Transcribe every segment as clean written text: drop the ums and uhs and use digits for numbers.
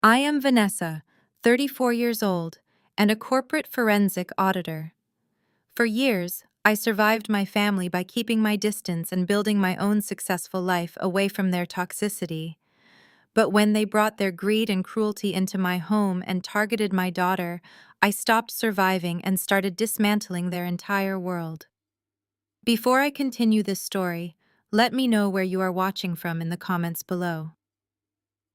I am Vanessa, 34 years old, and a corporate forensic auditor. For years, I survived my family by keeping my distance and building my own successful life away from their toxicity. But when they brought their greed and cruelty into my home and targeted my daughter, I stopped surviving and started dismantling their entire world. Before I continue this story, let me know where you are watching from in the comments below.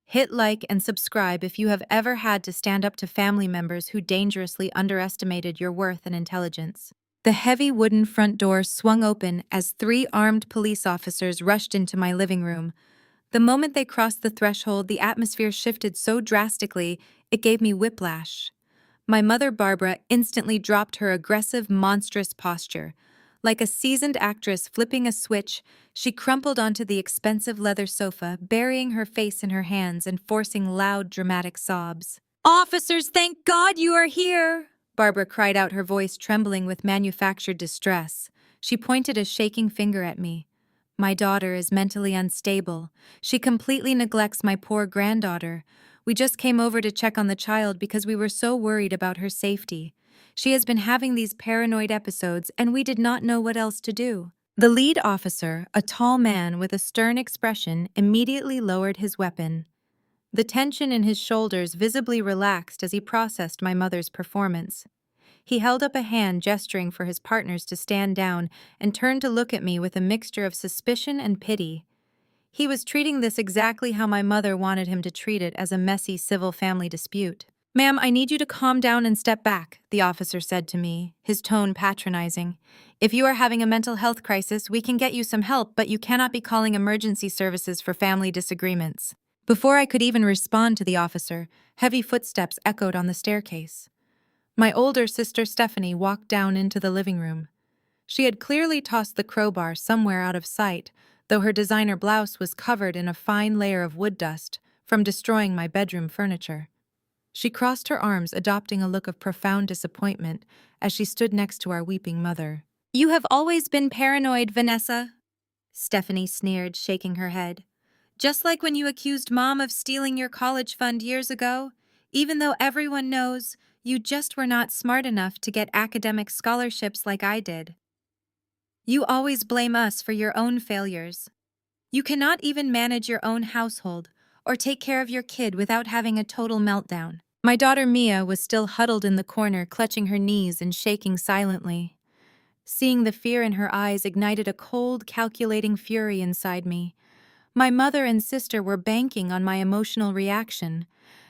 Hit like and subscribe if you have ever had to stand up to family members who dangerously underestimated your worth and intelligence. The heavy wooden front door swung open as three armed police officers rushed into my living room. The moment they crossed the threshold, the atmosphere shifted so drastically, it gave me whiplash. My mother, Barbara, instantly dropped her aggressive, monstrous posture. Like a seasoned actress flipping a switch, she crumpled onto the expensive leather sofa, burying her face in her hands and forcing loud, dramatic sobs. "Officers, thank God you are here!" Barbara cried out, her voice trembling with manufactured distress. She pointed a shaking finger at me. "My daughter is mentally unstable. She completely neglects my poor granddaughter. We just came over to check on the child because we were so worried about her safety. She has been having these paranoid episodes, and we did not know what else to do." The lead officer, a tall man with a stern expression, immediately lowered his weapon. The tension in his shoulders visibly relaxed as he processed my mother's performance. He held up a hand, gesturing for his partners to stand down, and turned to look at me with a mixture of suspicion and pity. He was treating this exactly how my mother wanted him to treat it, as a messy civil family dispute. "Ma'am, I need you to calm down and step back," the officer said to me, his tone patronizing. "If you are having a mental health crisis, we can get you some help, but you cannot be calling emergency services for family disagreements." Before I could even respond to the officer, heavy footsteps echoed on the staircase. My older sister Stephanie walked down into the living room. She had clearly tossed the crowbar somewhere out of sight, though her designer blouse was covered in a fine layer of wood dust from destroying my bedroom furniture. She crossed her arms, adopting a look of profound disappointment as she stood next to our weeping mother. "You have always been paranoid, Vanessa," Stephanie sneered, shaking her head. "Just like when you accused Mom of stealing your college fund years ago. Even though everyone knows, you just were not smart enough to get academic scholarships like I did. You always blame us for your own failures. You cannot even manage your own household or take care of your kid without having a total meltdown." My daughter Mia was still huddled in the corner, clutching her knees and shaking silently. Seeing the fear in her eyes ignited a cold, calculating fury inside me. My mother and sister were banking on my emotional reaction.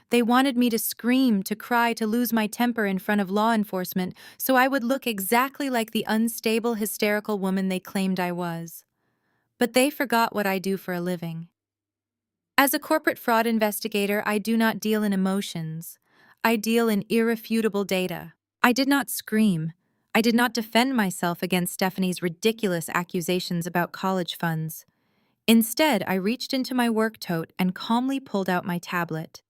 They wanted me to scream, to cry, to lose my temper in front of law enforcement, so I would look exactly like the unstable, hysterical woman they claimed I was. But they forgot what I do for a living. As a corporate fraud investigator, I do not deal in emotions. I deal in irrefutable data. I did not scream. I did not defend myself against Stephanie's ridiculous accusations about college funds. Instead, I reached into my work tote and calmly pulled out my tablet.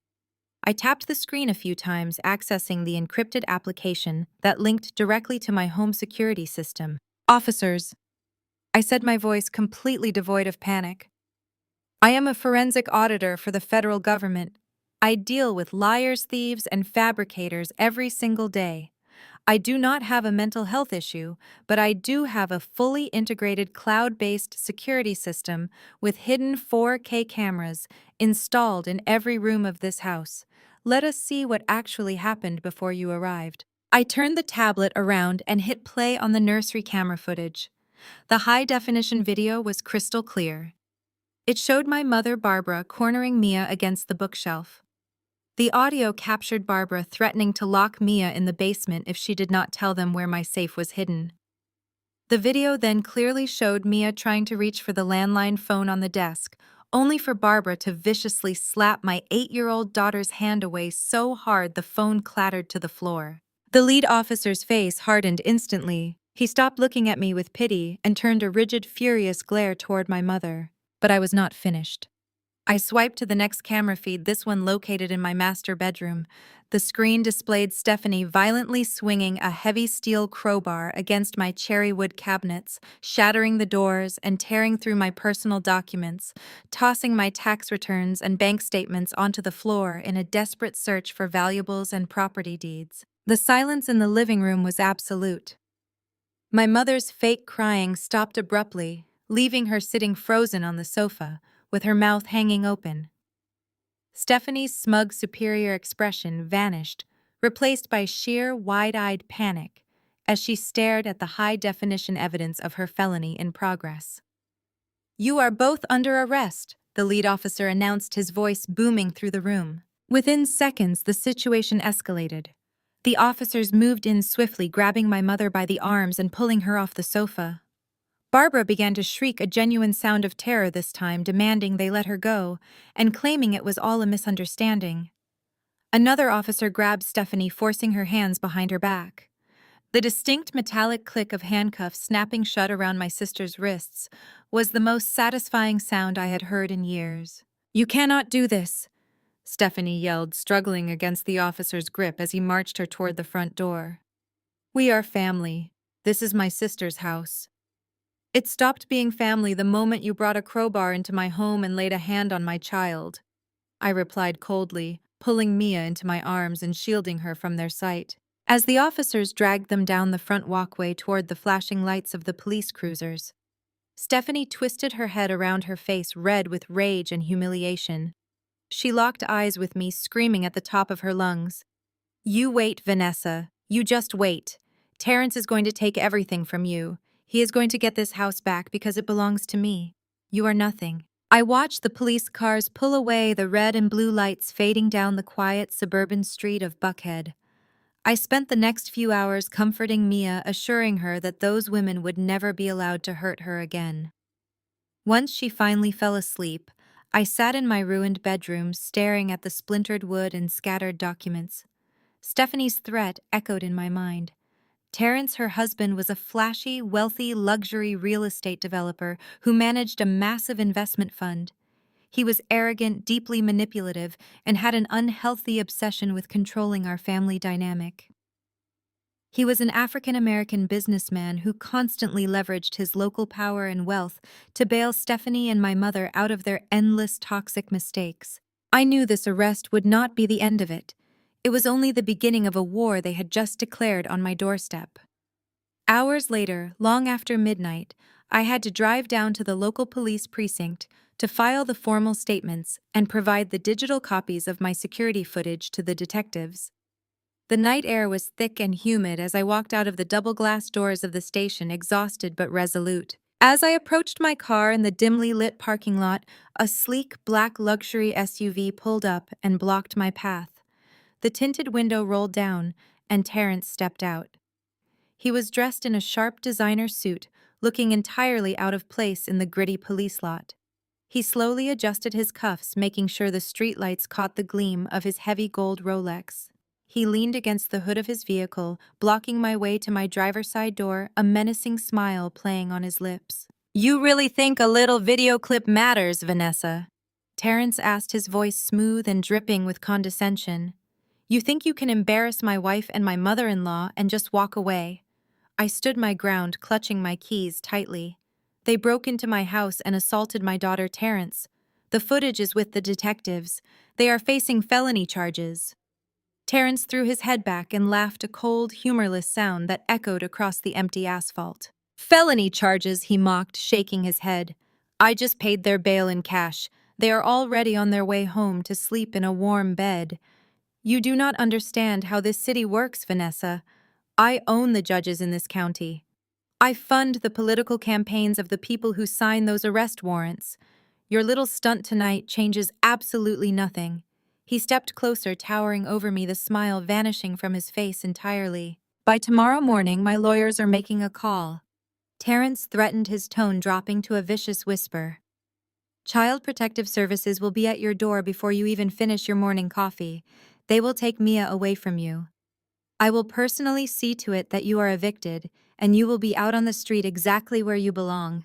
I tapped the screen a few times, accessing the encrypted application that linked directly to my home security system. "Officers," I said, my voice completely devoid of panic. "I am a forensic auditor for the federal government. I deal with liars, thieves, and fabricators every single day. I do not have a mental health issue, but I do have a fully integrated cloud-based security system with hidden 4K cameras installed in every room of this house. Let us see what actually happened before you arrived." I turned the tablet around and hit play on the nursery camera footage. The high-definition video was crystal clear. It showed my mother, Barbara, cornering Mia against the bookshelf. The audio captured Barbara threatening to lock Mia in the basement if she did not tell them where my safe was hidden. The video then clearly showed Mia trying to reach for the landline phone on the desk, only for Barbara to viciously slap my 8-year-old daughter's hand away so hard the phone clattered to the floor. The lead officer's face hardened instantly. He stopped looking at me with pity and turned a rigid, furious glare toward my mother. But I was not finished. I swiped to the next camera feed, this one located in my master bedroom. The screen displayed Stephanie violently swinging a heavy steel crowbar against my cherry wood cabinets, shattering the doors and tearing through my personal documents, tossing my tax returns and bank statements onto the floor in a desperate search for valuables and property deeds. The silence in the living room was absolute. My mother's fake crying stopped abruptly, leaving her sitting frozen on the sofa, with her mouth hanging open. Stephanie's smug, superior expression vanished, replaced by sheer, wide-eyed panic as she stared at the high-definition evidence of her felony in progress. "You are both under arrest," the lead officer announced, his voice booming through the room. Within seconds, the situation escalated. The officers moved in swiftly, grabbing my mother by the arms and pulling her off the sofa. Barbara began to shriek, a genuine sound of terror this time, demanding they let her go, and claiming it was all a misunderstanding. Another officer grabbed Stephanie, forcing her hands behind her back. The distinct metallic click of handcuffs snapping shut around my sister's wrists was the most satisfying sound I had heard in years. "You cannot do this," Stephanie yelled, struggling against the officer's grip as he marched her toward the front door. "We are family. This is my sister's house." "It stopped being family the moment you brought a crowbar into my home and laid a hand on my child," I replied coldly, pulling Mia into my arms and shielding her from their sight. As the officers dragged them down the front walkway toward the flashing lights of the police cruisers, Stephanie twisted her head around, her face red with rage and humiliation. She locked eyes with me, screaming at the top of her lungs. "You wait, Vanessa. You just wait. Terrence is going to take everything from you. He is going to get this house back because it belongs to me. You are nothing." I watched the police cars pull away, the red and blue lights fading down the quiet suburban street of Buckhead. I spent the next few hours comforting Mia, assuring her that those women would never be allowed to hurt her again. Once she finally fell asleep, I sat in my ruined bedroom, staring at the splintered wood and scattered documents. Stephanie's threat echoed in my mind. Terrence, her husband, was a flashy, wealthy, luxury real estate developer who managed a massive investment fund. He was arrogant, deeply manipulative, and had an unhealthy obsession with controlling our family dynamic. He was an African-American businessman who constantly leveraged his local power and wealth to bail Stephanie and my mother out of their endless toxic mistakes. I knew this arrest would not be the end of it. It was only the beginning of a war they had just declared on my doorstep. Hours later, long after midnight, I had to drive down to the local police precinct to file the formal statements and provide the digital copies of my security footage to the detectives. The night air was thick and humid as I walked out of the double-glass doors of the station, exhausted but resolute. As I approached my car in the dimly lit parking lot, a sleek black luxury SUV pulled up and blocked my path. The tinted window rolled down, and Terrence stepped out. He was dressed in a sharp designer suit, looking entirely out of place in the gritty police lot. He slowly adjusted his cuffs, making sure the streetlights caught the gleam of his heavy gold Rolex. He leaned against the hood of his vehicle, blocking my way to my driver's side door, a menacing smile playing on his lips. "You really think a little video clip matters, Vanessa?" Terrence asked, his voice smooth and dripping with condescension. "You think you can embarrass my wife and my mother-in-law and just walk away?" I stood my ground, clutching my keys tightly. "They broke into my house and assaulted my daughter, Terrence. The footage is with the detectives. They are facing felony charges." Terrence threw his head back and laughed, a cold, humorless sound that echoed across the empty asphalt. "Felony charges," he mocked, shaking his head. "I just paid their bail in cash. They are already on their way home to sleep in a warm bed. You do not understand how this city works, Vanessa. I own the judges in this county. I fund the political campaigns of the people who sign those arrest warrants. Your little stunt tonight changes absolutely nothing." He stepped closer, towering over me, the smile vanishing from his face entirely. "By tomorrow morning, my lawyers are making a call." Terrence threatened, his tone dropping to a vicious whisper. "Child Protective Services will be at your door before you even finish your morning coffee. They will take Mia away from you. I will personally see to it that you are evicted, and you will be out on the street exactly where you belong."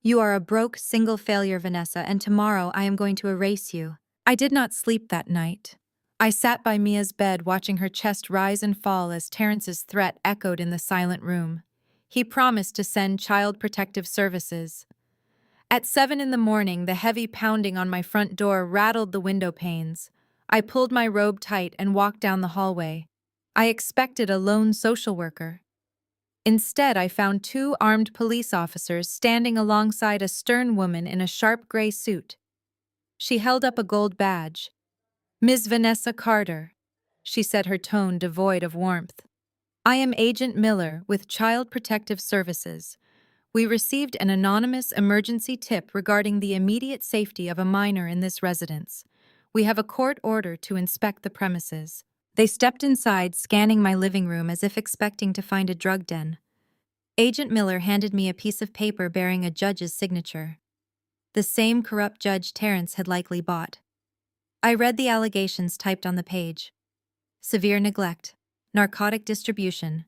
You are a broke, single failure, Vanessa, and tomorrow I am going to erase you. I did not sleep that night. I sat by Mia's bed watching her chest rise and fall as Terrence's threat echoed in the silent room. He promised to send Child Protective Services. At 7 in the morning, the heavy pounding on my front door rattled the window panes. I pulled my robe tight and walked down the hallway. I expected a lone social worker. Instead, I found two armed police officers standing alongside a stern woman in a sharp gray suit. She held up a gold badge. "Ms. Vanessa Carter," she said, her tone devoid of warmth. "I am Agent Miller with Child Protective Services. We received an anonymous emergency tip regarding the immediate safety of a minor in this residence. We have a court order to inspect the premises." They stepped inside, scanning my living room as if expecting to find a drug den. Agent Miller handed me a piece of paper bearing a judge's signature. The same corrupt Judge Terrence had likely bought. I read the allegations typed on the page. Severe neglect, narcotic distribution,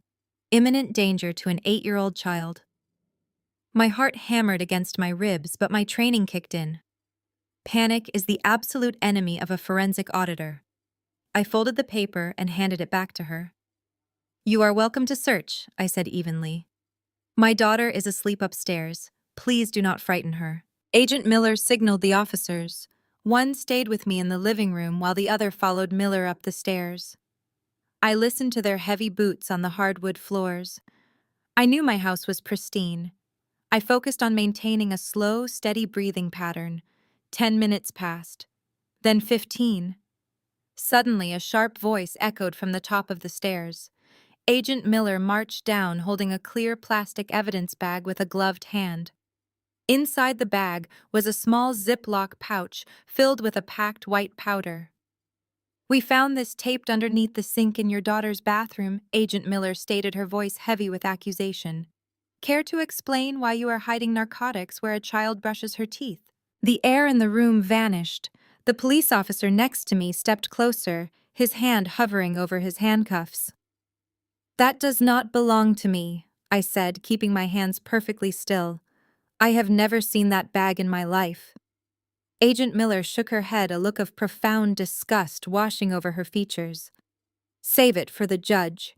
imminent danger to an 8-year-old child. My heart hammered against my ribs, but my training kicked in. Panic is the absolute enemy of a forensic auditor. I folded the paper and handed it back to her. "You are welcome to search," I said evenly. "My daughter is asleep upstairs. Please do not frighten her." Agent Miller signaled the officers. One stayed with me in the living room while the other followed Miller up the stairs. I listened to their heavy boots on the hardwood floors. I knew my house was pristine. I focused on maintaining a slow, steady breathing pattern. 10 minutes passed. Then 15. Suddenly, a sharp voice echoed from the top of the stairs. Agent Miller marched down holding a clear plastic evidence bag with a gloved hand. Inside the bag was a small Ziploc pouch filled with a packed white powder. "We found this taped underneath the sink in your daughter's bathroom," Agent Miller stated, her voice heavy with accusation. "Care to explain why you are hiding narcotics where a child brushes her teeth?" The air in the room vanished. The police officer next to me stepped closer, his hand hovering over his handcuffs. "That does not belong to me," I said, keeping my hands perfectly still. "I have never seen that bag in my life." Agent Miller shook her head, a look of profound disgust washing over her features. "Save it for the judge.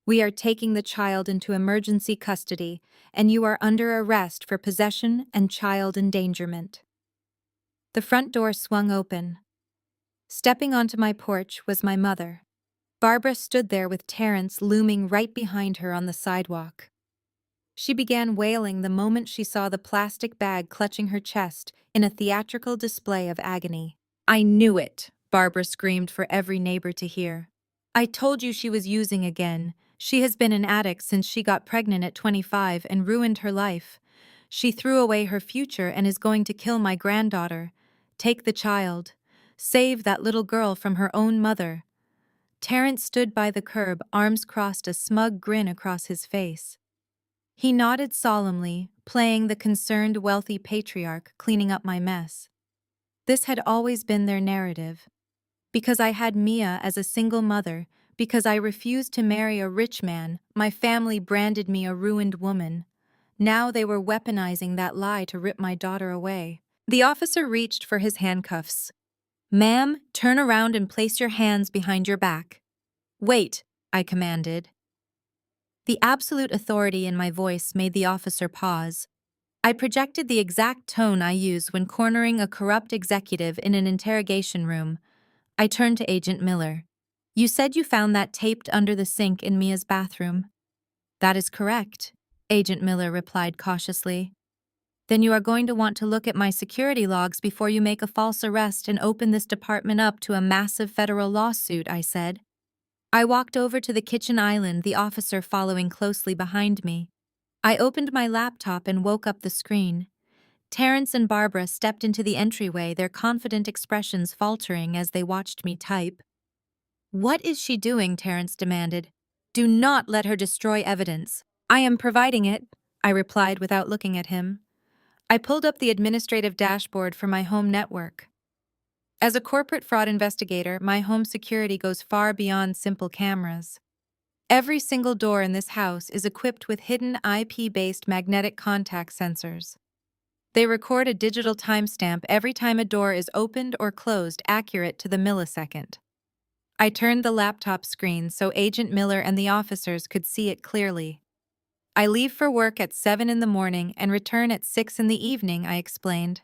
We are taking the child into emergency custody, and you are under arrest for possession and child endangerment." The front door swung open. Stepping onto my porch was my mother. Barbara stood there with Terrence looming right behind her on the sidewalk. She began wailing the moment she saw the plastic bag clutching her chest in a theatrical display of agony. "I knew it," Barbara screamed for every neighbor to hear. "I told you she was using again. She has been an addict since she got pregnant at 25 and ruined her life. She threw away her future and is going to kill my granddaughter. Take the child. Save that little girl from her own mother." Terrence stood by the curb, arms crossed, a smug grin across his face. He nodded solemnly, playing the concerned, wealthy patriarch, cleaning up my mess. This had always been their narrative. Because I had Mia as a single mother, because I refused to marry a rich man, my family branded me a ruined woman. Now they were weaponizing that lie to rip my daughter away. The officer reached for his handcuffs. "Ma'am, turn around and place your hands behind your back." "Wait," I commanded. The absolute authority in my voice made the officer pause. I projected the exact tone I use when cornering a corrupt executive in an interrogation room. I turned to Agent Miller. "You said you found that taped under the sink in Mia's bathroom." "That is correct," Agent Miller replied cautiously. "Then you are going to want to look at my security logs before you make a false arrest and open this department up to a massive federal lawsuit," I said. I walked over to the kitchen island, the officer following closely behind me. I opened my laptop and woke up the screen. Terrence and Barbara stepped into the entryway, their confident expressions faltering as they watched me type. "What is she doing?" Terrence demanded. "Do not let her destroy evidence." "I am providing it," I replied without looking at him. I pulled up the administrative dashboard for my home network. As a corporate fraud investigator, my home security goes far beyond simple cameras. Every single door in this house is equipped with hidden IP-based magnetic contact sensors. They record a digital timestamp every time a door is opened or closed, accurate to the millisecond. I turned the laptop screen so Agent Miller and the officers could see it clearly. I leave for work at 7 in the morning and return at 6 in the evening, I explained.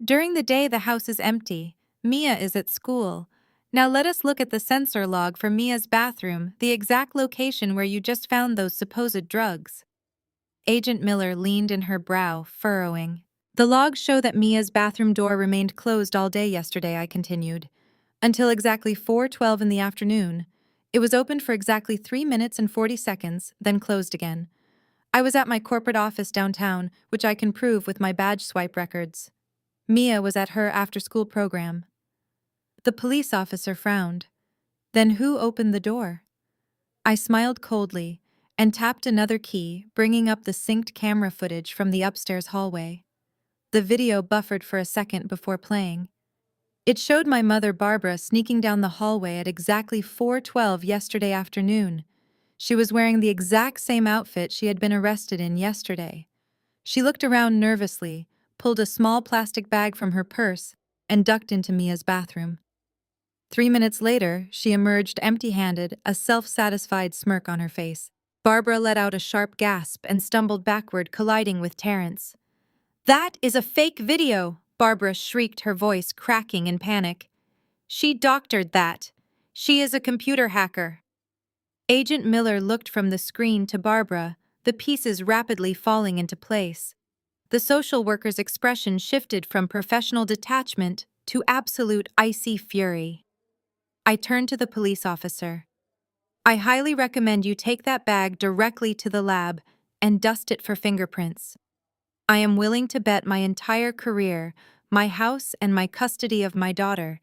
During the day, the house is empty. Mia is at school. Now let us look at the sensor log for Mia's bathroom, the exact location where you just found those supposed drugs. Agent Miller leaned in her brow, furrowing. The logs show that Mia's bathroom door remained closed all day yesterday, I continued. Until exactly 4:12 in the afternoon. It was opened for exactly 3 minutes and 40 seconds, then closed again. I was at my corporate office downtown, which I can prove with my badge swipe records. Mia was at her after-school program. The police officer frowned. Then who opened the door? I smiled coldly and tapped another key, bringing up the synced camera footage from the upstairs hallway. The video buffered for a second before playing. It showed my mother Barbara sneaking down the hallway at exactly 4:12 yesterday afternoon. She was wearing the exact same outfit she had been arrested in yesterday. She looked around nervously, pulled a small plastic bag from her purse, and ducked into Mia's bathroom. 3 minutes later, she emerged empty-handed, a self-satisfied smirk on her face. Barbara let out a sharp gasp and stumbled backward, colliding with Terrence. "That is a fake video!" Barbara shrieked, her voice cracking in panic. "She doctored that. She is a computer hacker." Agent Miller looked from the screen to Barbara, the pieces rapidly falling into place. The social worker's expression shifted from professional detachment to absolute icy fury. I turned to the police officer. "I highly recommend you take that bag directly to the lab and dust it for fingerprints. I am willing to bet my entire career, my house, and my custody of my daughter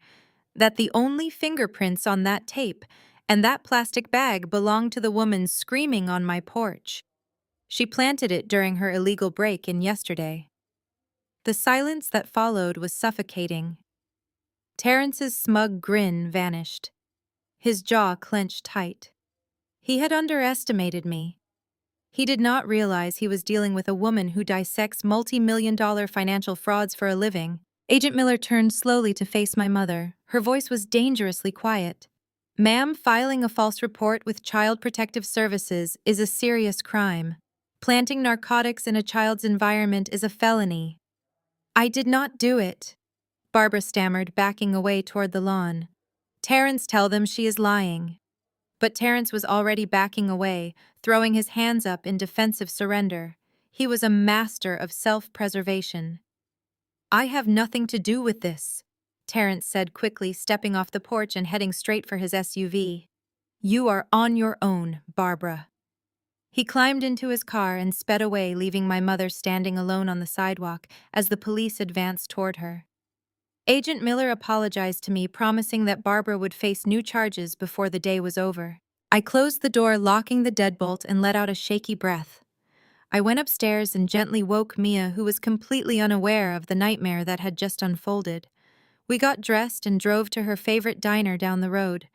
that the only fingerprints on that tape and that plastic bag belong to the woman screaming on my porch. She planted it during her illegal break-in yesterday." The silence that followed was suffocating. Terrence's smug grin vanished. His jaw clenched tight. He had underestimated me. He did not realize he was dealing with a woman who dissects multi-million-dollar financial frauds for a living. Agent Miller turned slowly to face my mother. Her voice was dangerously quiet. "Ma'am, filing a false report with Child Protective Services is a serious crime. Planting narcotics in a child's environment is a felony." "I did not do it," Barbara stammered, backing away toward the lawn. "Terrence, tell them she is lying." But Terrence was already backing away, throwing his hands up in defensive surrender. He was a master of self-preservation. "I have nothing to do with this," Terrence said quickly, stepping off the porch and heading straight for his SUV. "You are on your own, Barbara." He climbed into his car and sped away, leaving my mother standing alone on the sidewalk as the police advanced toward her. Agent Miller apologized to me, promising that Barbara would face new charges before the day was over. I closed the door, locking the deadbolt, and let out a shaky breath. I went upstairs and gently woke Mia, who was completely unaware of the nightmare that had just unfolded. We got dressed and drove to her favorite diner down the road.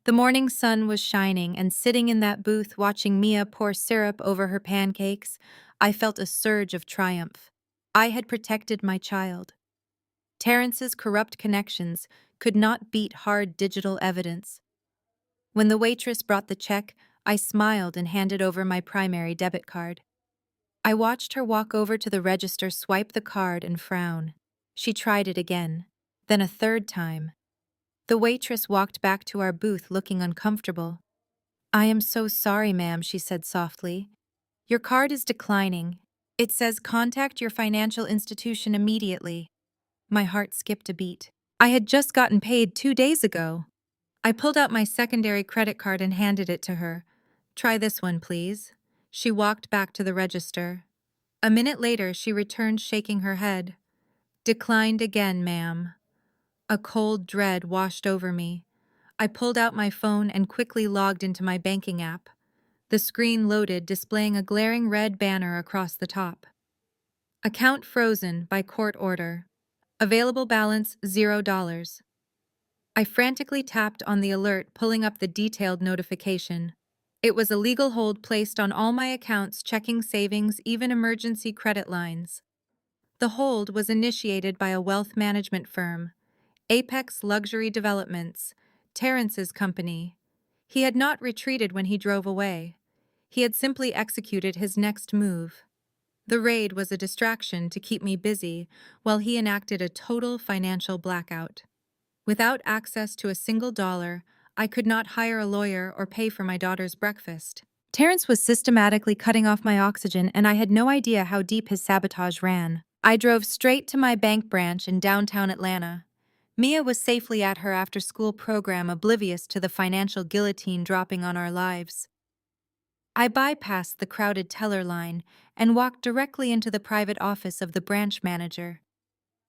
The morning sun was shining, and sitting in that booth watching Mia pour syrup over her pancakes, I felt a surge of triumph. I had protected my child. Terrence's corrupt connections could not beat hard digital evidence. When the waitress brought the check, I smiled and handed over my primary debit card. I watched her walk over to the register, swipe the card, and frown. She tried it again, then a third time. The waitress walked back to our booth looking uncomfortable. "I am so sorry, ma'am," she said softly. "Your card is declining. It says contact your financial institution immediately." My heart skipped a beat. I had just gotten paid 2 days ago. I pulled out my secondary credit card and handed it to her. "Try this one, please." She walked back to the register. A minute later, she returned, shaking her head. "Declined again, ma'am." A cold dread washed over me. I pulled out my phone and quickly logged into my banking app. The screen loaded, displaying a glaring red banner across the top. "Account frozen by court order. Available balance $0." I frantically tapped on the alert, pulling up the detailed notification. It was a legal hold placed on all my accounts, checking savings, even emergency credit lines. The hold was initiated by a wealth management firm, Apex Luxury Developments, Terrence's company. He had not retreated when he drove away. He had simply executed his next move. The raid was a distraction to keep me busy while he enacted a total financial blackout. Without access to a single dollar, I could not hire a lawyer or pay for my daughter's breakfast. Terrence was systematically cutting off my oxygen, and I had no idea how deep his sabotage ran. I drove straight to my bank branch in downtown Atlanta. Mia was safely at her after-school program, oblivious to the financial guillotine dropping on our lives. I bypassed the crowded teller line and walked directly into the private office of the branch manager.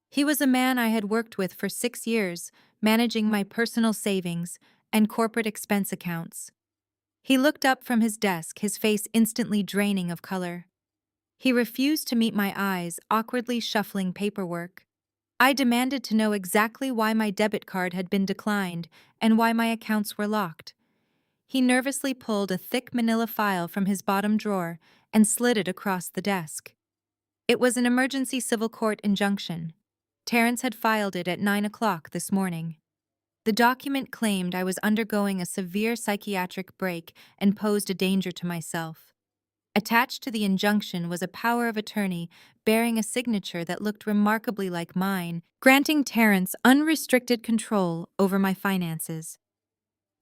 He was a man I had worked with for 6 years, managing my personal savings and corporate expense accounts. He looked up from his desk, his face instantly draining of color. He refused to meet my eyes, awkwardly shuffling paperwork. I demanded to know exactly why my debit card had been declined and why my accounts were locked. He nervously pulled a thick manila file from his bottom drawer and slid it across the desk. It was an emergency civil court injunction. Terrence had filed it at 9 o'clock this morning. The document claimed I was undergoing a severe psychiatric break and posed a danger to myself. Attached to the injunction was a power of attorney bearing a signature that looked remarkably like mine, granting Terrence unrestricted control over my finances.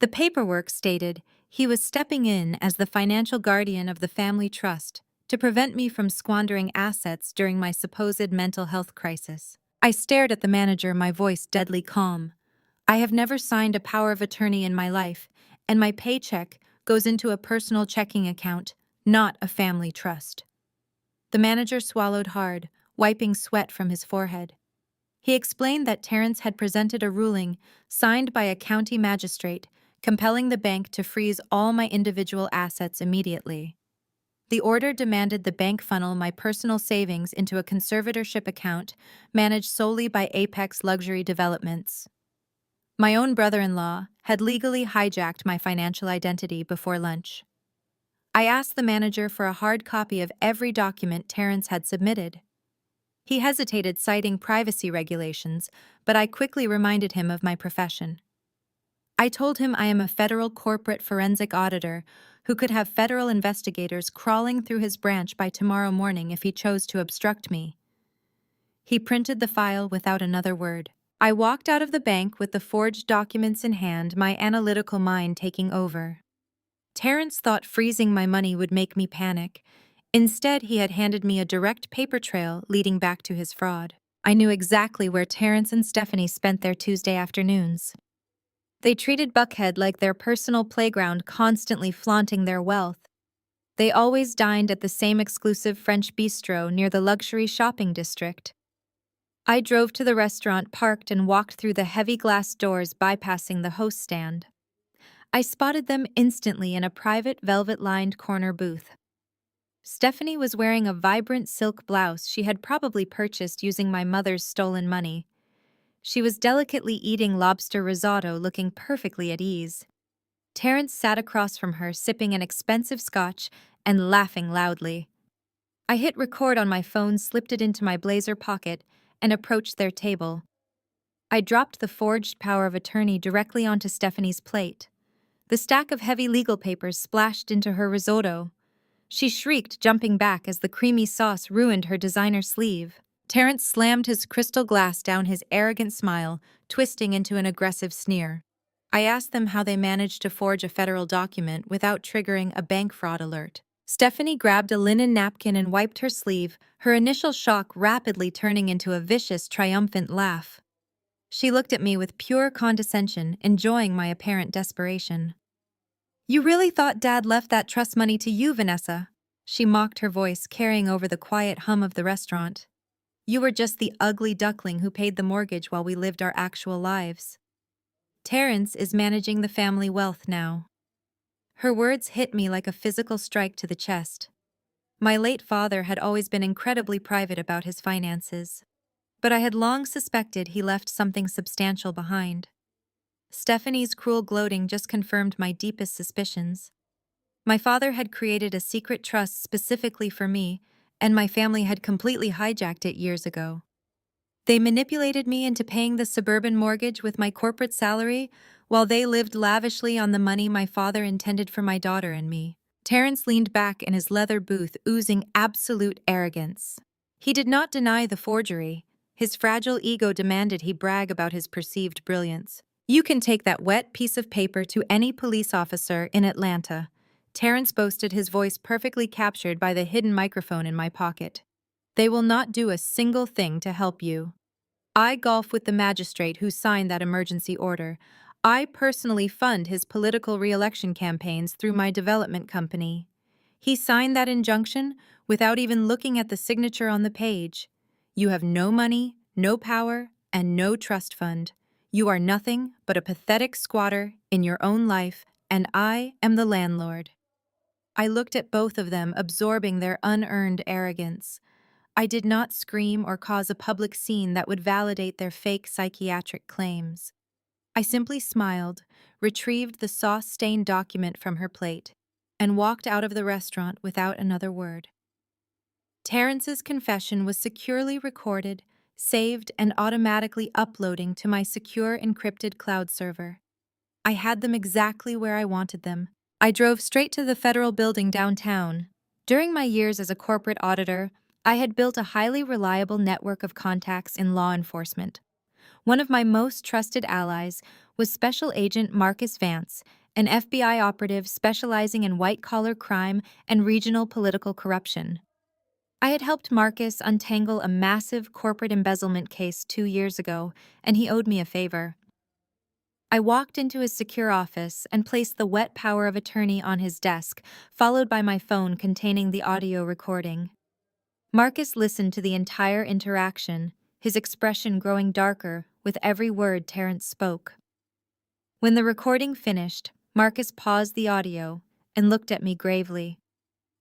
The paperwork stated he was stepping in as the financial guardian of the family trust to prevent me from squandering assets during my supposed mental health crisis. I stared at the manager, my voice deadly calm. I have never signed a power of attorney in my life, and my paycheck goes into a personal checking account, not a family trust. The manager swallowed hard, wiping sweat from his forehead. He explained that Terrence had presented a ruling signed by a county magistrate compelling the bank to freeze all my individual assets immediately. The order demanded the bank funnel my personal savings into a conservatorship account managed solely by Apex Luxury Developments. My own brother-in-law had legally hijacked my financial identity before lunch. I asked the manager for a hard copy of every document Terrence had submitted. He hesitated, citing privacy regulations, but I quickly reminded him of my profession. I told him I am a federal corporate forensic auditor who could have federal investigators crawling through his branch by tomorrow morning if he chose to obstruct me. He printed the file without another word. I walked out of the bank with the forged documents in hand, my analytical mind taking over. Terrence thought freezing my money would make me panic. Instead, he had handed me a direct paper trail leading back to his fraud. I knew exactly where Terrence and Stephanie spent their Tuesday afternoons. They treated Buckhead like their personal playground, constantly flaunting their wealth. They always dined at the same exclusive French bistro near the luxury shopping district. I drove to the restaurant, parked, and walked through the heavy glass doors, bypassing the host stand. I spotted them instantly in a private velvet-lined corner booth. Stephanie was wearing a vibrant silk blouse she had probably purchased using my mother's stolen money. She was delicately eating lobster risotto, looking perfectly at ease. Terrence sat across from her, sipping an expensive scotch and laughing loudly. I hit record on my phone, slipped it into my blazer pocket, and approached their table. I dropped the forged power of attorney directly onto Stephanie's plate. The stack of heavy legal papers splashed into her risotto. She shrieked, jumping back as the creamy sauce ruined her designer sleeve. Terrence slammed his crystal glass down, his arrogant smile twisting into an aggressive sneer. I asked them how they managed to forge a federal document without triggering a bank fraud alert. Stephanie grabbed a linen napkin and wiped her sleeve, her initial shock rapidly turning into a vicious, triumphant laugh. She looked at me with pure condescension, enjoying my apparent desperation. "You really thought Dad left that trust money to you, Vanessa?" She mocked, her voice carrying over the quiet hum of the restaurant. "You were just the ugly duckling who paid the mortgage while we lived our actual lives. Terrence is managing the family wealth now." Her words hit me like a physical strike to the chest. My late father had always been incredibly private about his finances, but I had long suspected he left something substantial behind. Stephanie's cruel gloating just confirmed my deepest suspicions. My father had created a secret trust specifically for me, and my family had completely hijacked it years ago. They manipulated me into paying the suburban mortgage with my corporate salary while they lived lavishly on the money my father intended for my daughter and me. Terrence leaned back in his leather booth, oozing absolute arrogance. He did not deny the forgery. His fragile ego demanded he brag about his perceived brilliance. "You can take that wet piece of paper to any police officer in Atlanta," Terrence boasted, his voice perfectly captured by the hidden microphone in my pocket. "They will not do a single thing to help you." I golf with the magistrate who signed that emergency order. I personally fund his political re-election campaigns through my development company. He signed that injunction without even looking at the signature on the page. "You have no money, no power, and no trust fund. You are nothing but a pathetic squatter in your own life, and I am the landlord." I looked at both of them, absorbing their unearned arrogance. I did not scream or cause a public scene that would validate their fake psychiatric claims. I simply smiled, retrieved the sauce-stained document from her plate, and walked out of the restaurant without another word. Terrence's confession was securely recorded, saved, and automatically uploading to my secure encrypted cloud server. I had them exactly where I wanted them. I drove straight to the federal building downtown. During my years as a corporate auditor, I had built a highly reliable network of contacts in law enforcement. One of my most trusted allies was Special Agent Marcus Vance, an FBI operative specializing in white-collar crime and regional political corruption. I had helped Marcus untangle a massive corporate embezzlement case 2 years ago, and he owed me a favor. I walked into his secure office and placed the wet power of attorney on his desk, followed by my phone containing the audio recording. Marcus listened to the entire interaction, his expression growing darker with every word Terrence spoke. When the recording finished, Marcus paused the audio and looked at me gravely.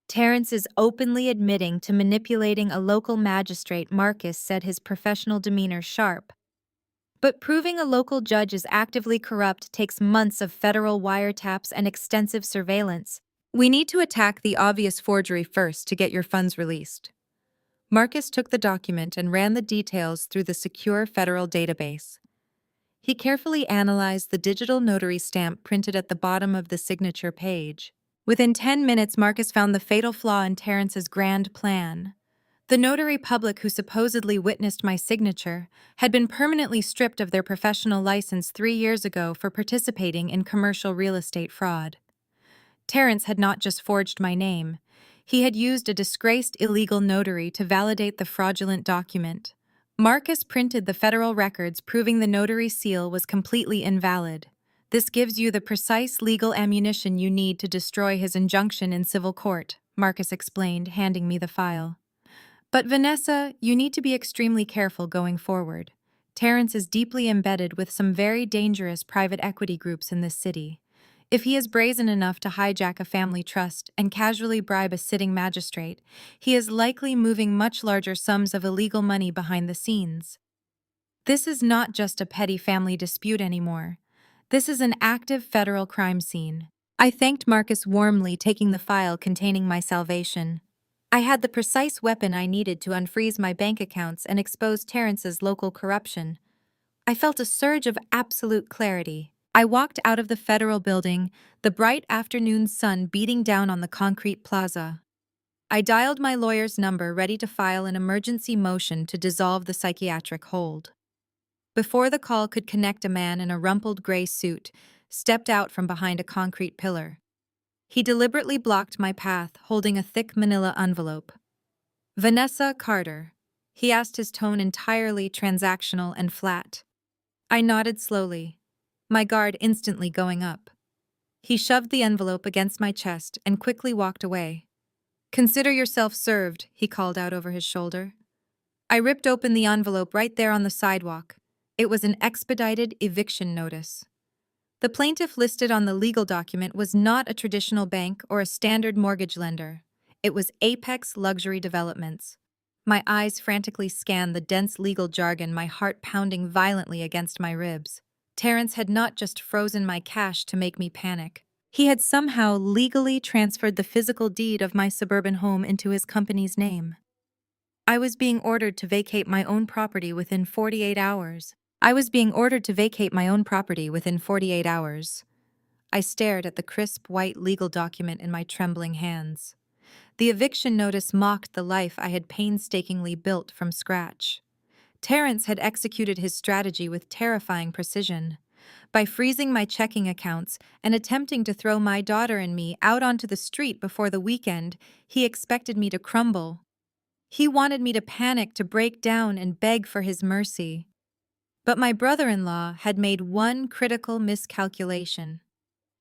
"Terrence is openly admitting to manipulating a local magistrate," Marcus said, his professional demeanor sharp. "But proving a local judge is actively corrupt takes months of federal wiretaps and extensive surveillance. We need to attack the obvious forgery first to get your funds released." Marcus took the document and ran the details through the secure federal database. He carefully analyzed the digital notary stamp printed at the bottom of the signature page. Within 10 minutes, Marcus found the fatal flaw in Terrence's grand plan. The notary public who supposedly witnessed my signature had been permanently stripped of their professional license 3 years ago for participating in commercial real estate fraud. Terrence had not just forged my name. He had used a disgraced illegal notary to validate the fraudulent document. Marcus printed the federal records proving the notary seal was completely invalid. "This gives you the precise legal ammunition you need to destroy his injunction in civil court," Marcus explained, handing me the file. "But Vanessa, you need to be extremely careful going forward. Terrence is deeply embedded with some very dangerous private equity groups in this city. If he is brazen enough to hijack a family trust and casually bribe a sitting magistrate, he is likely moving much larger sums of illegal money behind the scenes. This is not just a petty family dispute anymore. This is an active federal crime scene." I thanked Marcus warmly, taking the file containing my salvation. I had the precise weapon I needed to unfreeze my bank accounts and expose Terrence's local corruption. I felt a surge of absolute clarity. I walked out of the federal building, the bright afternoon sun beating down on the concrete plaza. I dialed my lawyer's number, ready to file an emergency motion to dissolve the psychiatric hold. Before the call could connect, a man in a rumpled gray suit stepped out from behind a concrete pillar. He deliberately blocked my path, holding a thick manila envelope. "Vanessa Carter," he asked, his tone entirely transactional and flat. I nodded slowly, my guard instantly going up. He shoved the envelope against my chest and quickly walked away. "Consider yourself served," he called out over his shoulder. I ripped open the envelope right there on the sidewalk. It was an expedited eviction notice. The plaintiff listed on the legal document was not a traditional bank or a standard mortgage lender. It was Apex Luxury Developments. My eyes frantically scanned the dense legal jargon, my heart pounding violently against my ribs. Terrence had not just frozen my cash to make me panic. He had somehow legally transferred the physical deed of my suburban home into his company's name. I was being ordered to vacate my own property within 48 hours. I was being ordered to vacate my own property within 48 hours. I stared at the crisp white legal document in my trembling hands. The eviction notice mocked the life I had painstakingly built from scratch. Terrence had executed his strategy with terrifying precision. By freezing my checking accounts and attempting to throw my daughter and me out onto the street before the weekend, he expected me to crumble. He wanted me to panic, to break down and beg for his mercy. But my brother-in-law had made one critical miscalculation.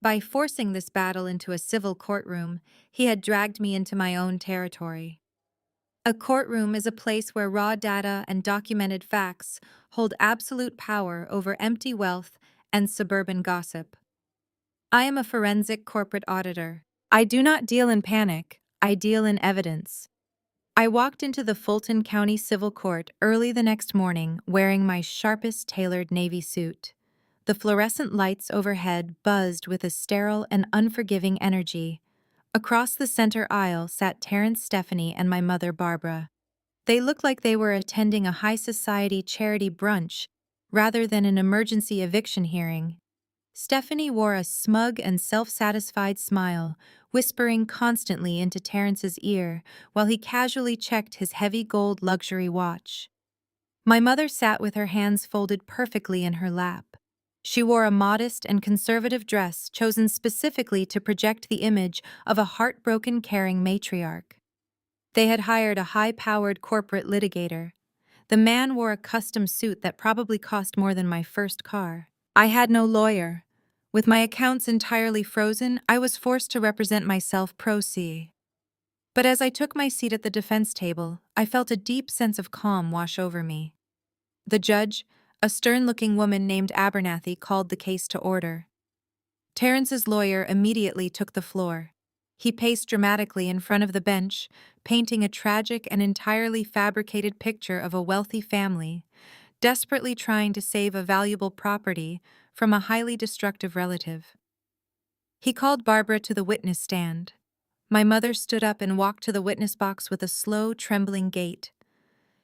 By forcing this battle into a civil courtroom, he had dragged me into my own territory. A courtroom is a place where raw data and documented facts hold absolute power over empty wealth and suburban gossip. I am a forensic corporate auditor. I do not deal in panic, I deal in evidence. I walked into the Fulton County Civil Court early the next morning wearing my sharpest tailored navy suit. The fluorescent lights overhead buzzed with a sterile and unforgiving energy. Across the center aisle sat Terrence, Stephanie, and my mother, Barbara. They looked like they were attending a high society charity brunch rather than an emergency eviction hearing. Stephanie wore a smug and self-satisfied smile, whispering constantly into Terrence's ear while he casually checked his heavy gold luxury watch. My mother sat with her hands folded perfectly in her lap. She wore a modest and conservative dress chosen specifically to project the image of a heartbroken, caring matriarch. They had hired a high-powered corporate litigator. The man wore a custom suit that probably cost more than my first car. I had no lawyer. With my accounts entirely frozen, I was forced to represent myself pro se. But as I took my seat at the defense table, I felt a deep sense of calm wash over me. The judge, a stern-looking woman named Abernathy, called the case to order. Terrence's lawyer immediately took the floor. He paced dramatically in front of the bench, painting a tragic and entirely fabricated picture of a wealthy family, desperately trying to save a valuable property from a highly destructive relative. He called Barbara to the witness stand. My mother stood up and walked to the witness box with a slow, trembling gait.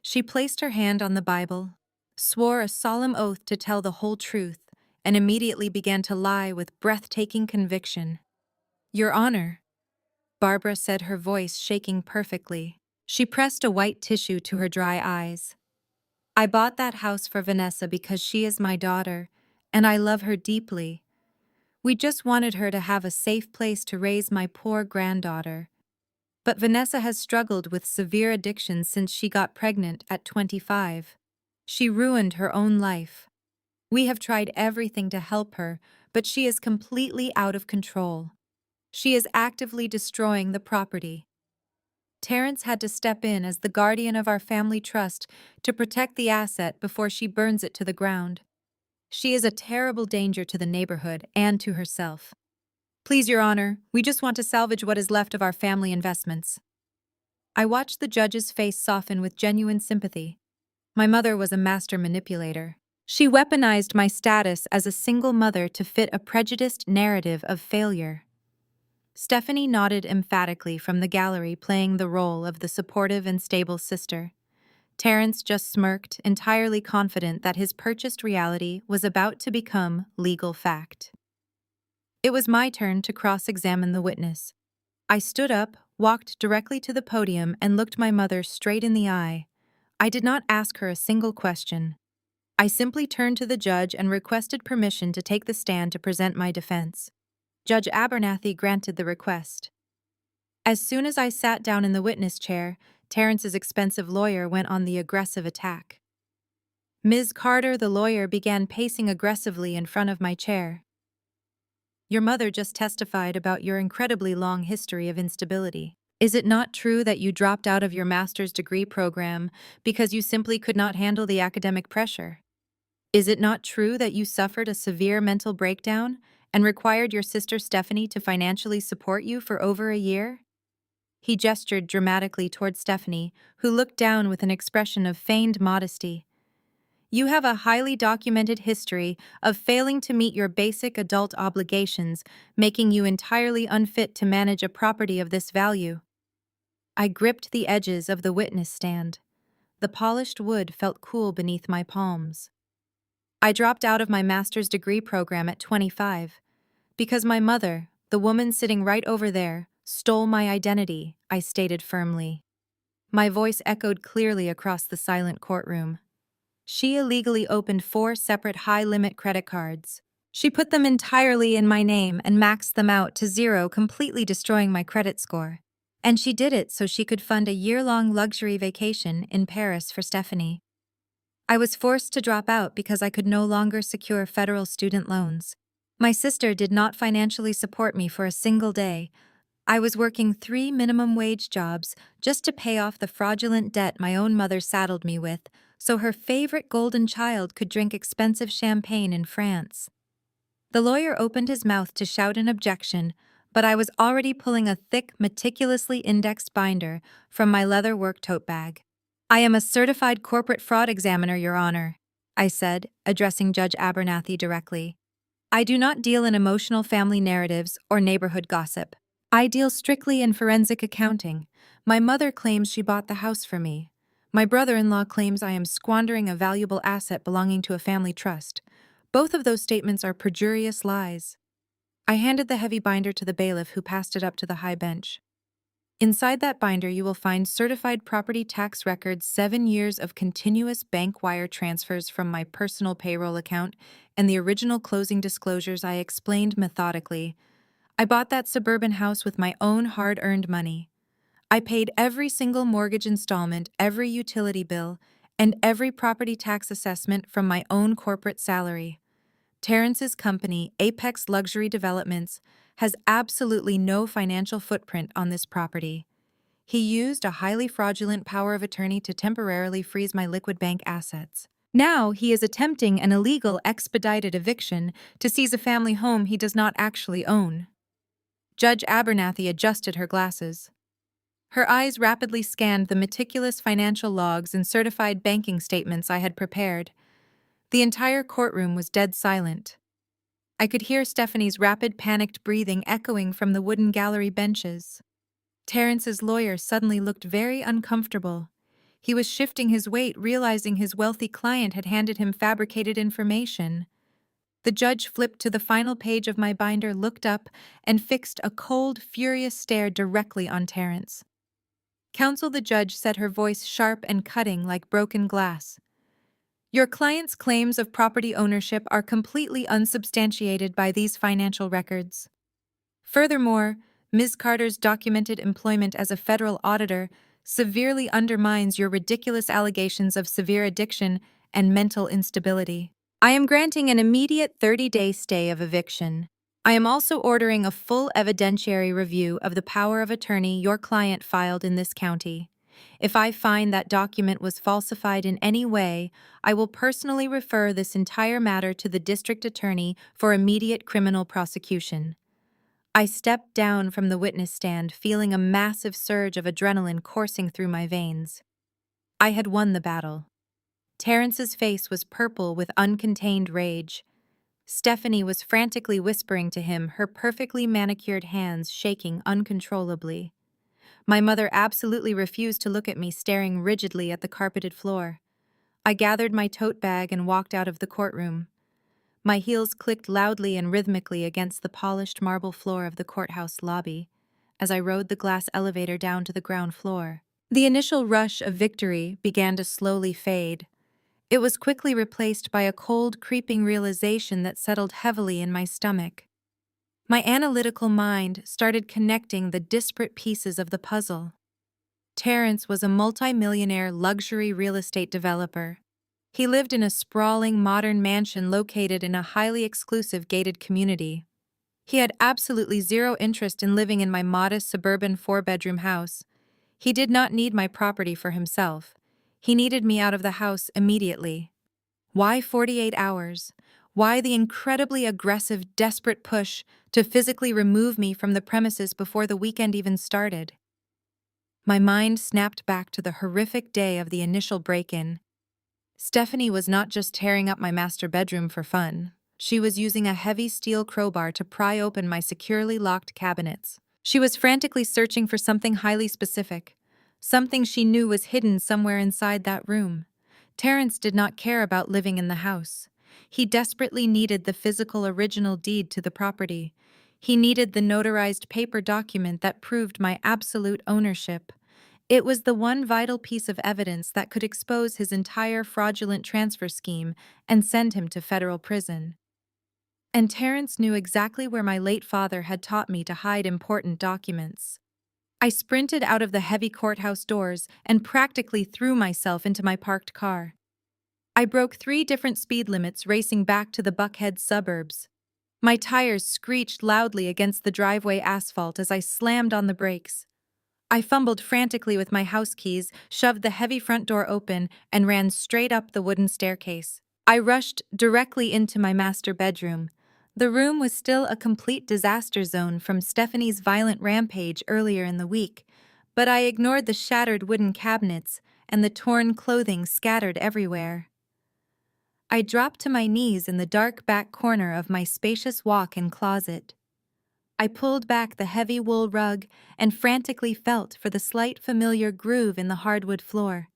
She placed her hand on the Bible, swore a solemn oath to tell the whole truth, and immediately began to lie with breathtaking conviction. "Your Honor," Barbara said, her voice shaking perfectly. She pressed a white tissue to her dry eyes. "I bought that house for Vanessa because she is my daughter, and I love her deeply. We just wanted her to have a safe place to raise my poor granddaughter. But Vanessa has struggled with severe addiction since she got pregnant at 25. She ruined her own life. We have tried everything to help her, but she is completely out of control. She is actively destroying the property." Terrence had to step in as the guardian of our family trust to protect the asset before she burns it to the ground. "She is a terrible danger to the neighborhood and to herself. Please, Your Honor, we just want to salvage what is left of our family investments." I watched the judge's face soften with genuine sympathy. My mother was a master manipulator. She weaponized my status as a single mother to fit a prejudiced narrative of failure. Stephanie nodded emphatically from the gallery, playing the role of the supportive and stable sister. Terrence just smirked, entirely confident that his purchased reality was about to become legal fact. It was my turn to cross-examine the witness. I stood up, walked directly to the podium, and looked my mother straight in the eye. I did not ask her a single question. I simply turned to the judge and requested permission to take the stand to present my defense. Judge Abernathy granted the request. As soon as I sat down in the witness chair, Terrence's expensive lawyer went on the aggressive attack. Ms. Carter, the lawyer, began pacing aggressively in front of my chair. "Your mother just testified about your incredibly long history of instability. Is it not true that you dropped out of your master's degree program because you simply could not handle the academic pressure? Is it not true that you suffered a severe mental breakdown and required your sister Stephanie to financially support you for over a year?" He gestured dramatically toward Stephanie, who looked down with an expression of feigned modesty. "You have a highly documented history of failing to meet your basic adult obligations, making you entirely unfit to manage a property of this value." I gripped the edges of the witness stand. The polished wood felt cool beneath my palms. I dropped out of my master's degree program at 25 because my mother, the woman sitting right over there, stole my identity, I stated firmly. My voice echoed clearly across the silent courtroom. She illegally opened 4 separate high-limit credit cards. She put them entirely in my name and maxed them out to 0, completely destroying my credit score. And she did it so she could fund a year-long luxury vacation in Paris for Stephanie. I was forced to drop out because I could no longer secure federal student loans. My sister did not financially support me for a single day. I was working 3 minimum wage jobs just to pay off the fraudulent debt my own mother saddled me with, so her favorite golden child could drink expensive champagne in France. The lawyer opened his mouth to shout an objection, but I was already pulling a thick, meticulously indexed binder from my leather work tote bag. "I am a certified corporate fraud examiner, Your Honor," I said, addressing Judge Abernathy directly. "I do not deal in emotional family narratives or neighborhood gossip. I deal strictly in forensic accounting. My mother claims she bought the house for me. My brother-in-law claims I am squandering a valuable asset belonging to a family trust. Both of those statements are perjurious lies." I handed the heavy binder to the bailiff, who passed it up to the high bench. "Inside that binder you will find certified property tax records, 7 years of continuous bank wire transfers from my personal payroll account, and the original closing disclosures," I explained methodically. "I bought that suburban house with my own hard-earned money. I paid every single mortgage installment, every utility bill, and every property tax assessment from my own corporate salary. Terrence's company, Apex Luxury Developments, has absolutely no financial footprint on this property. He used a highly fraudulent power of attorney to temporarily freeze my liquid bank assets. Now he is attempting an illegal expedited eviction to seize a family home he does not actually own." Judge Abernathy adjusted her glasses. Her eyes rapidly scanned the meticulous financial logs and certified banking statements I had prepared. The entire courtroom was dead silent. I could hear Stephanie's rapid, panicked breathing echoing from the wooden gallery benches. Terrence's lawyer suddenly looked very uncomfortable. He was shifting his weight, realizing his wealthy client had handed him fabricated information. The judge flipped to the final page of my binder, looked up, and fixed a cold, furious stare directly on Terrence. "Counsel," the judge said, her voice sharp and cutting like broken glass. "Your client's claims of property ownership are completely unsubstantiated by these financial records. Furthermore, Ms. Carter's documented employment as a federal auditor severely undermines your ridiculous allegations of severe addiction and mental instability. I am granting an immediate 30-day stay of eviction. I am also ordering a full evidentiary review of the power of attorney your client filed in this county. If I find that document was falsified in any way, I will personally refer this entire matter to the district attorney for immediate criminal prosecution." I stepped down from the witness stand, feeling a massive surge of adrenaline coursing through my veins. I had won the battle. Terrence's face was purple with uncontained rage. Stephanie was frantically whispering to him, her perfectly manicured hands shaking uncontrollably. My mother absolutely refused to look at me, staring rigidly at the carpeted floor. I gathered my tote bag and walked out of the courtroom. My heels clicked loudly and rhythmically against the polished marble floor of the courthouse lobby as I rode the glass elevator down to the ground floor. The initial rush of victory began to slowly fade. It was quickly replaced by a cold, creeping realization that settled heavily in my stomach. My analytical mind started connecting the disparate pieces of the puzzle. Terrence was a multi-millionaire luxury real estate developer. He lived in a sprawling modern mansion located in a highly exclusive gated community. He had absolutely zero interest in living in my modest suburban 4-bedroom house. He did not need my property for himself. He needed me out of the house immediately. Why 48 hours? Why the incredibly aggressive, desperate push to physically remove me from the premises before the weekend even started? My mind snapped back to the horrific day of the initial break-in. Stephanie was not just tearing up my master bedroom for fun. She was using a heavy steel crowbar to pry open my securely locked cabinets. She was frantically searching for something highly specific, something she knew was hidden somewhere inside that room. Terrence did not care about living in the house. He desperately needed the physical original deed to the property. He needed the notarized paper document that proved my absolute ownership. It was the one vital piece of evidence that could expose his entire fraudulent transfer scheme and send him to federal prison. And Terrence knew exactly where my late father had taught me to hide important documents. I sprinted out of the heavy courthouse doors and practically threw myself into my parked car. I broke 3 different speed limits racing back to the Buckhead suburbs. My tires screeched loudly against the driveway asphalt as I slammed on the brakes. I fumbled frantically with my house keys, shoved the heavy front door open, and ran straight up the wooden staircase. I rushed directly into my master bedroom. The room was still a complete disaster zone from Stephanie's violent rampage earlier in the week, but I ignored the shattered wooden cabinets and the torn clothing scattered everywhere. I dropped to my knees in the dark back corner of my spacious walk-in closet. I pulled back the heavy wool rug and frantically felt for the slight familiar groove in the hardwood floor.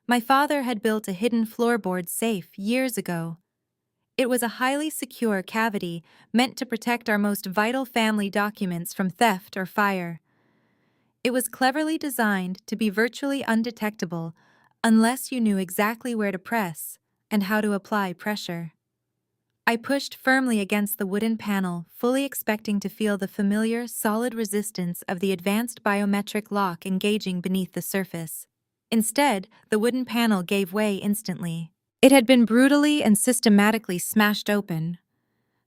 My father had built a hidden floorboard safe years ago. It was a highly secure cavity meant to protect our most vital family documents from theft or fire. It was cleverly designed to be virtually undetectable unless you knew exactly where to press and how to apply pressure. I pushed firmly against the wooden panel, fully expecting to feel the familiar, solid resistance of the advanced biometric lock engaging beneath the surface. Instead, the wooden panel gave way instantly. It had been brutally and systematically smashed open.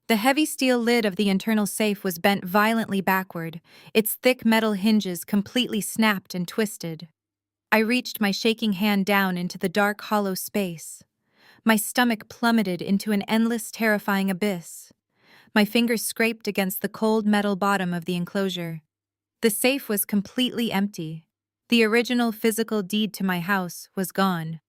The heavy steel lid of the internal safe was bent violently backward, its thick metal hinges completely snapped and twisted. I reached my shaking hand down into the dark, hollow space. My stomach plummeted into an endless, terrifying abyss. My fingers scraped against the cold metal bottom of the enclosure. The safe was completely empty. The original physical deed to my house was gone.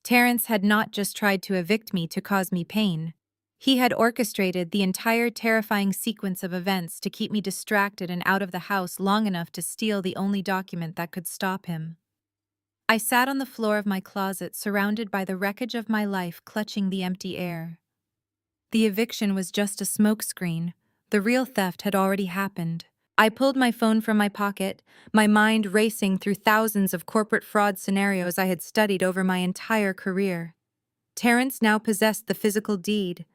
Terrence had not just tried to evict me to cause me pain. He had orchestrated the entire terrifying sequence of events to keep me distracted and out of the house long enough to steal the only document that could stop him. I sat on the floor of my closet, surrounded by the wreckage of my life, clutching the empty air. The eviction was just a smokescreen. The real theft had already happened. I pulled my phone from my pocket, my mind racing through thousands of corporate fraud scenarios I had studied over my entire career. Terrence now possessed the physical deed.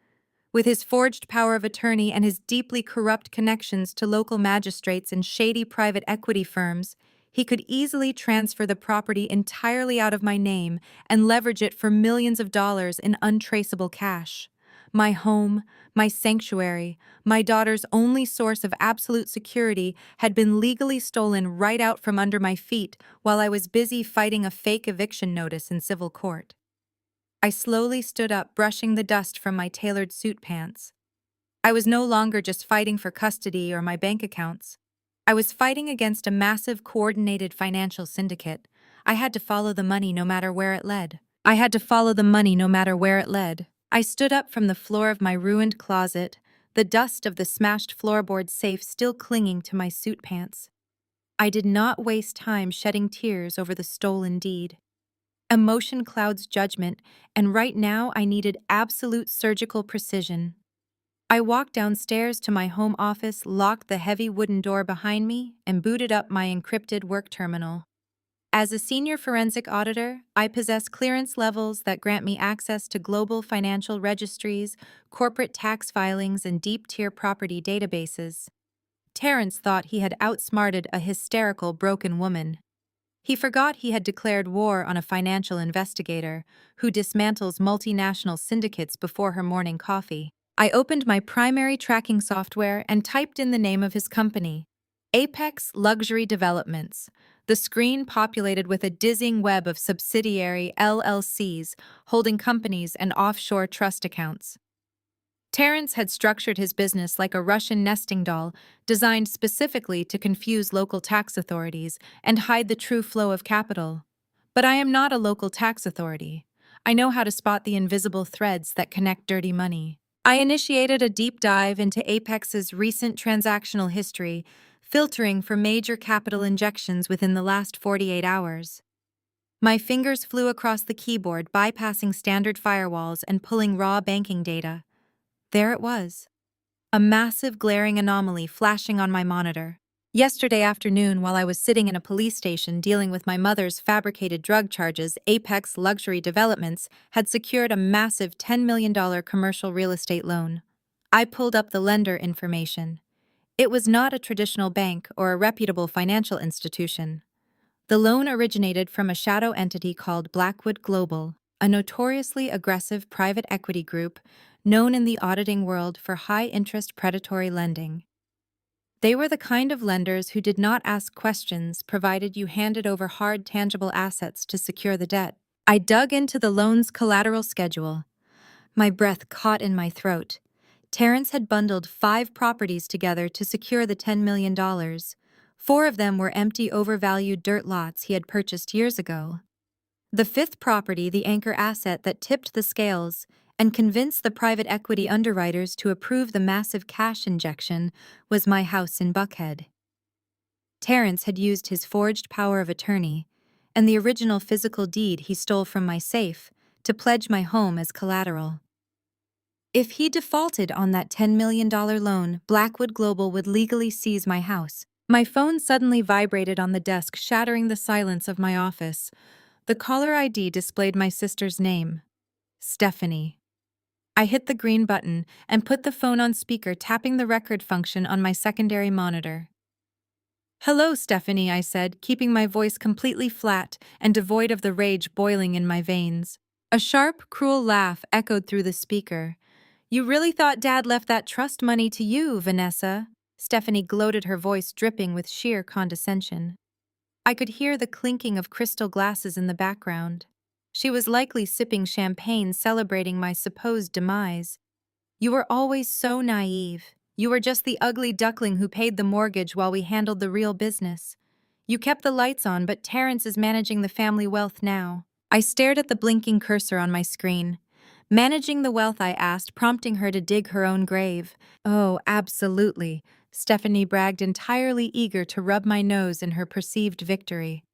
With his forged power of attorney and his deeply corrupt connections to local magistrates and shady private equity firms, he could easily transfer the property entirely out of my name and leverage it for millions of dollars in untraceable cash. My home, my sanctuary, my daughter's only source of absolute security had been legally stolen right out from under my feet while I was busy fighting a fake eviction notice in civil court. I slowly stood up, brushing the dust from my tailored suit pants. I was no longer just fighting for custody or my bank accounts. I was fighting against a massive, coordinated financial syndicate. I had to follow the money no matter where it led. I stood up from the floor of my ruined closet, the dust of the smashed floorboard safe still clinging to my suit pants. I did not waste time shedding tears over the stolen deed. Emotion clouds judgment, and right now I needed absolute surgical precision. I walked downstairs to my home office, locked the heavy wooden door behind me, and booted up my encrypted work terminal. As a senior forensic auditor, I possess clearance levels that grant me access to global financial registries, corporate tax filings, and deep-tier property databases. Terrence thought he had outsmarted a hysterical, broken woman. He forgot he had declared war on a financial investigator who dismantles multinational syndicates before her morning coffee. I opened my primary tracking software and typed in the name of his company, Apex Luxury Developments. The screen populated with a dizzying web of subsidiary LLCs holding companies and offshore trust accounts. Terrence had structured his business like a Russian nesting doll, designed specifically to confuse local tax authorities and hide the true flow of capital. But I am not a local tax authority. I know how to spot the invisible threads that connect dirty money. I initiated a deep dive into Apex's recent transactional history, filtering for major capital injections within the last 48 hours. My fingers flew across the keyboard, bypassing standard firewalls and pulling raw banking data. There it was. A massive glaring anomaly flashing on my monitor. Yesterday afternoon, while I was sitting in a police station dealing with my mother's fabricated drug charges, Apex Luxury Developments had secured a massive $10 million commercial real estate loan. I pulled up the lender information. It was not a traditional bank or a reputable financial institution. The loan originated from a shadow entity called Blackwood Global, a notoriously aggressive private equity group known in the auditing world for high-interest predatory lending. They were the kind of lenders who did not ask questions provided you handed over hard, tangible assets to secure the debt. I dug into the loan's collateral schedule. My breath caught in my throat. Terrence had bundled 5 properties together to secure the $10 million. 4 of them were empty, overvalued dirt lots he had purchased years ago. The 5th property, the anchor asset that tipped the scales and convinced the private equity underwriters to approve the massive cash injection, was my house in Buckhead. Terrence had used his forged power of attorney and the original physical deed he stole from my safe to pledge my home as collateral. If he defaulted on that $10 million loan, Blackwood Global would legally seize my house. My phone suddenly vibrated on the desk, shattering the silence of my office. The caller ID displayed my sister's name, Stephanie. I hit the green button and put the phone on speaker, tapping the record function on my secondary monitor. "Hello, Stephanie," I said, keeping my voice completely flat and devoid of the rage boiling in my veins. A sharp, cruel laugh echoed through the speaker. "You really thought Dad left that trust money to you, Vanessa?" Stephanie gloated, her voice dripping with sheer condescension. I could hear the clinking of crystal glasses in the background. She was likely sipping champagne, celebrating my supposed demise. "You were always so naive. You were just the ugly duckling who paid the mortgage while we handled the real business. You kept the lights on, but Terrence is managing the family wealth now." I stared at the blinking cursor on my screen. "Managing the wealth?" I asked, prompting her to dig her own grave. "Oh, absolutely," Stephanie bragged, entirely eager to rub my nose in her perceived victory.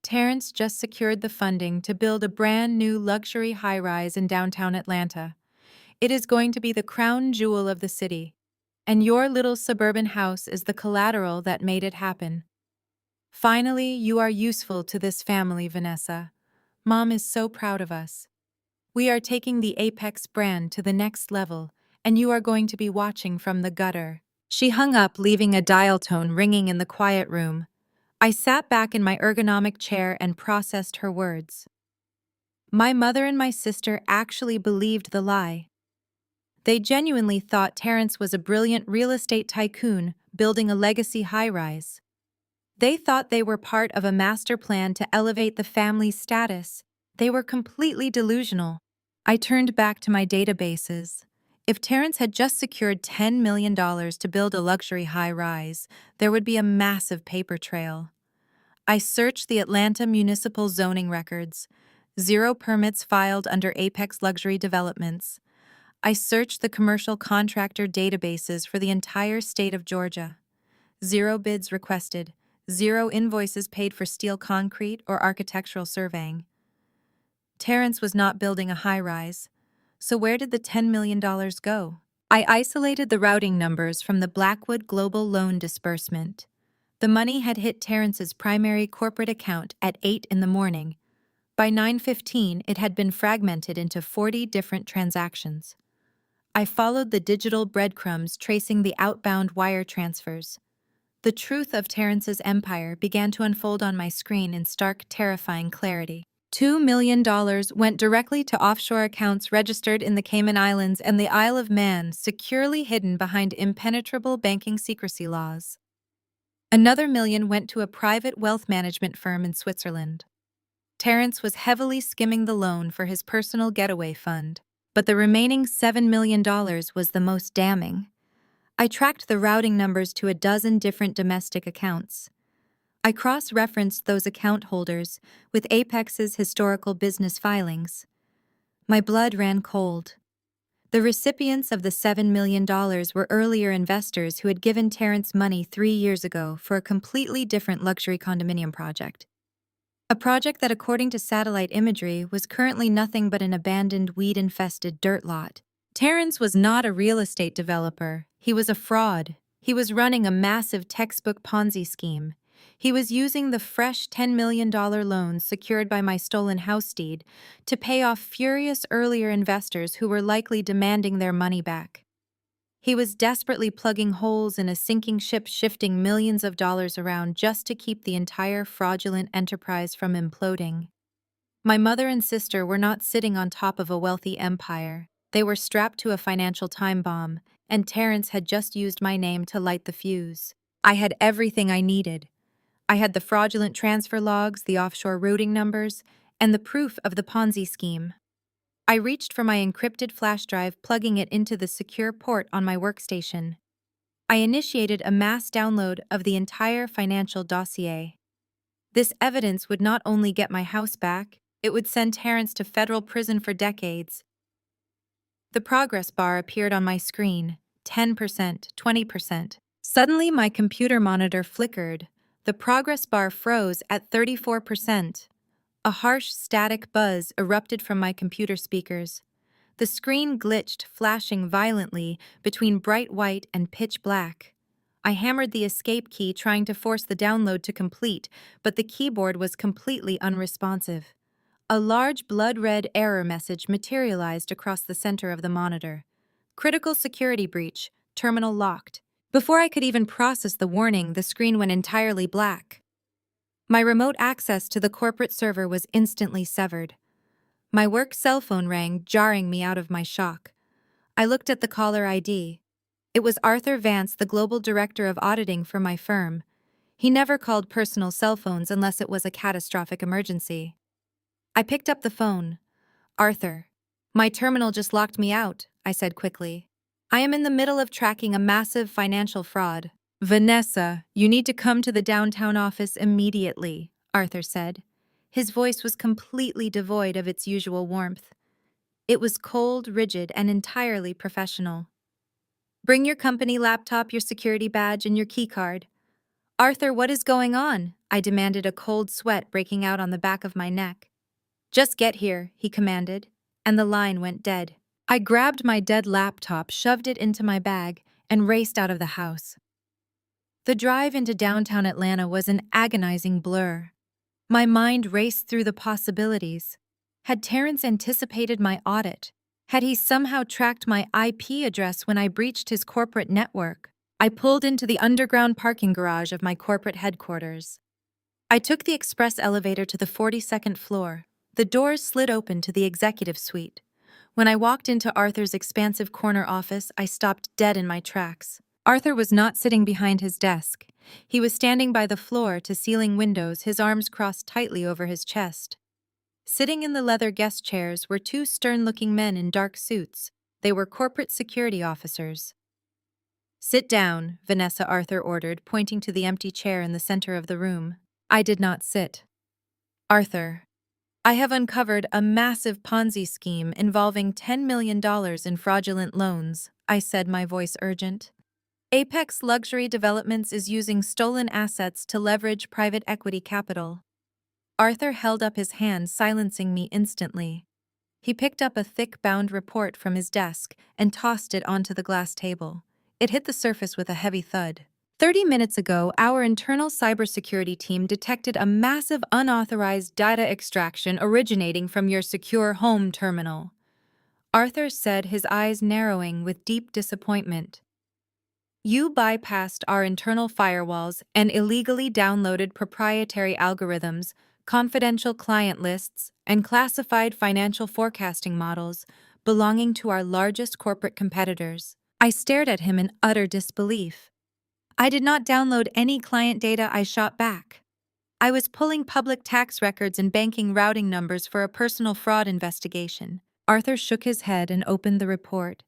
"Terrence just secured the funding to build a brand new luxury high-rise in downtown Atlanta. It is going to be the crown jewel of the city. And your little suburban house is the collateral that made it happen. Finally, you are useful to this family, Vanessa. Mom is so proud of us. We are taking the Apex brand to the next level, and you are going to be watching from the gutter." She hung up, leaving a dial tone ringing in the quiet room. I sat back in my ergonomic chair and processed her words. My mother and my sister actually believed the lie. They genuinely thought Terrence was a brilliant real estate tycoon building a legacy high-rise. They thought they were part of a master plan to elevate the family's status. They were completely delusional. I turned back to my databases. If Terrence had just secured $10 million to build a luxury high-rise, there would be a massive paper trail. I searched the Atlanta municipal zoning records. 0 permits filed under Apex Luxury Developments. I searched the commercial contractor databases for the entire state of Georgia. 0 bids requested. 0 invoices paid for steel concrete or architectural surveying. Terrence was not building a high-rise. So where did the $10 million go? I isolated the routing numbers from the Blackwood Global loan disbursement. The money had hit Terrence's primary corporate account at 8 in the morning. By 9:15, it had been fragmented into 40 different transactions. I followed the digital breadcrumbs, tracing the outbound wire transfers. The truth of Terrence's empire began to unfold on my screen in stark, terrifying clarity. $2 million went directly to offshore accounts registered in the Cayman Islands and the Isle of Man, securely hidden behind impenetrable banking secrecy laws. Another $1 million went to a private wealth management firm in Switzerland. Terrence was heavily skimming the loan for his personal getaway fund, but the remaining $7 million was the most damning. I tracked the routing numbers to a dozen different domestic accounts. I cross-referenced those account holders with Apex's historical business filings. My blood ran cold. The recipients of the $7 million were earlier investors who had given Terrence money 3 years ago for a completely different luxury condominium project. A project that, according to satellite imagery, was currently nothing but an abandoned, weed-infested dirt lot. Terrence was not a real estate developer. He was a fraud. He was running a massive textbook Ponzi scheme. He was using the fresh $10 million loans secured by my stolen house deed to pay off furious earlier investors who were likely demanding their money back. He was desperately plugging holes in a sinking ship, shifting millions of dollars around just to keep the entire fraudulent enterprise from imploding. My mother and sister were not sitting on top of a wealthy empire. They were strapped to a financial time bomb, and Terrence had just used my name to light the fuse. I had everything I needed. I had the fraudulent transfer logs, the offshore routing numbers, and the proof of the Ponzi scheme. I reached for my encrypted flash drive, plugging it into the secure port on my workstation. I initiated a mass download of the entire financial dossier. This evidence would not only get my house back, it would send Terrence to federal prison for decades. The progress bar appeared on my screen, 10%, 20%. Suddenly, my computer monitor flickered. The progress bar froze at 34%. A harsh, static buzz erupted from my computer speakers. The screen glitched, flashing violently between bright white and pitch black. I hammered the escape key, trying to force the download to complete, but the keyboard was completely unresponsive. A large blood-red error message materialized across the center of the monitor. Critical security breach, terminal locked. Before I could even process the warning, the screen went entirely black. My remote access to the corporate server was instantly severed. My work cell phone rang, jarring me out of my shock. I looked at the caller ID. It was Arthur Vance, the global director of auditing for my firm. He never called personal cell phones unless it was a catastrophic emergency. I picked up the phone. "Arthur, my terminal just locked me out," I said quickly. "I am in the middle of tracking a massive financial fraud." "Vanessa, you need to come to the downtown office immediately," Arthur said. His voice was completely devoid of its usual warmth. It was cold, rigid, and entirely professional. "Bring your company laptop, your security badge, and your keycard." "Arthur, what is going on?" I demanded, a cold sweat breaking out on the back of my neck. "Just get here," he commanded, and the line went dead. I grabbed my dead laptop, shoved it into my bag, and raced out of the house. The drive into downtown Atlanta was an agonizing blur. My mind raced through the possibilities. Had Terrence anticipated my audit? Had he somehow tracked my IP address when I breached his corporate network? I pulled into the underground parking garage of my corporate headquarters. I took the express elevator to the 42nd floor. The doors slid open to the executive suite. When I walked into Arthur's expansive corner office, I stopped dead in my tracks. Arthur was not sitting behind his desk. He was standing by the floor-to-ceiling windows, his arms crossed tightly over his chest. Sitting in the leather guest chairs were two stern-looking men in dark suits. They were corporate security officers. "Sit down," Vanessa, Arthur ordered, pointing to the empty chair in the center of the room. I did not sit. "Arthur, I have uncovered a massive Ponzi scheme involving $10 million in fraudulent loans," I said, my voice urgent. "Apex Luxury Developments is using stolen assets to leverage private equity capital." Arthur held up his hand, silencing me instantly. He picked up a thick bound report from his desk and tossed it onto the glass table. It hit the surface with a heavy thud. 30 minutes ago, our internal cybersecurity team detected a massive unauthorized data extraction originating from your secure home terminal. Arthur said, his eyes narrowing with deep disappointment. "You bypassed our internal firewalls and illegally downloaded proprietary algorithms, confidential client lists, and classified financial forecasting models belonging to our largest corporate competitors." I stared at him in utter disbelief. "I did not download any client data," I shot back. "I was pulling public tax records and banking routing numbers for a personal fraud investigation." Arthur shook his head and opened the report.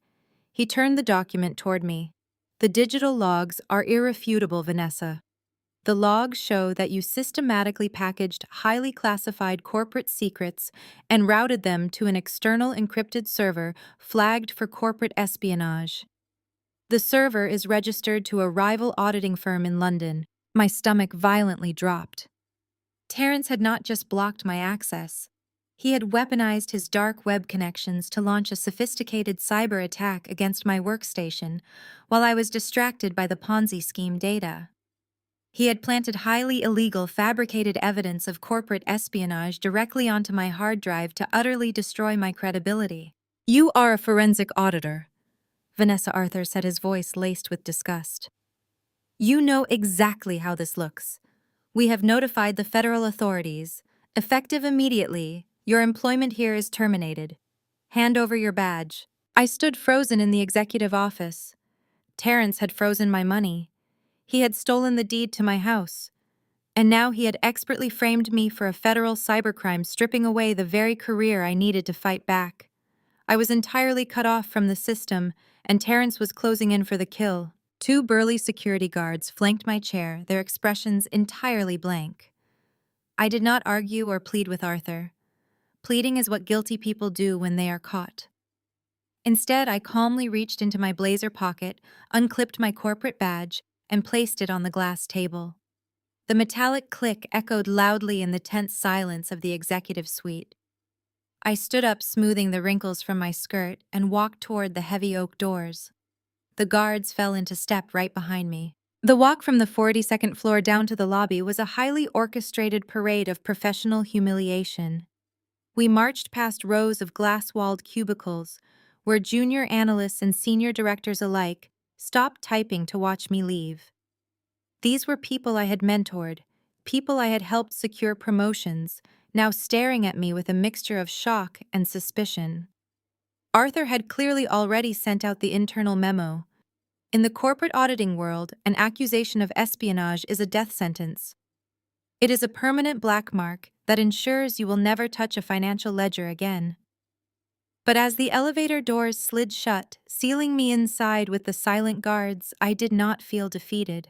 He turned the document toward me. "The digital logs are irrefutable, Vanessa. The logs show that you systematically packaged highly classified corporate secrets and routed them to an external encrypted server flagged for corporate espionage. The server is registered to a rival auditing firm in London. My stomach violently dropped. Terrence had not just blocked my access. He had weaponized his dark web connections to launch a sophisticated cyber attack against my workstation while I was distracted by the Ponzi scheme data. He had planted highly illegal fabricated evidence of corporate espionage directly onto my hard drive to utterly destroy my credibility. "You are a forensic auditor," Vanessa Arthur said, his voice laced with disgust. "You know exactly how this looks. We have notified the federal authorities. Effective immediately, your employment here is terminated. Hand over your badge." I stood frozen in the executive office. Terrence had frozen my money. He had stolen the deed to my house. And now he had expertly framed me for a federal cybercrime, stripping away the very career I needed to fight back. I was entirely cut off from the system, and Terrence was closing in for the kill. Two burly security guards flanked my chair, their expressions entirely blank. I did not argue or plead with Arthur. Pleading is what guilty people do when they are caught. Instead, I calmly reached into my blazer pocket, unclipped my corporate badge, and placed it on the glass table. The metallic click echoed loudly in the tense silence of the executive suite. I stood up, smoothing the wrinkles from my skirt, and walked toward the heavy oak doors. The guards fell into step right behind me. The walk from the 42nd floor down to the lobby was a highly orchestrated parade of professional humiliation. We marched past rows of glass-walled cubicles, where junior analysts and senior directors alike stopped typing to watch me leave. These were people I had mentored, people I had helped secure promotions, now staring at me with a mixture of shock and suspicion. Arthur had clearly already sent out the internal memo. In the corporate auditing world, an accusation of espionage is a death sentence. It is a permanent black mark that ensures you will never touch a financial ledger again. But as the elevator doors slid shut, sealing me inside with the silent guards, I did not feel defeated.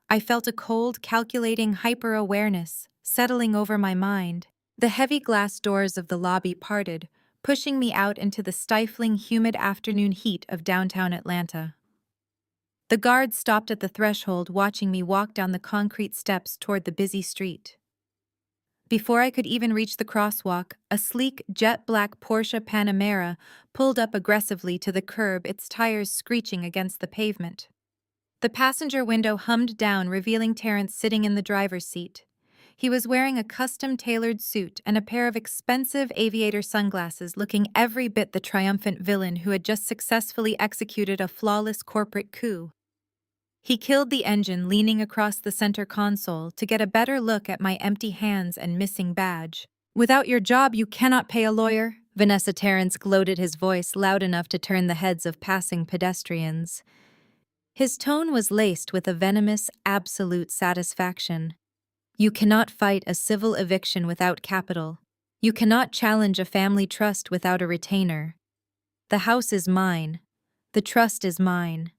I felt a cold, calculating hyper-awareness settling over my mind. The heavy glass doors of the lobby parted, pushing me out into the stifling, humid afternoon heat of downtown Atlanta. The guards stopped at the threshold, watching me walk down the concrete steps toward the busy street. Before I could even reach the crosswalk, a sleek, jet-black Porsche Panamera pulled up aggressively to the curb, its tires screeching against the pavement. The passenger window hummed down, revealing Terrence sitting in the driver's seat. He was wearing a custom-tailored suit and a pair of expensive aviator sunglasses, looking every bit the triumphant villain who had just successfully executed a flawless corporate coup. He killed the engine, leaning across the center console to get a better look at my empty hands and missing badge. "Without your job, you cannot pay a lawyer," Vanessa Terrence gloated, his voice loud enough to turn the heads of passing pedestrians. His tone was laced with a venomous, absolute satisfaction. "You cannot fight a civil eviction without capital. You cannot challenge a family trust without a retainer. The house is mine. The trust is mine.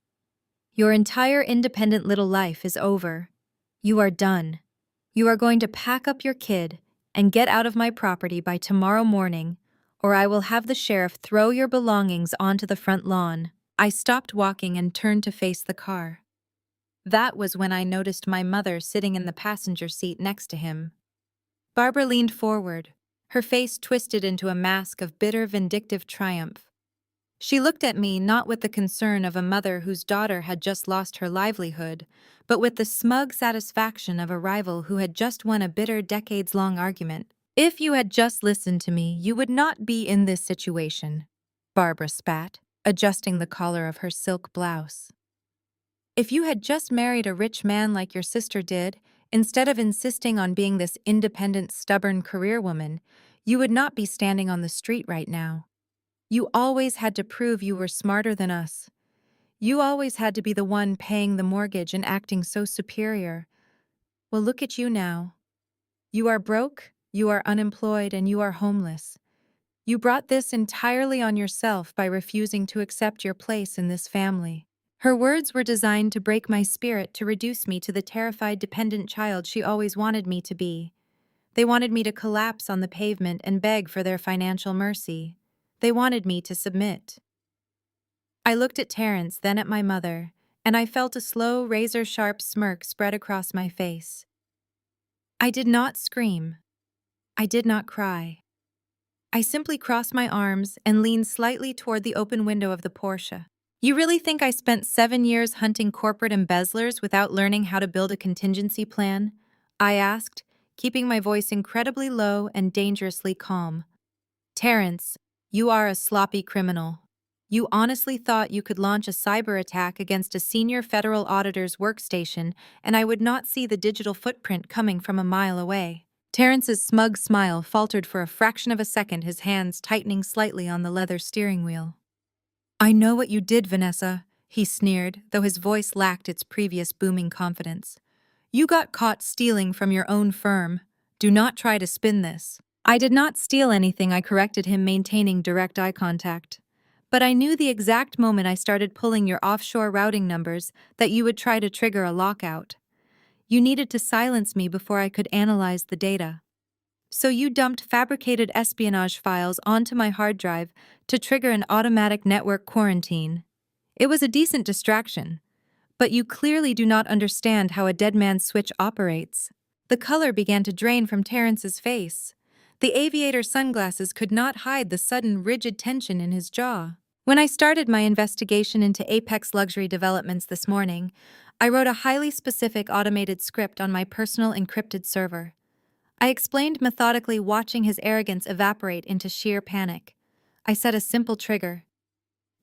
Your entire independent little life is over. You are done. You are going to pack up your kid and get out of my property by tomorrow morning, or I will have the sheriff throw your belongings onto the front lawn." I stopped walking and turned to face the car. That was when I noticed my mother sitting in the passenger seat next to him. Barbara leaned forward, her face twisted into a mask of bitter, vindictive triumph. She looked at me not with the concern of a mother whose daughter had just lost her livelihood, but with the smug satisfaction of a rival who had just won a bitter, decades-long argument. "If you had just listened to me, you would not be in this situation," Barbara spat, adjusting the collar of her silk blouse. "If you had just married a rich man like your sister did, instead of insisting on being this independent, stubborn career woman, you would not be standing on the street right now. You always had to prove you were smarter than us. You always had to be the one paying the mortgage and acting so superior. Well, look at you now. You are broke, you are unemployed, and you are homeless. You brought this entirely on yourself by refusing to accept your place in this family." Her words were designed to break my spirit, to reduce me to the terrified, dependent child she always wanted me to be. They wanted me to collapse on the pavement and beg for their financial mercy. They wanted me to submit. I looked at Terrence, then at my mother, and I felt a slow, razor-sharp smirk spread across my face. I did not scream. I did not cry. I simply crossed my arms and leaned slightly toward the open window of the Porsche. You really think I spent 7 years hunting corporate embezzlers without learning how to build a contingency plan? I asked, keeping my voice incredibly low and dangerously calm. Terrence, you are a sloppy criminal. You honestly thought you could launch a cyber attack against a senior federal auditor's workstation and I would not see the digital footprint coming from a mile away. Terrence's smug smile faltered for a fraction of a second, his hands tightening slightly on the leather steering wheel. I know what you did, Vanessa, he sneered, though his voice lacked its previous booming confidence. You got caught stealing from your own firm. Do not try to spin this. I did not steal anything, I corrected him, maintaining direct eye contact. But I knew the exact moment I started pulling your offshore routing numbers that you would try to trigger a lockout. You needed to silence me before I could analyze the data. So you dumped fabricated espionage files onto my hard drive to trigger an automatic network quarantine. It was a decent distraction, but you clearly do not understand how a dead man's switch operates. The color began to drain from Terrence's face. The aviator sunglasses could not hide the sudden rigid tension in his jaw. When I started my investigation into Apex Luxury Developments this morning, I wrote a highly specific automated script on my personal encrypted server. I explained methodically, watching his arrogance evaporate into sheer panic. I set a simple trigger.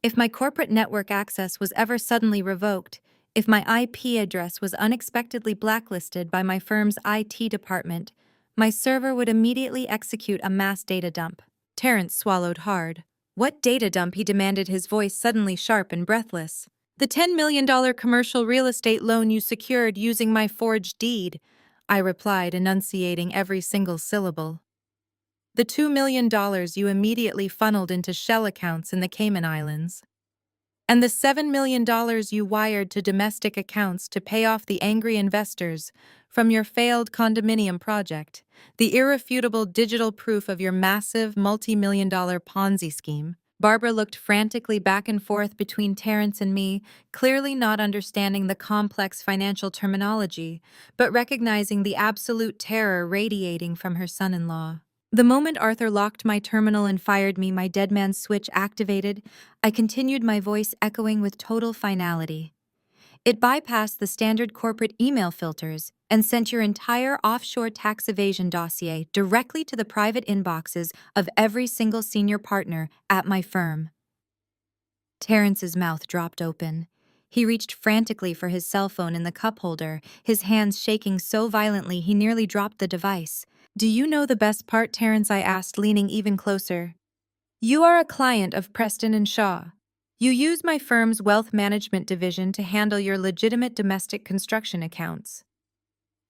If my corporate network access was ever suddenly revoked, if my IP address was unexpectedly blacklisted by my firm's IT department, my server would immediately execute a mass data dump. Terrence swallowed hard. What data dump? He demanded, his voice suddenly sharp and breathless. The $10 million commercial real estate loan you secured using my forged deed, I replied, enunciating every single syllable. The $2 million you immediately funneled into shell accounts in the Cayman Islands. And the $7 million you wired to domestic accounts to pay off the angry investors from your failed condominium project, the irrefutable digital proof of your massive multi-million-dollar Ponzi scheme. Barbara looked frantically back and forth between Terrence and me, clearly not understanding the complex financial terminology, but recognizing the absolute terror radiating from her son-in-law. The moment Arthur locked my terminal and fired me, my dead man's switch activated, I continued, my voice echoing with total finality. It bypassed the standard corporate email filters and sent your entire offshore tax evasion dossier directly to the private inboxes of every single senior partner at my firm. Terrence's mouth dropped open. He reached frantically for his cell phone in the cup holder, his hands shaking so violently he nearly dropped the device. Do you know the best part, Terrence? I asked, leaning even closer. You are a client of Preston and Shaw. You use my firm's wealth management division to handle your legitimate domestic construction accounts.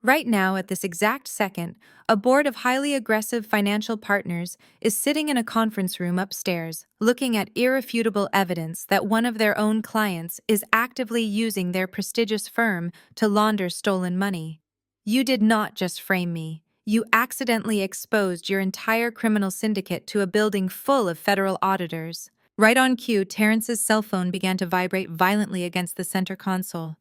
Right now, at this exact second, a board of highly aggressive financial partners is sitting in a conference room upstairs, looking at irrefutable evidence that one of their own clients is actively using their prestigious firm to launder stolen money. You did not just frame me. You accidentally exposed your entire criminal syndicate to a building full of federal auditors. Right on cue, Terrence's cell phone began to vibrate violently against the center console.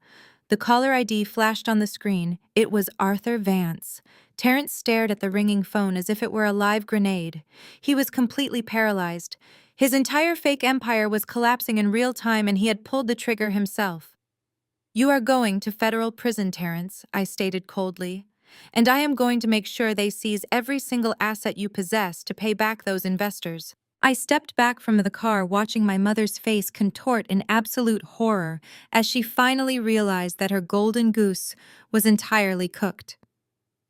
The caller ID flashed on the screen. It was Arthur Vance. Terrence stared at the ringing phone as if it were a live grenade. He was completely paralyzed. His entire fake empire was collapsing in real time, and he had pulled the trigger himself. You are going to federal prison, Terrence, I stated coldly. And I am going to make sure they seize every single asset you possess to pay back those investors. I stepped back from the car, watching my mother's face contort in absolute horror as she finally realized that her golden goose was entirely cooked.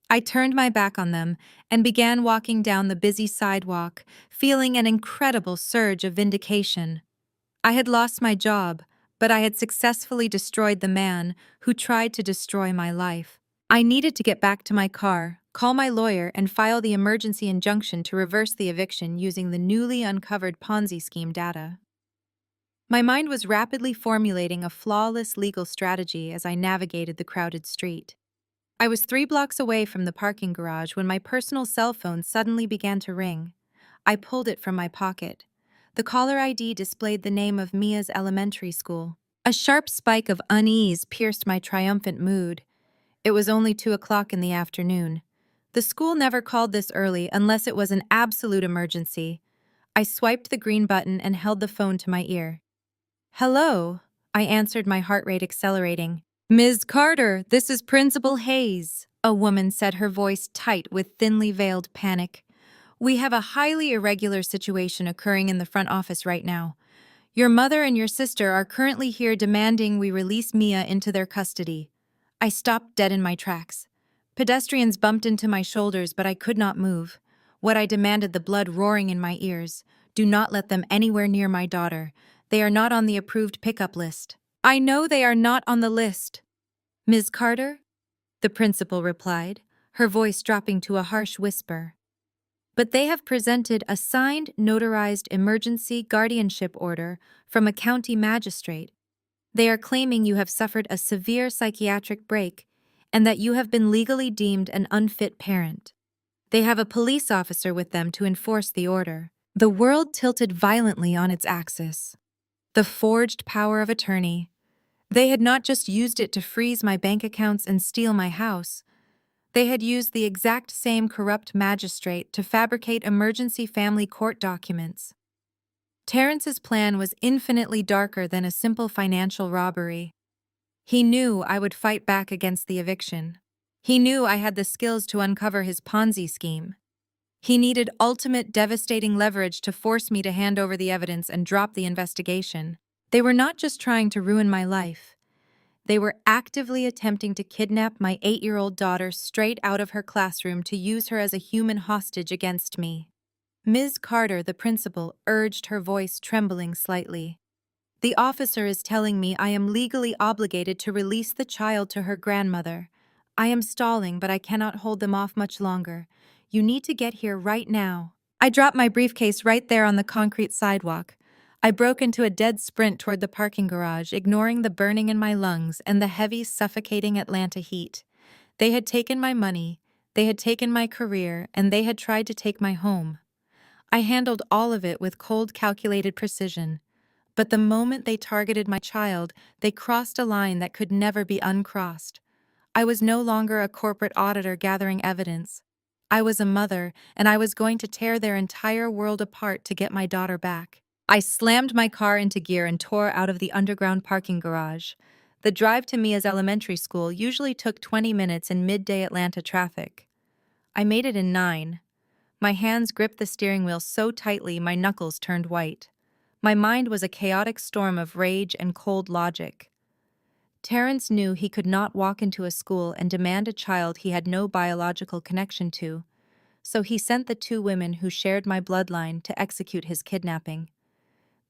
I turned my back on them and began walking down the busy sidewalk, feeling an incredible surge of vindication. I had lost my job, but I had successfully destroyed the man who tried to destroy my life. I needed to get back to my car, call my lawyer, and file the emergency injunction to reverse the eviction using the newly uncovered Ponzi scheme data. My mind was rapidly formulating a flawless legal strategy as I navigated the crowded street. I was 3 blocks away from the parking garage when my personal cell phone suddenly began to ring. I pulled it from my pocket. The caller ID displayed the name of Mia's elementary school. A sharp spike of unease pierced my triumphant mood. It was only 2 o'clock in the afternoon. The school never called this early unless it was an absolute emergency. I swiped the green button and held the phone to my ear. "Hello," I answered, my heart rate accelerating. "Ms. Carter, this is Principal Hayes," a woman said, her voice tight with thinly veiled panic. "We have a highly irregular situation occurring in the front office right now. Your mother and your sister are currently here demanding we release Mia into their custody." I stopped dead in my tracks. Pedestrians bumped into my shoulders, but I could not move. What I demanded, the blood roaring in my ears: "Do not let them anywhere near my daughter. They are not on the approved pickup list." "I know they are not on the list, Ms. Carter," the principal replied, her voice dropping to a harsh whisper. "But they have presented a signed, notarized emergency guardianship order from a county magistrate. They are claiming you have suffered a severe psychiatric break and that you have been legally deemed an unfit parent. They have a police officer with them to enforce the order." The world tilted violently on its axis. The forged power of attorney. They had not just used it to freeze my bank accounts and steal my house. They had used the exact same corrupt magistrate to fabricate emergency family court documents. Terrence's plan was infinitely darker than a simple financial robbery. He knew I would fight back against the eviction. He knew I had the skills to uncover his Ponzi scheme. He needed ultimate devastating leverage to force me to hand over the evidence and drop the investigation. They were not just trying to ruin my life. They were actively attempting to kidnap my 8-year-old daughter straight out of her classroom to use her as a human hostage against me. "Ms. Carter," the principal urged, her voice trembling slightly. "The officer is telling me I am legally obligated to release the child to her grandmother. I am stalling, but I cannot hold them off much longer. You need to get here right now." I dropped my briefcase right there on the concrete sidewalk. I broke into a dead sprint toward the parking garage, ignoring the burning in my lungs and the heavy, suffocating Atlanta heat. They had taken my money, they had taken my career, and they had tried to take my home. I handled all of it with cold, calculated precision. But the moment they targeted my child, they crossed a line that could never be uncrossed. I was no longer a corporate auditor gathering evidence. I was a mother, and I was going to tear their entire world apart to get my daughter back. I slammed my car into gear and tore out of the underground parking garage. The drive to Mia's elementary school usually took 20 minutes in midday Atlanta traffic. I made it in 9. My hands gripped the steering wheel so tightly my knuckles turned white. My mind was a chaotic storm of rage and cold logic. Terrence knew he could not walk into a school and demand a child he had no biological connection to, so he sent the 2 women who shared my bloodline to execute his kidnapping.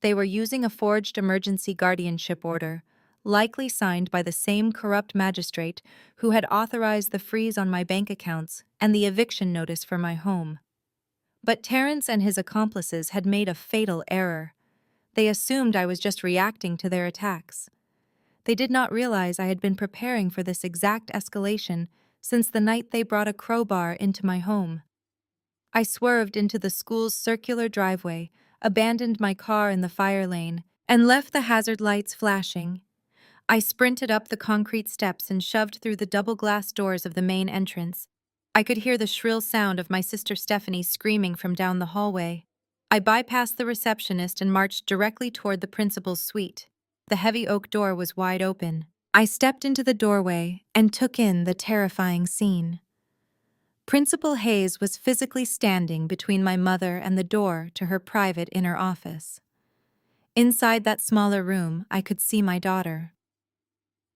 They were using a forged emergency guardianship order, likely signed by the same corrupt magistrate who had authorized the freeze on my bank accounts and the eviction notice for my home. But Terrence and his accomplices had made a fatal error. They assumed I was just reacting to their attacks. They did not realize I had been preparing for this exact escalation since the night they brought a crowbar into my home. I swerved into the school's circular driveway, abandoned my car in the fire lane, and left the hazard lights flashing. I sprinted up the concrete steps and shoved through the double-glass doors of the main entrance. I could hear the shrill sound of my sister Stephanie screaming from down the hallway. I bypassed the receptionist and marched directly toward the principal's suite. The heavy oak door was wide open. I stepped into the doorway and took in the terrifying scene. Principal Hayes was physically standing between my mother and the door to her private inner office. Inside that smaller room, I could see my daughter.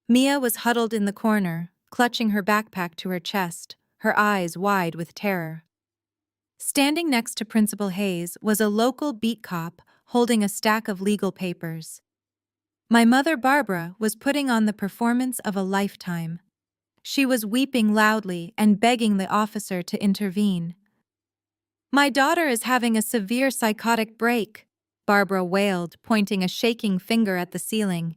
Mia was huddled in the corner, clutching her backpack to her chest, her eyes wide with terror. Standing next to Principal Hayes was a local beat cop holding a stack of legal papers. My mother, Barbara, was putting on the performance of a lifetime. She was weeping loudly and begging the officer to intervene. "My daughter is having a severe psychotic break," Barbara wailed, pointing a shaking finger at the ceiling.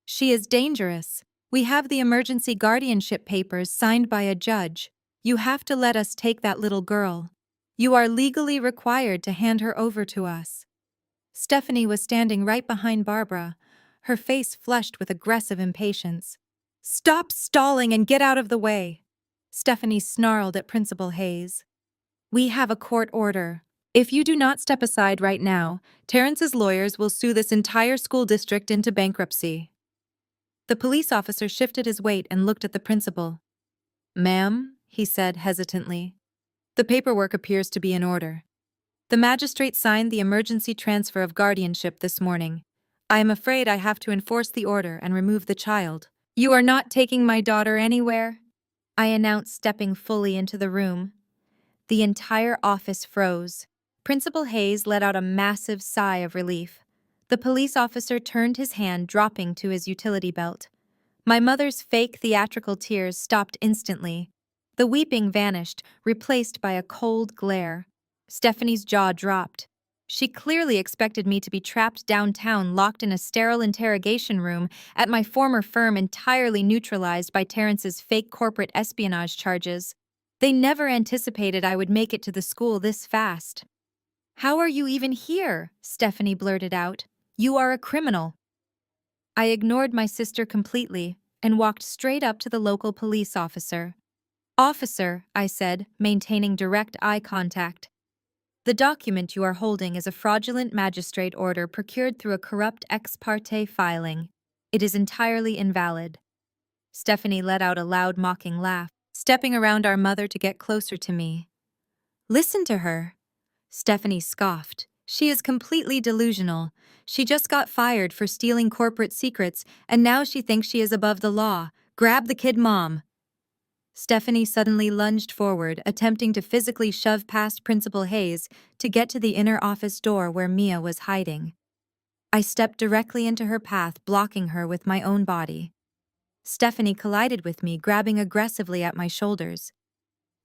She is dangerous. We have the emergency guardianship papers signed by a judge. You have to let us take that little girl. You are legally required to hand her over to us. Stephanie was standing right behind Barbara, her face flushed with aggressive impatience. Stop stalling and get out of the way! Stephanie snarled at Principal Hayes. We have a court order. If you do not step aside right now, Terrence's lawyers will sue this entire school district into bankruptcy. The police officer shifted his weight and looked at the principal. Ma'am, he said hesitantly. The paperwork appears to be in order. The magistrate signed the emergency transfer of guardianship this morning. I am afraid I have to enforce the order and remove the child. You are not taking my daughter anywhere, I announced, stepping fully into the room. The entire office froze. Principal Hayes let out a massive sigh of relief. The police officer turned his hand, dropping to his utility belt. My mother's fake theatrical tears stopped instantly. The weeping vanished, replaced by a cold glare. Stephanie's jaw dropped. She clearly expected me to be trapped downtown, locked in a sterile interrogation room at my former firm, entirely neutralized by Terrence's fake corporate espionage charges. They never anticipated I would make it to the school this fast. How are you even here? Stephanie blurted out. You are a criminal. I ignored my sister completely and walked straight up to the local police officer. Officer, I said, maintaining direct eye contact. The document you are holding is a fraudulent magistrate order procured through a corrupt ex parte filing. It is entirely invalid. Stephanie let out a loud, mocking laugh, stepping around our mother to get closer to me. Listen to her. Stephanie scoffed. She is completely delusional. She just got fired for stealing corporate secrets, and now she thinks she is above the law. Grab the kid, Mom. Stephanie suddenly lunged forward, attempting to physically shove past Principal Hayes to get to the inner office door where Mia was hiding. I stepped directly into her path, blocking her with my own body. Stephanie collided with me, grabbing aggressively at my shoulders.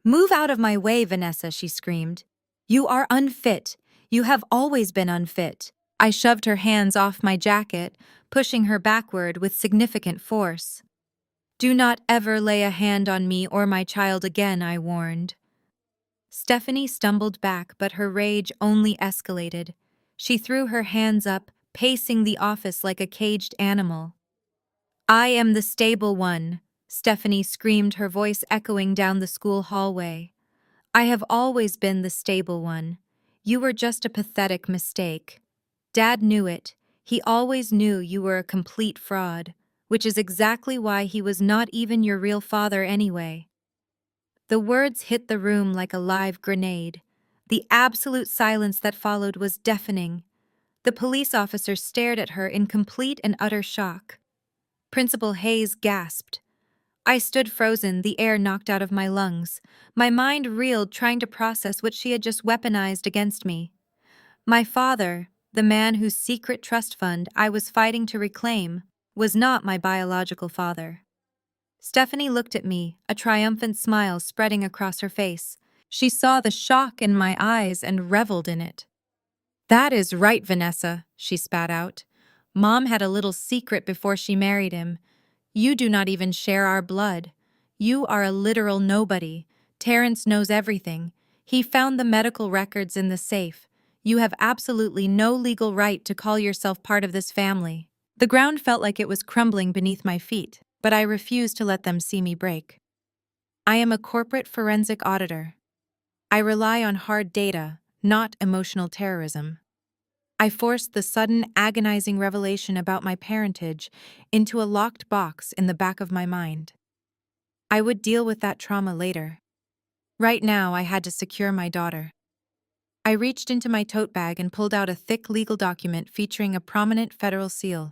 Move out of my way, Vanessa, she screamed. You are unfit. You have always been unfit. I shoved her hands off my jacket, pushing her backward with significant force. Do not ever lay a hand on me or my child again, I warned. Stephanie stumbled back, but her rage only escalated. She threw her hands up, pacing the office like a caged animal. I am the stable one, Stephanie screamed, her voice echoing down the school hallway. I have always been the stable one. You were just a pathetic mistake. Dad knew it. He always knew you were a complete fraud, which is exactly why he was not even your real father anyway. The words hit the room like a live grenade. The absolute silence that followed was deafening. The police officer stared at her in complete and utter shock. Principal Hayes gasped. I stood frozen, the air knocked out of my lungs. My mind reeled, trying to process what she had just weaponized against me. My father, the man whose secret trust fund I was fighting to reclaim, was not my biological father. Stephanie looked at me, a triumphant smile spreading across her face. She saw the shock in my eyes and reveled in it. That is right, Vanessa, she spat out. Mom had a little secret before she married him. You do not even share our blood. You are a literal nobody. Terrence knows everything. He found the medical records in the safe. You have absolutely no legal right to call yourself part of this family. The ground felt like it was crumbling beneath my feet, but I refused to let them see me break. I am a corporate forensic auditor. I rely on hard data, not emotional terrorism. I forced the sudden, agonizing revelation about my parentage into a locked box in the back of my mind. I would deal with that trauma later. Right now, I had to secure my daughter. I reached into my tote bag and pulled out a thick legal document featuring a prominent federal seal.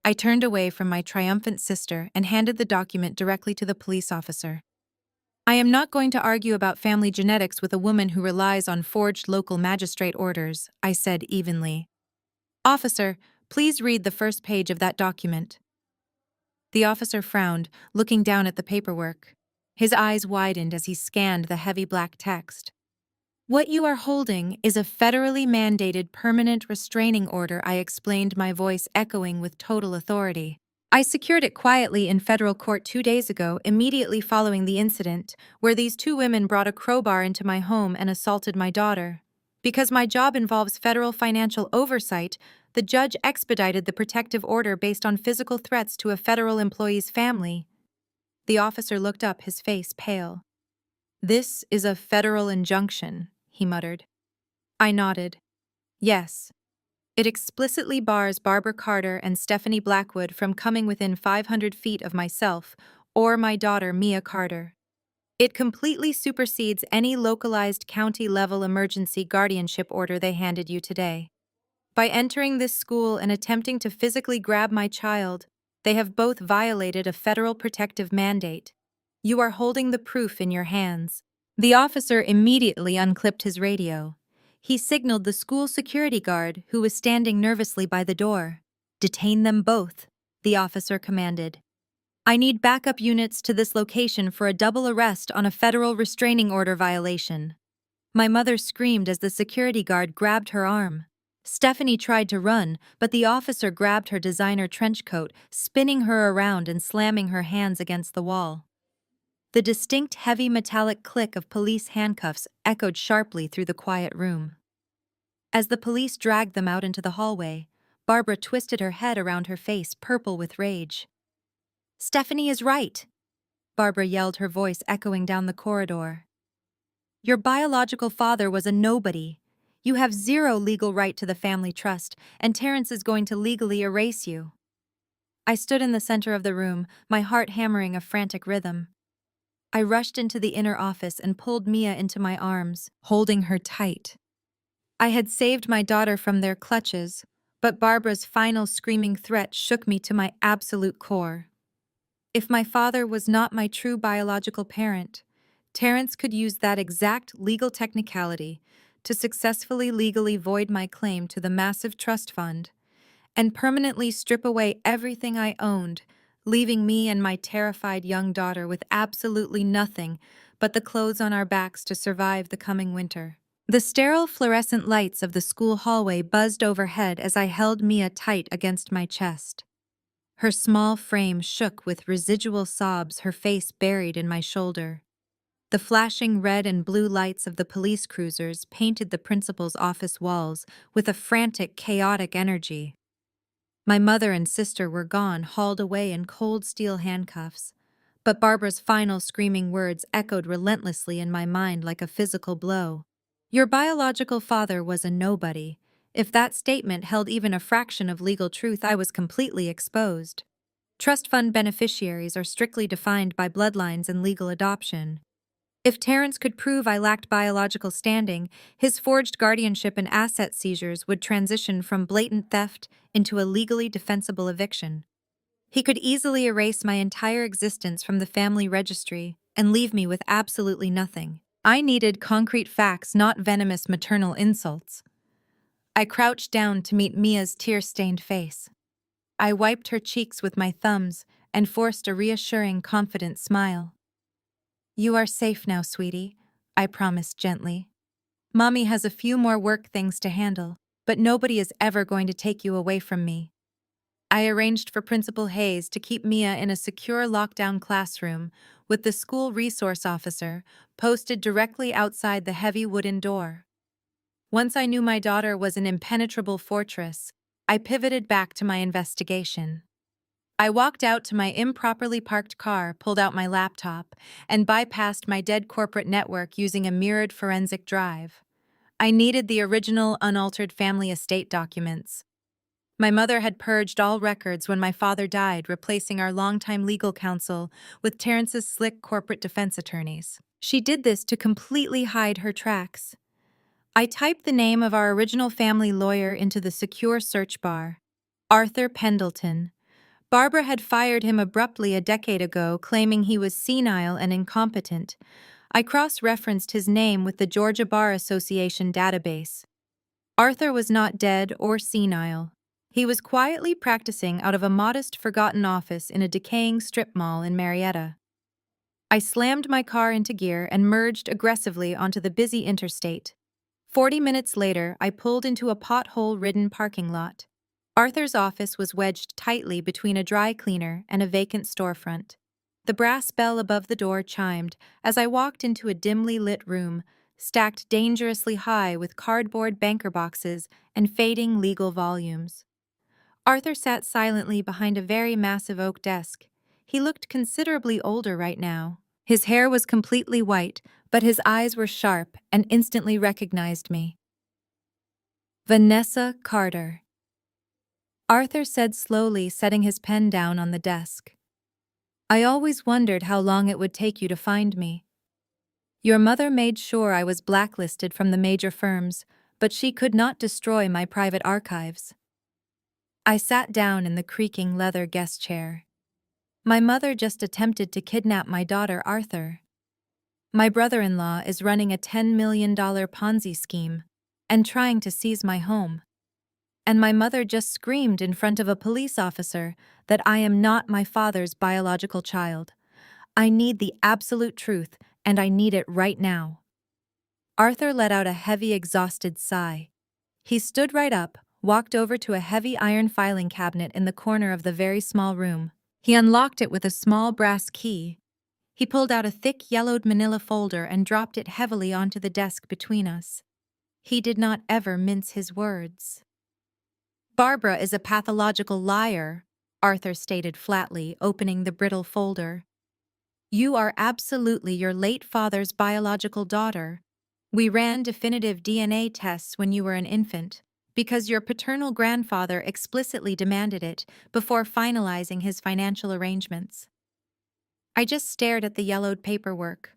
I turned away from my triumphant sister and handed the document directly to the police officer. I am not going to argue about family genetics with a woman who relies on forged local magistrate orders, I said evenly. Officer, please read the first page of that document. The officer frowned, looking down at the paperwork. His eyes widened as he scanned the heavy black text. What you are holding is a federally mandated permanent restraining order, I explained, my voice echoing with total authority. I secured it quietly in federal court 2 days ago, immediately following the incident, where these two women brought a crowbar into my home and assaulted my daughter. Because my job involves federal financial oversight, the judge expedited the protective order based on physical threats to a federal employee's family. The officer looked up, his face pale. "This is a federal injunction," he muttered. I nodded. "Yes. It explicitly bars Barbara Carter and Stephanie Blackwood from coming within 500 feet of myself or my daughter, Mia Carter. It completely supersedes any localized county-level emergency guardianship order they handed you today. By entering this school and attempting to physically grab my child, they have both violated a federal protective mandate. You are holding the proof in your hands." The officer immediately unclipped his radio. He signaled the school security guard, who was standing nervously by the door. "Detain them both," the officer commanded. "I need backup units to this location for a double arrest on a federal restraining order violation." My mother screamed as the security guard grabbed her arm. Stephanie tried to run, but the officer grabbed her designer trench coat, spinning her around and slamming her hands against the wall. The distinct heavy metallic click of police handcuffs echoed sharply through the quiet room. As the police dragged them out into the hallway, Barbara twisted her head around her face, purple with rage. "Stephanie is right," Barbara yelled, her voice echoing down the corridor. "Your biological father was a nobody. You have zero legal right to the family trust, and Terrence is going to legally erase you." I stood in the center of the room, my heart hammering a frantic rhythm. I rushed into the inner office and pulled Mia into my arms, holding her tight. I had saved my daughter from their clutches, but Barbara's final screaming threat shook me to my absolute core. If my father was not my true biological parent, Terrence could use that exact legal technicality to successfully legally void my claim to the massive trust fund and permanently strip away everything I owned, leaving me and my terrified young daughter with absolutely nothing but the clothes on our backs to survive the coming winter. The sterile fluorescent lights of the school hallway buzzed overhead as I held Mia tight against my chest. Her small frame shook with residual sobs, her face buried in my shoulder. The flashing red and blue lights of the police cruisers painted the principal's office walls with a frantic, chaotic energy. My mother and sister were gone, hauled away in cold steel handcuffs, but Barbara's final screaming words echoed relentlessly in my mind like a physical blow. "Your biological father was a nobody." If that statement held even a fraction of legal truth, I was completely exposed. Trust fund beneficiaries are strictly defined by bloodlines and legal adoption. If Terrence could prove I lacked biological standing, his forged guardianship and asset seizures would transition from blatant theft into a legally defensible eviction. He could easily erase my entire existence from the family registry and leave me with absolutely nothing. I needed concrete facts, not venomous maternal insults. I crouched down to meet Mia's tear-stained face. I wiped her cheeks with my thumbs and forced a reassuring, confident smile. "You are safe now, sweetie," I promised gently. "Mommy has a few more work things to handle, but nobody is ever going to take you away from me." I arranged for Principal Hayes to keep Mia in a secure lockdown classroom with the school resource officer posted directly outside the heavy wooden door. Once I knew my daughter was an impenetrable fortress, I pivoted back to my investigation. I walked out to my improperly parked car, pulled out my laptop, and bypassed my dead corporate network using a mirrored forensic drive. I needed the original, unaltered family estate documents. My mother had purged all records when my father died, replacing our longtime legal counsel with Terrence's slick corporate defense attorneys. She did this to completely hide her tracks. I typed the name of our original family lawyer into the secure search bar. Arthur Pendleton. Barbara had fired him abruptly a decade ago, claiming he was senile and incompetent. I cross-referenced his name with the Georgia Bar Association database. Arthur was not dead or senile. He was quietly practicing out of a modest, forgotten office in a decaying strip mall in Marietta. I slammed my car into gear and merged aggressively onto the busy interstate. 40 minutes later, I pulled into a pothole-ridden parking lot. Arthur's office was wedged tightly between a dry cleaner and a vacant storefront. The brass bell above the door chimed as I walked into a dimly lit room, stacked dangerously high with cardboard banker boxes and fading legal volumes. Arthur sat silently behind a very massive oak desk. He looked considerably older right now. His hair was completely white, but his eyes were sharp and instantly recognized me. Vanessa Carter, Arthur said slowly, setting his pen down on the desk. I always wondered how long it would take you to find me. Your mother made sure I was blacklisted from the major firms, but she could not destroy my private archives. I sat down in the creaking leather guest chair. My mother just attempted to kidnap my daughter, Arthur. My brother-in-law is running a $10 million Ponzi scheme and trying to seize my home. And my mother just screamed in front of a police officer that I am not my father's biological child. I need the absolute truth, and I need it right now. Arthur let out a heavy, exhausted sigh. He stood right up, walked over to a heavy iron filing cabinet in the corner of the very small room. He unlocked it with a small brass key. He pulled out a thick yellowed manila folder and dropped it heavily onto the desk between us. He did not ever mince his words. Barbara is a pathological liar, Arthur stated flatly, opening the brittle folder. You are absolutely your late father's biological daughter. We ran definitive DNA tests when you were an infant, because your paternal grandfather explicitly demanded it before finalizing his financial arrangements. I just stared at the yellowed paperwork.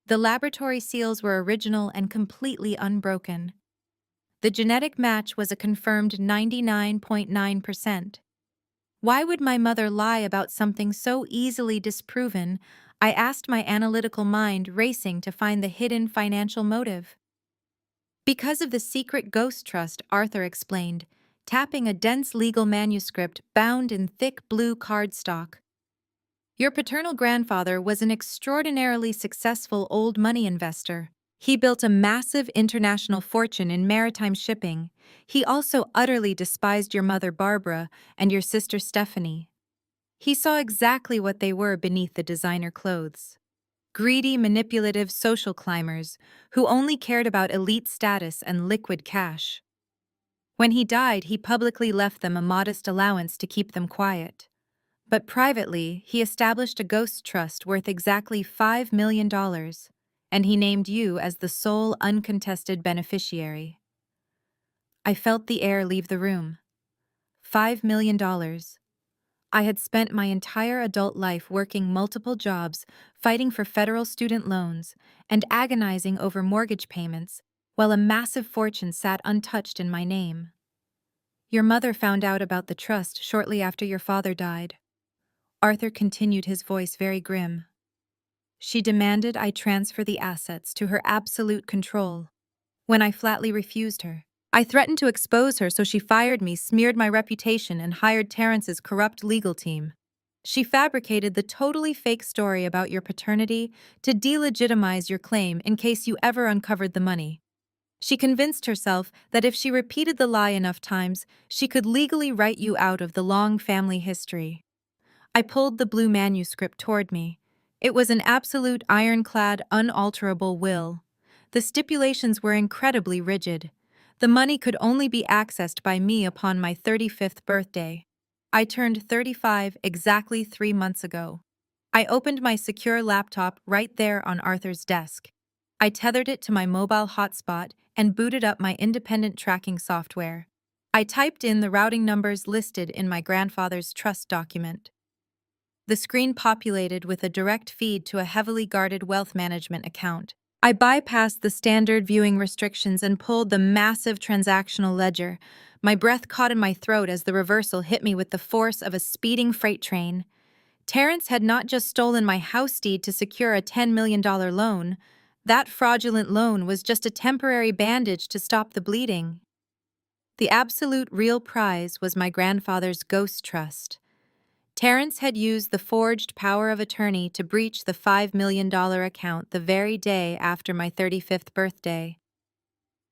The laboratory seals were original and completely unbroken. The genetic match was a confirmed 99.9%. Why would my mother lie about something so easily disproven? I asked my analytical mind, racing to find the hidden financial motive. Because of the secret ghost trust, Arthur explained, tapping a dense legal manuscript bound in thick blue cardstock. Your paternal grandfather was an extraordinarily successful old money investor. He built a massive international fortune in maritime shipping. He also utterly despised your mother Barbara and your sister Stephanie. He saw exactly what they were beneath the designer clothes. Greedy, manipulative social climbers who only cared about elite status and liquid cash. When he died, he publicly left them a modest allowance to keep them quiet. But privately, he established a ghost trust worth exactly $5 million, and he named you as the sole uncontested beneficiary. I felt the air leave the room. $5 million. I had spent my entire adult life working multiple jobs, fighting for federal student loans, and agonizing over mortgage payments, while a massive fortune sat untouched in my name. Your mother found out about the trust shortly after your father died. Arthur continued, his voice very grim. She demanded I transfer the assets to her absolute control. When I flatly refused her, I threatened to expose her, so she fired me, smeared my reputation, and hired Terrence's corrupt legal team. She fabricated the totally fake story about your paternity to delegitimize your claim in case you ever uncovered the money. She convinced herself that if she repeated the lie enough times, she could legally write you out of the long family history. I pulled the blue manuscript toward me. It was an absolute ironclad, unalterable will. The stipulations were incredibly rigid. The money could only be accessed by me upon my 35th birthday. I turned 35 exactly 3 months ago. I opened my secure laptop right there on Arthur's desk. I tethered it to my mobile hotspot and booted up my independent tracking software. I typed in the routing numbers listed in my grandfather's trust document. The screen populated with a direct feed to a heavily guarded wealth management account. I bypassed the standard viewing restrictions and pulled the massive transactional ledger. My breath caught in my throat as the reversal hit me with the force of a speeding freight train. Terrence had not just stolen my house deed to secure a $10 million loan. That fraudulent loan was just a temporary bandage to stop the bleeding. The absolute real prize was my grandfather's ghost trust. Terrence had used the forged power of attorney to breach the $5 million account the very day after my 35th birthday.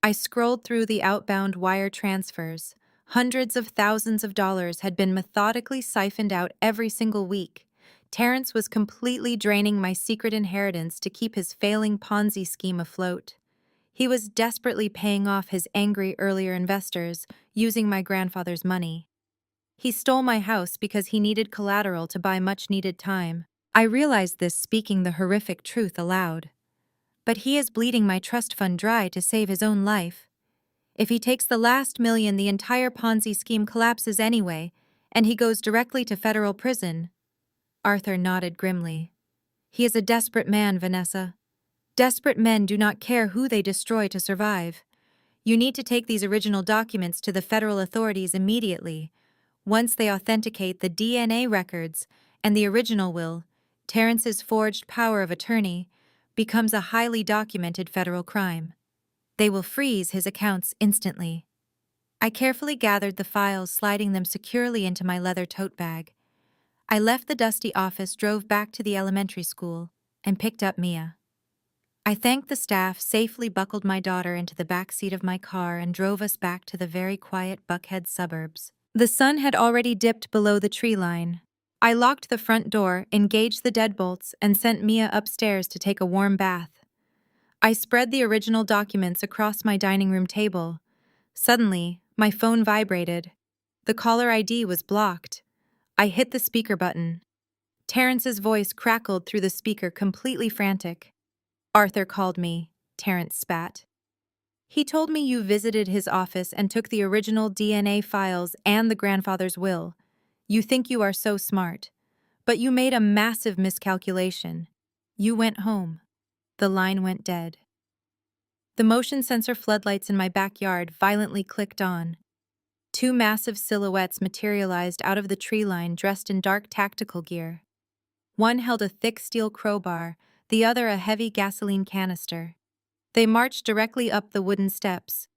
I scrolled through the outbound wire transfers. Hundreds of thousands of dollars had been methodically siphoned out every single week. Terrence was completely draining my secret inheritance to keep his failing Ponzi scheme afloat. He was desperately paying off his angry earlier investors, using my grandfather's money. He stole my house because he needed collateral to buy much-needed time. I realized this speaking the horrific truth aloud. But he is bleeding my trust fund dry to save his own life. If he takes the last million, the entire Ponzi scheme collapses anyway, and he goes directly to federal prison. Arthur nodded grimly. He is a desperate man, Vanessa. Desperate men do not care who they destroy to survive. You need to take these original documents to the federal authorities immediately. Once they authenticate the DNA records and the original will, Terrence's forged power of attorney becomes a highly documented federal crime. They will freeze his accounts instantly. I carefully gathered the files, sliding them securely into my leather tote bag. I left the dusty office, drove back to the elementary school, and picked up Mia. I thanked the staff, safely buckled my daughter into the back seat of my car, and drove us back to the very quiet Buckhead suburbs. The sun had already dipped below the tree line. I locked the front door, engaged the deadbolts, and sent Mia upstairs to take a warm bath. I spread the original documents across my dining room table. Suddenly, my phone vibrated. The caller ID was blocked. I hit the speaker button. Terrence's voice crackled through the speaker, completely frantic. Arthur called me, Terrence spat. He told me you visited his office and took the original DNA files and the grandfather's will. You think you are so smart. But you made a massive miscalculation. You went home. The line went dead. The motion sensor floodlights in my backyard violently clicked on. Two massive silhouettes materialized out of the tree line, dressed in dark tactical gear. One held a thick steel crowbar, the other a heavy gasoline canister. They marched directly up the wooden steps.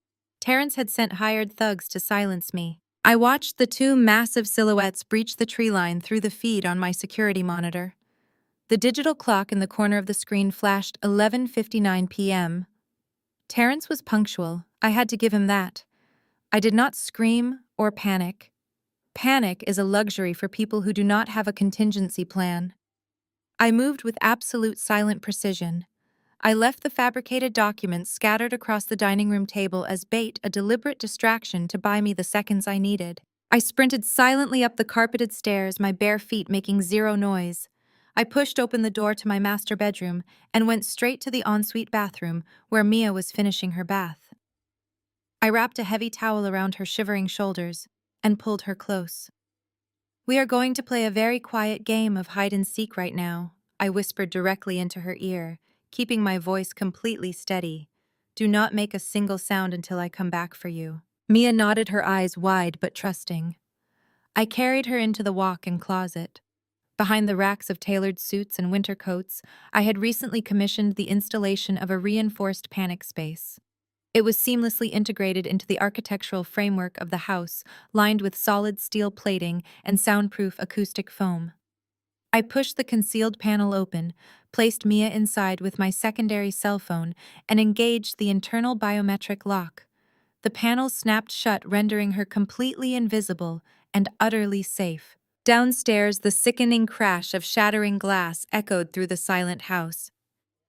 Terrence had sent hired thugs to silence me. I watched the two massive silhouettes breach the tree line through the feed on my security monitor. The digital clock in the corner of the screen flashed 11:59 p.m. Terrence was punctual. I had to give him that. I did not scream or panic. Panic is a luxury for people who do not have a contingency plan. I moved with absolute silent precision. I left the fabricated documents scattered across the dining room table as bait, a deliberate distraction to buy me the seconds I needed. I sprinted silently up the carpeted stairs, my bare feet making zero noise. I pushed open the door to my master bedroom and went straight to the ensuite bathroom where Mia was finishing her bath. I wrapped a heavy towel around her shivering shoulders and pulled her close. "We are going to play a very quiet game of hide and seek right now," I whispered directly into her ear, keeping my voice completely steady. "Do not make a single sound until I come back for you." Mia nodded, her eyes wide but trusting. I carried her into the walk-in closet. Behind the racks of tailored suits and winter coats, I had recently commissioned the installation of a reinforced panic space. It was seamlessly integrated into the architectural framework of the house, lined with solid steel plating and soundproof acoustic foam. I pushed the concealed panel open, placed Mia inside with my secondary cell phone, and engaged the internal biometric lock. The panel snapped shut, rendering her completely invisible and utterly safe. Downstairs, the sickening crash of shattering glass echoed through the silent house.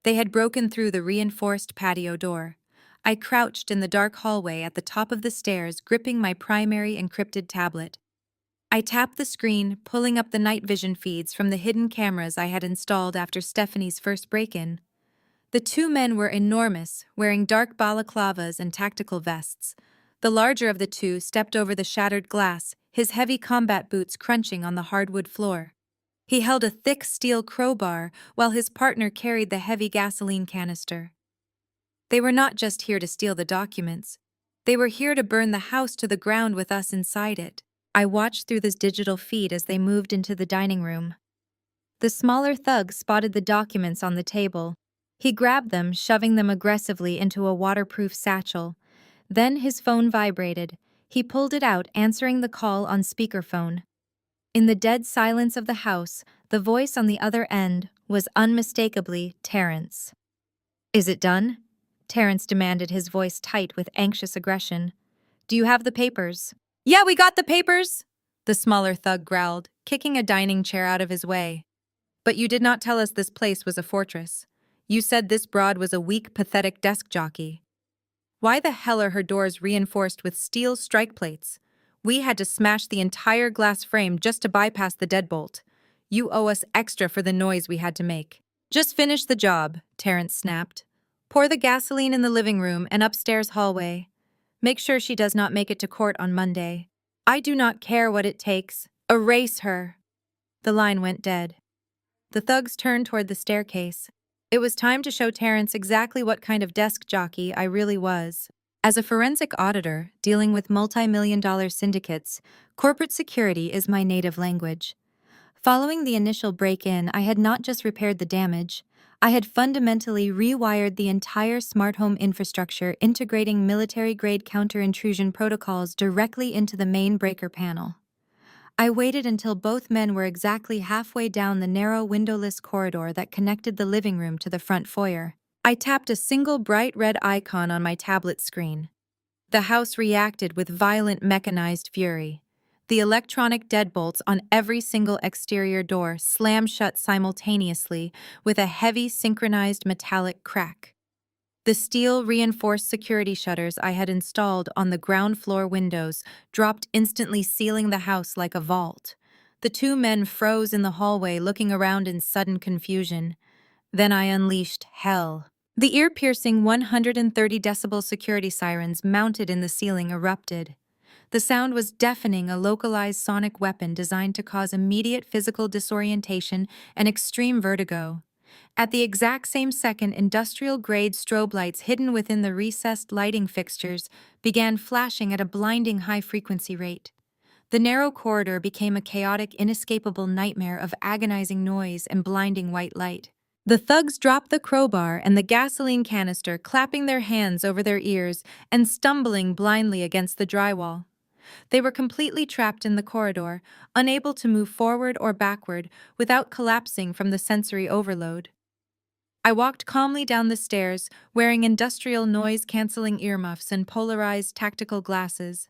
They had broken through the reinforced patio door. I crouched in the dark hallway at the top of the stairs, gripping my primary encrypted tablet. I tapped the screen, pulling up the night vision feeds from the hidden cameras I had installed after Stephanie's first break-in. The two men were enormous, wearing dark balaclavas and tactical vests. The larger of the two stepped over the shattered glass, his heavy combat boots crunching on the hardwood floor. He held a thick steel crowbar, while his partner carried the heavy gasoline canister. They were not just here to steal the documents. They were here to burn the house to the ground with us inside it. I watched through this digital feed as they moved into the dining room. The smaller thug spotted the documents on the table. He grabbed them, shoving them aggressively into a waterproof satchel. Then his phone vibrated. He pulled it out, answering the call on speakerphone. In the dead silence of the house, the voice on the other end was unmistakably Terrence. "Is it done?" Terrence demanded, his voice tight with anxious aggression. "Do you have the papers?" "Yeah, we got the papers," the smaller thug growled, kicking a dining chair out of his way. "But you did not tell us this place was a fortress. You said this broad was a weak, pathetic desk jockey. Why the hell are her doors reinforced with steel strike plates? We had to smash the entire glass frame just to bypass the deadbolt. You owe us extra for the noise we had to make." "Just finish the job," Terrence snapped. "Pour the gasoline in the living room and upstairs hallway. Make sure she does not make it to court on Monday. I do not care what it takes. Erase her." The line went dead. The thugs turned toward the staircase. It was time to show Terrence exactly what kind of desk jockey I really was. As a forensic auditor dealing with multi-million-dollar syndicates, corporate security is my native language. Following the initial break-in, I had not just repaired the damage, I had fundamentally rewired the entire smart home infrastructure, integrating military-grade counter-intrusion protocols directly into the main breaker panel. I waited until both men were exactly halfway down the narrow windowless corridor that connected the living room to the front foyer. I tapped a single bright red icon on my tablet screen. The house reacted with violent mechanized fury. The electronic deadbolts on every single exterior door slammed shut simultaneously with a heavy synchronized metallic crack. The steel-reinforced security shutters I had installed on the ground floor windows dropped, instantly sealing the house like a vault. The two men froze in the hallway, looking around in sudden confusion. Then I unleashed hell. The ear-piercing 130-decibel security sirens mounted in the ceiling erupted. The sound was deafening, a localized sonic weapon designed to cause immediate physical disorientation and extreme vertigo. At the exact same second, industrial-grade strobe lights hidden within the recessed lighting fixtures began flashing at a blinding high-frequency rate. The narrow corridor became a chaotic, inescapable nightmare of agonizing noise and blinding white light. The thugs dropped the crowbar and the gasoline canister, clapping their hands over their ears and stumbling blindly against the drywall. They were completely trapped in the corridor, unable to move forward or backward without collapsing from the sensory overload. I walked calmly down the stairs, wearing industrial noise-canceling earmuffs and polarized tactical glasses.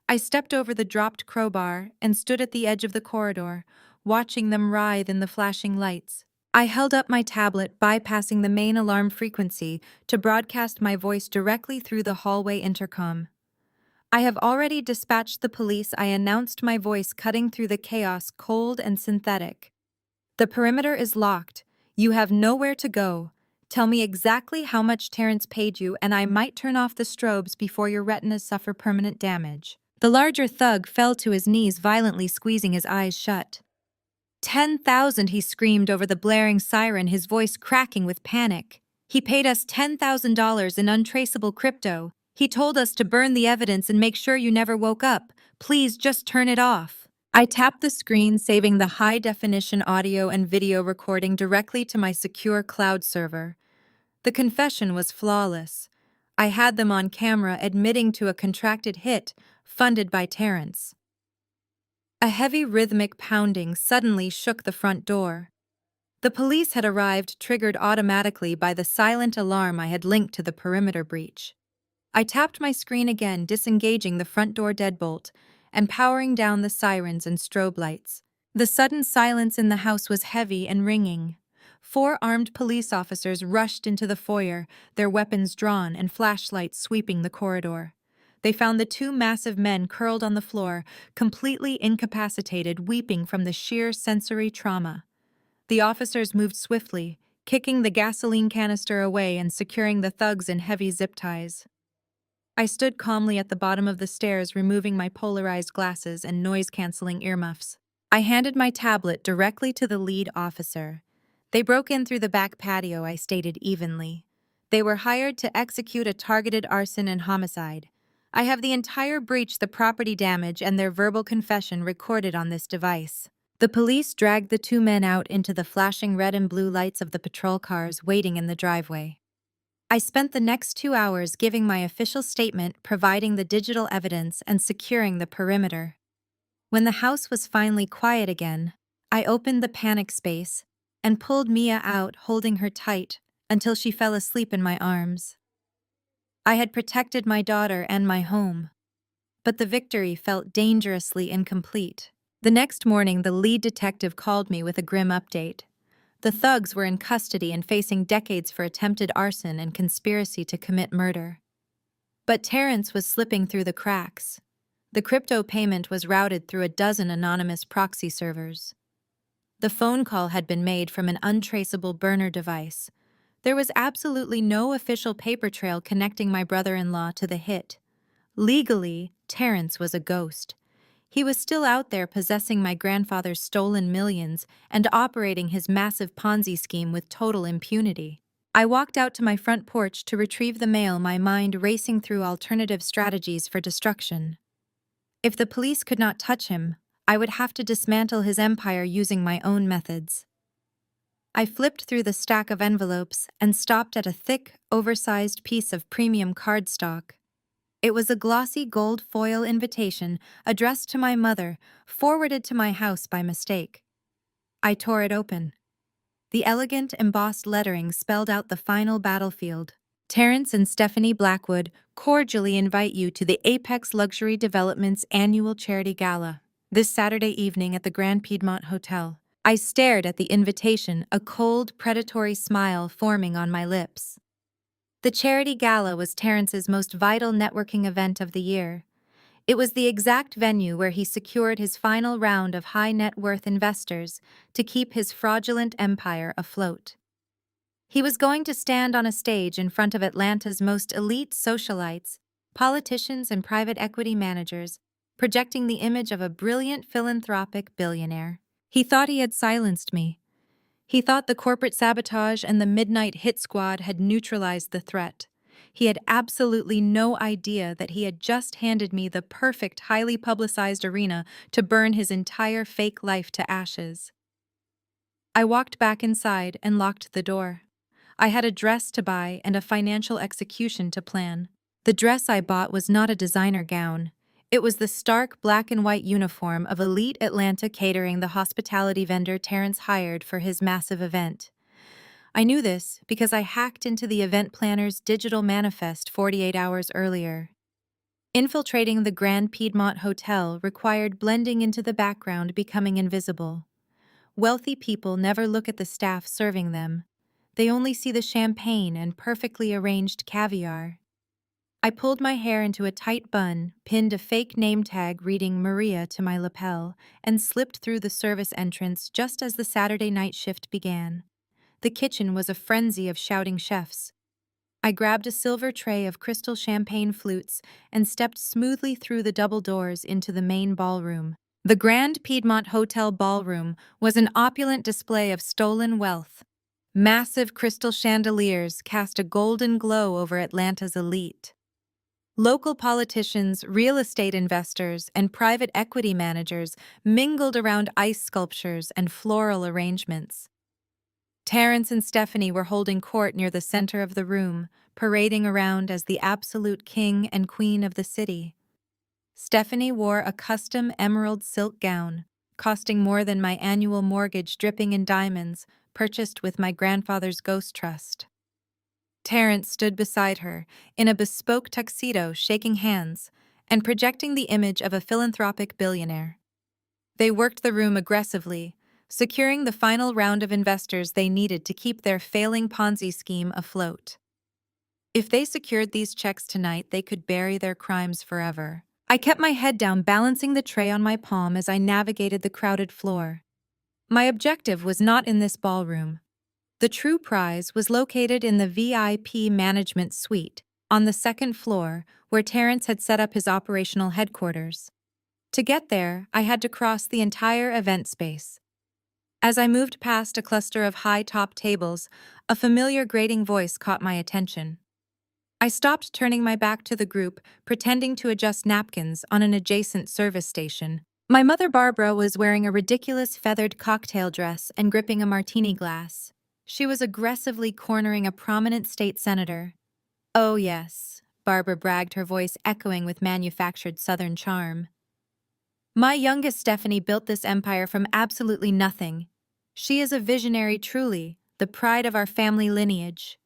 I stepped over the dropped crowbar and stood at the edge of the corridor, watching them writhe in the flashing lights. I held up my tablet, bypassing the main alarm frequency, to broadcast my voice directly through the hallway intercom. "I have already dispatched the police," I announced, my voice cutting through the chaos, cold and synthetic. "The perimeter is locked. You have nowhere to go. Tell me exactly how much Terrence paid you, and I might turn off the strobes before your retinas suffer permanent damage." The larger thug fell to his knees, violently squeezing his eyes shut. "10,000, he screamed over the blaring siren, his voice cracking with panic. "He paid us $10,000 in untraceable crypto. He told us to burn the evidence and make sure you never woke up. Please just turn it off." I tapped the screen, saving the high-definition audio and video recording directly to my secure cloud server. The confession was flawless. I had them on camera admitting to a contracted hit funded by Terrence. A heavy rhythmic pounding suddenly shook the front door. The police had arrived, triggered automatically by the silent alarm I had linked to the perimeter breach. I tapped my screen again, disengaging the front door deadbolt and powering down the sirens and strobe lights. The sudden silence in the house was heavy and ringing. 4 armed police officers rushed into the foyer, their weapons drawn and flashlights sweeping the corridor. They found the 2 massive men curled on the floor, completely incapacitated, weeping from the sheer sensory trauma. The officers moved swiftly, kicking the gasoline canister away and securing the thugs in heavy zip ties. I stood calmly at the bottom of the stairs, removing my polarized glasses and noise-canceling earmuffs. I handed my tablet directly to the lead officer. "They broke in through the back patio," I stated evenly. "They were hired to execute a targeted arson and homicide. I have the entire breach, the property damage, and their verbal confession recorded on this device." The police dragged the 2 men out into the flashing red and blue lights of the patrol cars waiting in the driveway. I spent the next 2 hours giving my official statement, providing the digital evidence, and securing the perimeter. When the house was finally quiet again, I opened the panic space and pulled Mia out, holding her tight until she fell asleep in my arms. I had protected my daughter and my home, but the victory felt dangerously incomplete. The next morning, the lead detective called me with a grim update. The thugs were in custody and facing decades for attempted arson and conspiracy to commit murder. But Terrence was slipping through the cracks. The crypto payment was routed through a dozen anonymous proxy servers. The phone call had been made from an untraceable burner device. There was absolutely no official paper trail connecting my brother-in-law to the hit. Legally, Terrence was a ghost. He was still out there possessing my grandfather's stolen millions and operating his massive Ponzi scheme with total impunity. I walked out to my front porch to retrieve the mail, my mind racing through alternative strategies for destruction. If the police could not touch him, I would have to dismantle his empire using my own methods. I flipped through the stack of envelopes and stopped at a thick, oversized piece of premium cardstock. It was a glossy gold foil invitation addressed to my mother, forwarded to my house by mistake. I tore it open. The elegant, embossed lettering spelled out the final battlefield. Terrence and Stephanie Blackwood cordially invite you to the Apex Luxury Development's annual charity gala, this Saturday evening at the Grand Piedmont Hotel. I stared at the invitation, a cold, predatory smile forming on my lips. The charity gala was Terrence's most vital networking event of the year. It was the exact venue where he secured his final round of high-net-worth investors to keep his fraudulent empire afloat. He was going to stand on a stage in front of Atlanta's most elite socialites, politicians and private equity managers, projecting the image of a brilliant philanthropic billionaire. He thought he had silenced me. He thought the corporate sabotage and the midnight hit squad had neutralized the threat. He had absolutely no idea that he had just handed me the perfect, highly publicized arena to burn his entire fake life to ashes. I walked back inside and locked the door. I had a dress to buy and a financial execution to plan. The dress I bought was not a designer gown. It was the stark black and white uniform of elite Atlanta catering, the hospitality vendor Terrence hired for his massive event. I knew this because I hacked into the event planner's digital manifest 48 hours earlier. Infiltrating the Grand Piedmont Hotel required blending into the background, becoming invisible. Wealthy people never look at the staff serving them. They only see the champagne and perfectly arranged caviar. I pulled my hair into a tight bun, pinned a fake name tag reading Maria to my lapel, and slipped through the service entrance just as the Saturday night shift began. The kitchen was a frenzy of shouting chefs. I grabbed a silver tray of crystal champagne flutes and stepped smoothly through the double doors into the main ballroom. The Grand Piedmont Hotel ballroom was an opulent display of stolen wealth. Massive crystal chandeliers cast a golden glow over Atlanta's elite. Local politicians, real estate investors, and private equity managers mingled around ice sculptures and floral arrangements. Terrence and Stephanie were holding court near the center of the room, parading around as the absolute king and queen of the city. Stephanie wore a custom emerald silk gown, costing more than my annual mortgage, dripping in diamonds, purchased with my grandfather's ghost trust. Terrence stood beside her, in a bespoke tuxedo, shaking hands, and projecting the image of a philanthropic billionaire. They worked the room aggressively, securing the final round of investors they needed to keep their failing Ponzi scheme afloat. If they secured these checks tonight, they could bury their crimes forever. I kept my head down, balancing the tray on my palm as I navigated the crowded floor. My objective was not in this ballroom. The true prize was located in the VIP management suite, on the second floor, where Terrence had set up his operational headquarters. To get there, I had to cross the entire event space. As I moved past a cluster of high-top tables, a familiar grating voice caught my attention. I stopped, turning my back to the group, pretending to adjust napkins on an adjacent service station. My mother Barbara was wearing a ridiculous feathered cocktail dress and gripping a martini glass. She was aggressively cornering a prominent state senator. "Oh yes," Barbara bragged, her voice echoing with manufactured Southern charm. My youngest Stephanie built this empire from absolutely nothing. She is a visionary truly, the pride of our family lineage.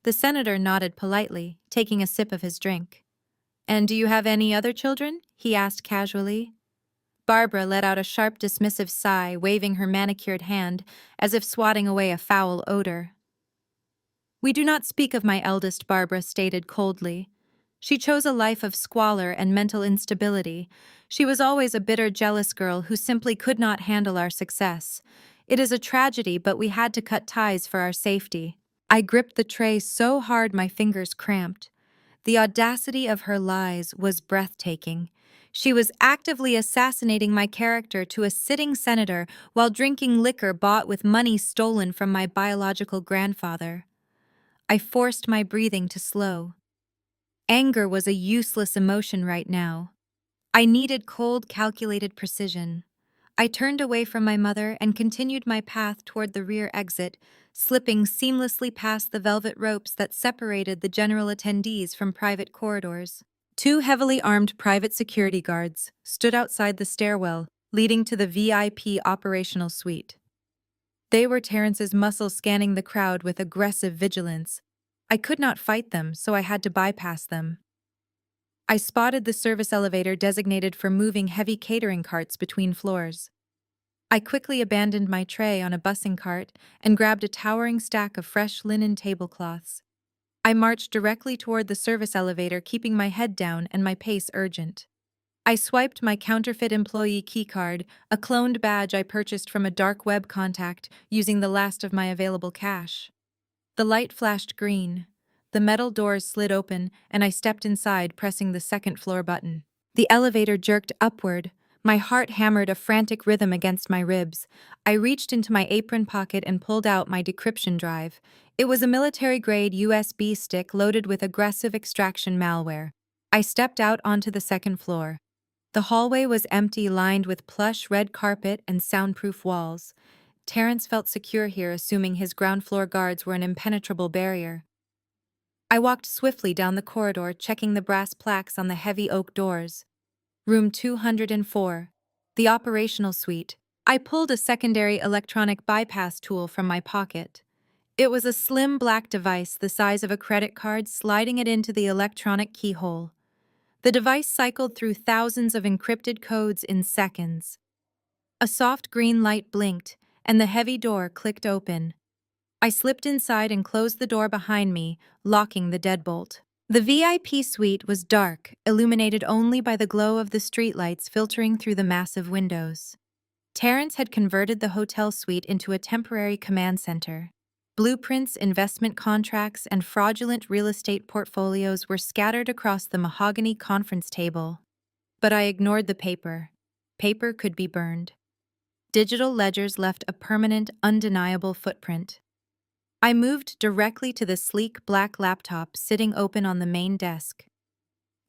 The senator nodded politely, taking a sip of his drink. And do you have any other children? He asked casually. Barbara let out a sharp, dismissive sigh, waving her manicured hand, as if swatting away a foul odor. We do not speak of my eldest, Barbara stated coldly. She chose a life of squalor and mental instability. She was always a bitter, jealous girl who simply could not handle our success. It is a tragedy, but we had to cut ties for our safety. I gripped the tray so hard my fingers cramped. The audacity of her lies was breathtaking. She was actively assassinating my character to a sitting senator while drinking liquor bought with money stolen from my biological grandfather. I forced my breathing to slow. Anger was a useless emotion right now. I needed cold, calculated precision. I turned away from my mother and continued my path toward the rear exit, slipping seamlessly past the velvet ropes that separated the general attendees from private corridors. Two heavily armed private security guards stood outside the stairwell, leading to the VIP operational suite. They were Terrence's muscles scanning the crowd with aggressive vigilance. I could not fight them, so I had to bypass them. I spotted the service elevator designated for moving heavy catering carts between floors. I quickly abandoned my tray on a bussing cart and grabbed a towering stack of fresh linen tablecloths. I marched directly toward the service elevator, keeping my head down and my pace urgent. I swiped my counterfeit employee keycard, a cloned badge I purchased from a dark web contact using the last of my available cash. The light flashed green. The metal doors slid open, and I stepped inside, pressing the second-floor button. The elevator jerked upward. My heart hammered a frantic rhythm against my ribs. I reached into my apron pocket and pulled out my decryption drive. It was a military-grade USB stick loaded with aggressive extraction malware. I stepped out onto the second floor. The hallway was empty, lined with plush red carpet and soundproof walls. Terrence felt secure here, assuming his ground-floor guards were an impenetrable barrier. I walked swiftly down the corridor, checking the brass plaques on the heavy oak doors. Room 204. The operational suite. I pulled a secondary electronic bypass tool from my pocket. It was a slim black device the size of a credit card, sliding it into the electronic keyhole. The device cycled through thousands of encrypted codes in seconds. A soft green light blinked, and the heavy door clicked open. I slipped inside and closed the door behind me, locking the deadbolt. The VIP suite was dark, illuminated only by the glow of the streetlights filtering through the massive windows. Terrence had converted the hotel suite into a temporary command center. Blueprints, investment contracts, and fraudulent real estate portfolios were scattered across the mahogany conference table. But I ignored the paper. Paper could be burned. Digital ledgers left a permanent, undeniable footprint. I moved directly to the sleek black laptop sitting open on the main desk.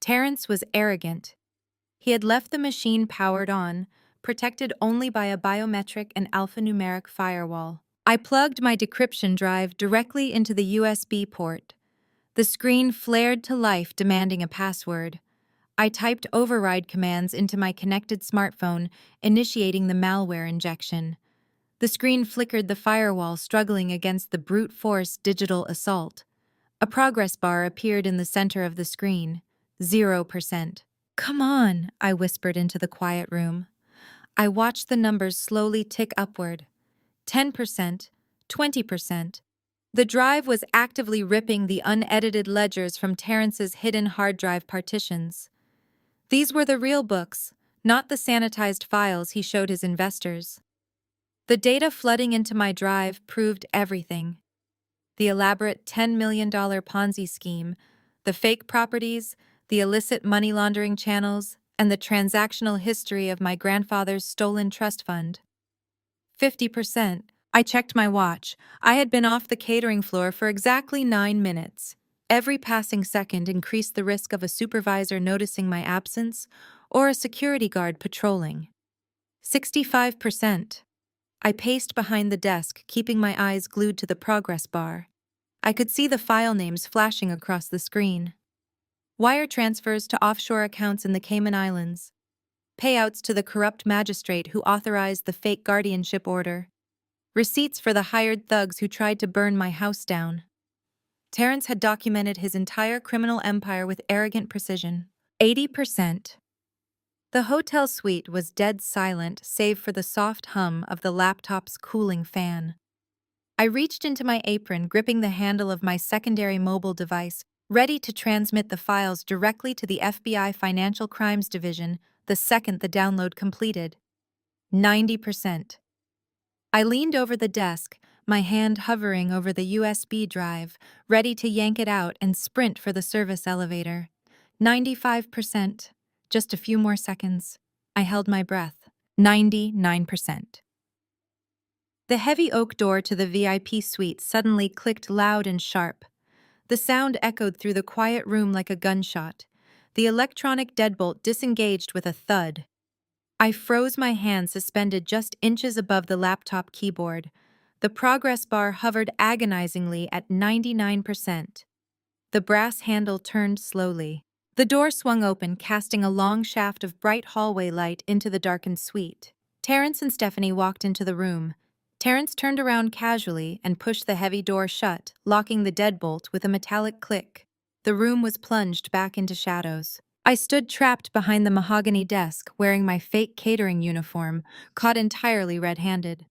Terrence was arrogant. He had left the machine powered on, protected only by a biometric and alphanumeric firewall. I plugged my decryption drive directly into the USB port. The screen flared to life, demanding a password. I typed override commands into my connected smartphone, initiating the malware injection. The screen flickered, the firewall struggling against the brute force digital assault. A progress bar appeared in the center of the screen. 0%. "Come on," I whispered into the quiet room. I watched the numbers slowly tick upward. 10%, 20%. The drive was actively ripping the unedited ledgers from Terrence's hidden hard drive partitions. These were the real books, not the sanitized files he showed his investors. The data flooding into my drive proved everything. The elaborate $10 million Ponzi scheme, the fake properties, the illicit money laundering channels, and the transactional history of my grandfather's stolen trust fund. 50%. I checked my watch. I had been off the catering floor for exactly 9 minutes. Every passing second increased the risk of a supervisor noticing my absence or a security guard patrolling. 65%. I paced behind the desk, keeping my eyes glued to the progress bar. I could see the file names flashing across the screen. Wire transfers to offshore accounts in the Cayman Islands. payouts to the corrupt magistrate who authorized the fake guardianship order, receipts for the hired thugs who tried to burn my house down. Terrence had documented his entire criminal empire with arrogant precision. 80%. The hotel suite was dead silent save for the soft hum of the laptop's cooling fan. I reached into my apron, gripping the handle of my secondary mobile device, ready to transmit the files directly to the FBI Financial Crimes Division the second the download completed. 90%. I leaned over the desk, my hand hovering over the USB drive, ready to yank it out and sprint for the service elevator. 95%. Just a few more seconds. I held my breath. 99%. The heavy oak door to the VIP suite suddenly clicked loud and sharp. The sound echoed through the quiet room like a gunshot. The electronic deadbolt disengaged with a thud. I froze, my hand suspended just inches above the laptop keyboard. The progress bar hovered agonizingly at 99%. The brass handle turned slowly. The door swung open, casting a long shaft of bright hallway light into the darkened suite. Terrence and Stephanie walked into the room. Terrence turned around casually and pushed the heavy door shut, locking the deadbolt with a metallic click. The room was plunged back into shadows. I stood trapped behind the mahogany desk, wearing my fake catering uniform, caught entirely red-handed.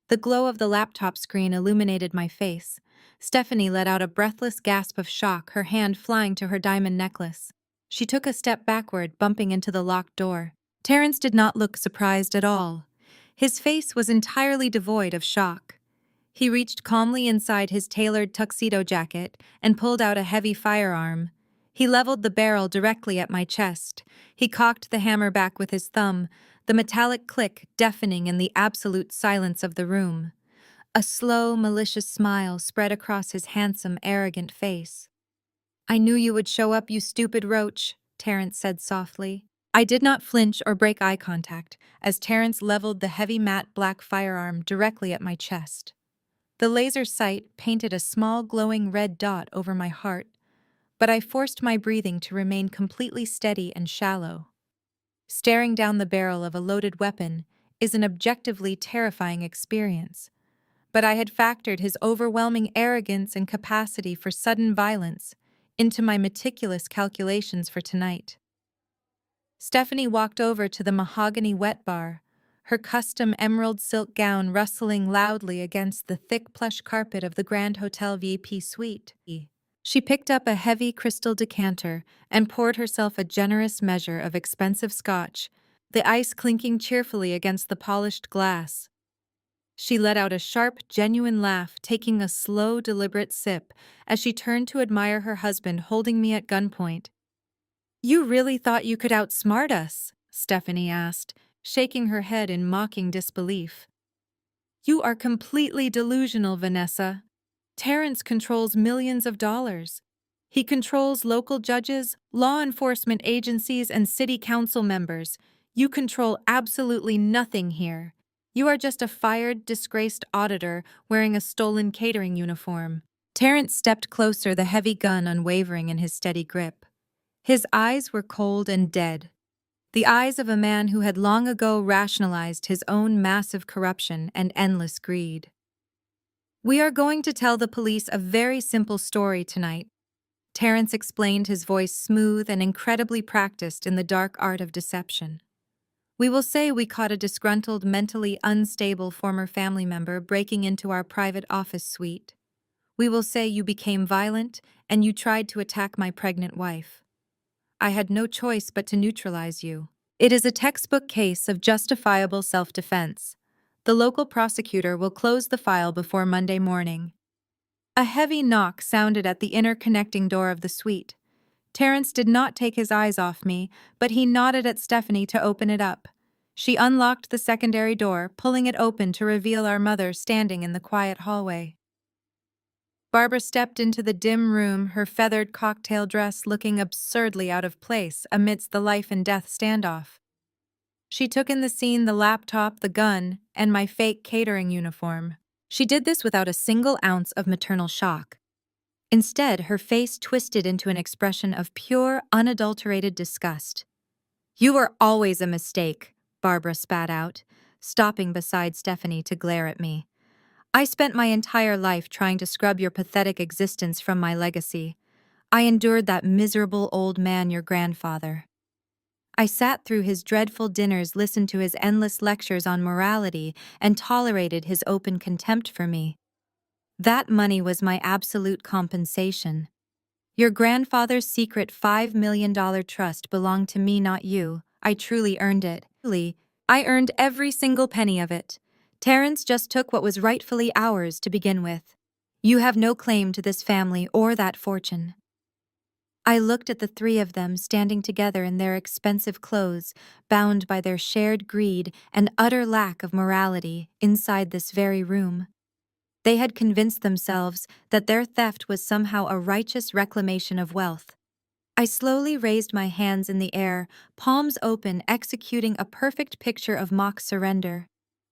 The glow of the laptop screen illuminated my face. Stephanie let out a breathless gasp of shock, her hand flying to her diamond necklace. She took a step backward, bumping into the locked door. Terrence did not look surprised at all. His face was entirely devoid of shock. He reached calmly inside his tailored tuxedo jacket and pulled out a heavy firearm. He leveled the barrel directly at my chest. He cocked the hammer back with his thumb, the metallic click deafening in the absolute silence of the room. A slow, malicious smile spread across his handsome, arrogant face. "I knew you would show up, you stupid roach," Terrence said softly. I did not flinch or break eye contact as Terrence leveled the heavy matte black firearm directly at my chest. The laser sight painted a small glowing red dot over my heart, but I forced my breathing to remain completely steady and shallow. Staring down the barrel of a loaded weapon is an objectively terrifying experience, but I had factored his overwhelming arrogance and capacity for sudden violence into my meticulous calculations for tonight. Stephanie walked over to the mahogany wet bar, her custom emerald silk gown rustling loudly against the thick plush carpet of the Grand Hotel VIP suite. She picked up a heavy crystal decanter and poured herself a generous measure of expensive scotch, the ice clinking cheerfully against the polished glass. She let out a sharp, genuine laugh, taking a slow, deliberate sip as she turned to admire her husband holding me at gunpoint. "You really thought you could outsmart us?" Stephanie asked, shaking her head in mocking disbelief. "You are completely delusional, Vanessa. Terrence controls millions of dollars. He controls local judges, law enforcement agencies, and city council members. You control absolutely nothing here. You are just a fired, disgraced auditor wearing a stolen catering uniform." Terrence stepped closer, the heavy gun unwavering in his steady grip. His eyes were cold and dead, the eyes of a man who had long ago rationalized his own massive corruption and endless greed. "We are going to tell the police a very simple story tonight," Terrence explained, his voice smooth and incredibly practiced in the dark art of deception. "We will say we caught a disgruntled, mentally unstable former family member breaking into our private office suite. We will say you became violent and you tried to attack my pregnant wife. I had no choice but to neutralize you. It is a textbook case of justifiable self-defense. The local prosecutor will close the file before Monday morning." A heavy knock sounded at the inner connecting door of the suite. Terrence did not take his eyes off me, but he nodded at Stephanie to open it up. She unlocked the secondary door, pulling it open to reveal our mother standing in the quiet hallway. Barbara stepped into the dim room, her feathered cocktail dress looking absurdly out of place amidst the life-and-death standoff. She took in the scene, the laptop, the gun, and my fake catering uniform. She did this without a single ounce of maternal shock. Instead, her face twisted into an expression of pure, unadulterated disgust. You were always a mistake, Barbara spat out, stopping beside Stephanie to glare at me. I spent my entire life trying to scrub your pathetic existence from my legacy. I endured that miserable old man, your grandfather. I sat through his dreadful dinners, listened to his endless lectures on morality, and tolerated his open contempt for me. That money was my absolute compensation. Your grandfather's secret $5 million trust belonged to me, not you. I truly earned it. I earned every single penny of it. Terrence just took what was rightfully ours to begin with. You have no claim to this family or that fortune. I looked at the three of them standing together in their expensive clothes, bound by their shared greed and utter lack of morality inside this very room. They had convinced themselves that their theft was somehow a righteous reclamation of wealth. I slowly raised my hands in the air, palms open, executing a perfect picture of mock surrender.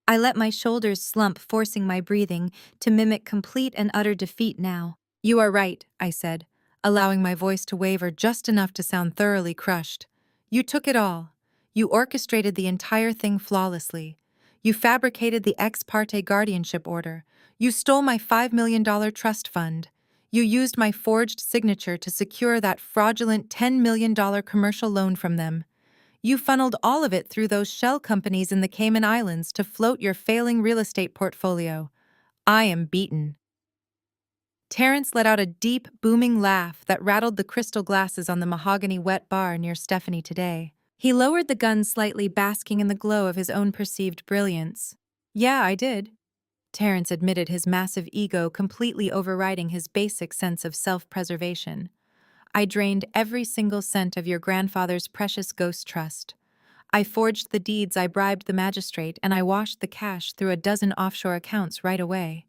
I let my shoulders slump, forcing my breathing to mimic complete and utter defeat now. You are right, I said, allowing my voice to waver just enough to sound thoroughly crushed. You took it all. You orchestrated the entire thing flawlessly. You fabricated the ex parte guardianship order. You stole my $5 million trust fund. You used my forged signature to secure that fraudulent $10 million commercial loan from them. You funneled all of it through those shell companies in the Cayman Islands to float your failing real estate portfolio. I am beaten. Terrence let out a deep, booming laugh that rattled the crystal glasses on the mahogany wet bar near Stephanie today. He lowered the gun slightly, basking in the glow of his own perceived brilliance. Yeah, I did. Terrence admitted, his massive ego completely overriding his basic sense of self-preservation. I drained every single cent of your grandfather's precious ghost trust. I forged the deeds, I bribed the magistrate, and I washed the cash through a dozen offshore accounts right away.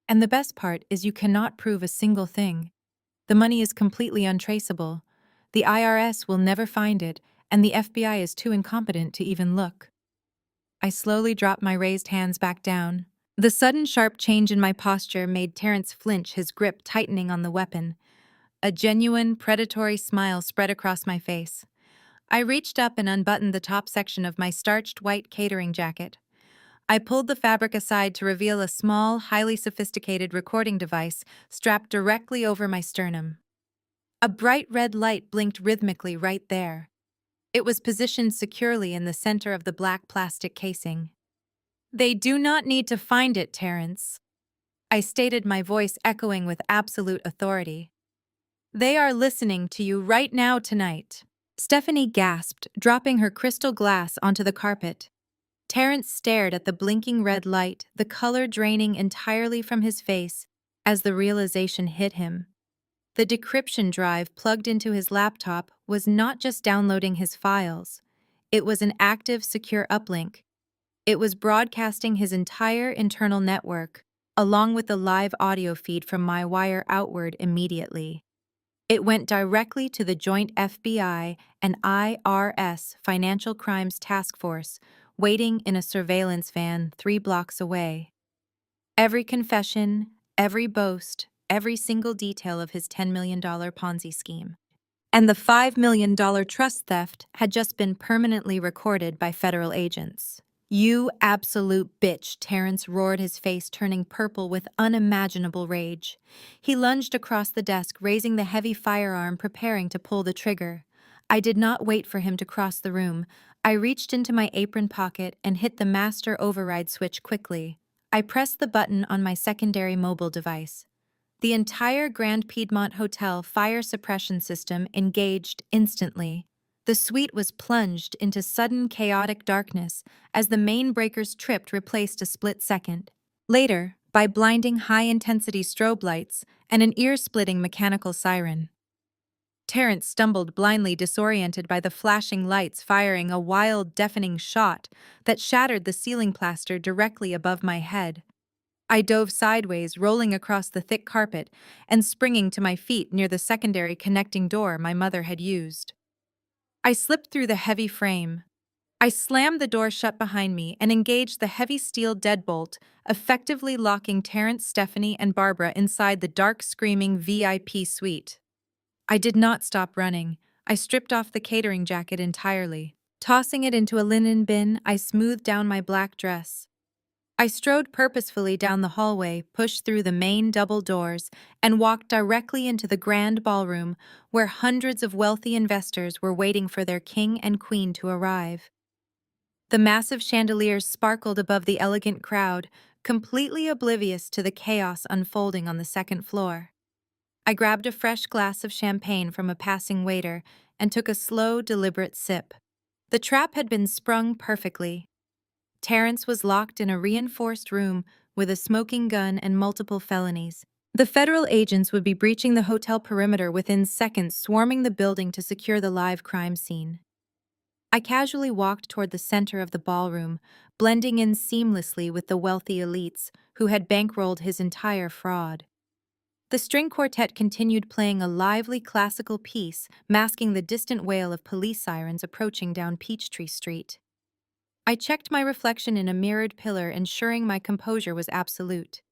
And the best part is you cannot prove a single thing. The money is completely untraceable. The IRS will never find it, and the FBI is too incompetent to even look. I slowly dropped my raised hands back down. The sudden sharp change in my posture made Terrence flinch, his grip tightening on the weapon. A genuine, predatory smile spread across my face. I reached up and unbuttoned the top section of my starched white catering jacket. I pulled the fabric aside to reveal a small, highly sophisticated recording device strapped directly over my sternum. A bright red light blinked rhythmically right there. It was positioned securely in the center of the black plastic casing. They do not need to find it, Terrence, I stated, my voice echoing with absolute authority. They are listening to you right now tonight. Stephanie gasped, dropping her crystal glass onto the carpet. Terrence stared at the blinking red light, the color draining entirely from his face as the realization hit him. The decryption drive plugged into his laptop was not just downloading his files. It was an active, secure uplink. It was broadcasting his entire internal network, along with the live audio feed from my wire outward immediately. It went directly to the joint FBI and IRS Financial Crimes Task Force, waiting in a surveillance van 3 blocks away. Every confession, every boast, every single detail of his $10 million Ponzi scheme. And the $5 million trust theft had just been permanently recorded by federal agents. You absolute bitch, Terrence roared, his face turning purple with unimaginable rage. He lunged across the desk, raising the heavy firearm, preparing to pull the trigger. I did not wait for him to cross the room. I reached into my apron pocket and hit the master override switch quickly. I pressed the button on my secondary mobile device. The entire Grand Piedmont Hotel fire suppression system engaged instantly. The suite was plunged into sudden chaotic darkness as the main breakers tripped, replaced a split second. Later, by blinding high-intensity strobe lights and an ear-splitting mechanical siren. Terrence stumbled blindly, disoriented by the flashing lights, firing a wild, deafening shot that shattered the ceiling plaster directly above my head. I dove sideways, rolling across the thick carpet and springing to my feet near the secondary connecting door my mother had used. I slipped through the heavy frame. I slammed the door shut behind me and engaged the heavy steel deadbolt, effectively locking Terrence, Stephanie, and Barbara inside the dark, screaming VIP suite. I did not stop running. I stripped off the catering jacket entirely. Tossing it into a linen bin, I smoothed down my black dress. I strode purposefully down the hallway, pushed through the main double doors, and walked directly into the grand ballroom where hundreds of wealthy investors were waiting for their king and queen to arrive. The massive chandeliers sparkled above the elegant crowd, completely oblivious to the chaos unfolding on the second floor. I grabbed a fresh glass of champagne from a passing waiter and took a slow, deliberate sip. The trap had been sprung perfectly. Terrence was locked in a reinforced room with a smoking gun and multiple felonies. The federal agents would be breaching the hotel perimeter within seconds, swarming the building to secure the live crime scene. I casually walked toward the center of the ballroom, blending in seamlessly with the wealthy elites who had bankrolled his entire fraud. The string quartet continued playing a lively classical piece, masking the distant wail of police sirens approaching down Peachtree Street. I checked my reflection in a mirrored pillar, ensuring my composure was absolute.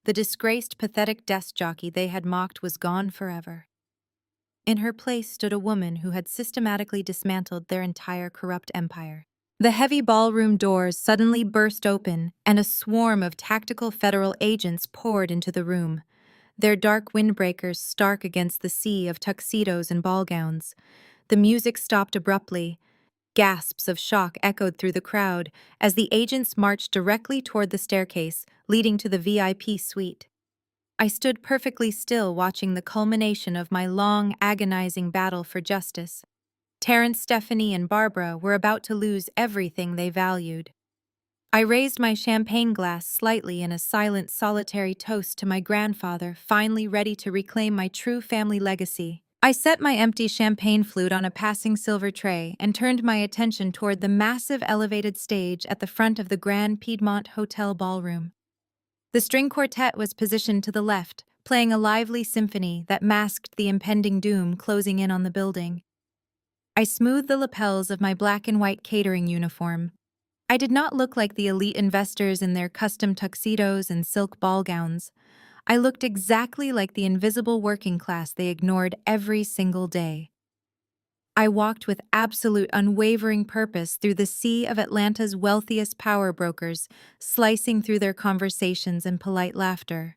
The disgraced, pathetic desk jockey they had mocked was gone forever. In her place stood a woman who had systematically dismantled their entire corrupt empire. The heavy ballroom doors suddenly burst open, and a swarm of tactical federal agents poured into the room, their dark windbreakers stark against the sea of tuxedos and ball gowns. The music stopped abruptly. Gasps of shock echoed through the crowd as the agents marched directly toward the staircase leading to the VIP suite. I stood perfectly still, watching the culmination of my long, agonizing battle for justice. Terrence, Stephanie, and Barbara were about to lose everything they valued. I raised my champagne glass slightly in a silent, solitary toast to my grandfather, finally ready to reclaim my true family legacy. I set my empty champagne flute on a passing silver tray and turned my attention toward the massive elevated stage at the front of the Grand Piedmont Hotel ballroom. The string quartet was positioned to the left, playing a lively symphony that masked the impending doom closing in on the building. I smoothed the lapels of my black and white catering uniform. I did not look like the elite investors in their custom tuxedos and silk ball gowns. I looked exactly like the invisible working class they ignored every single day. I walked with absolute unwavering purpose through the sea of Atlanta's wealthiest power brokers, slicing through their conversations and polite laughter.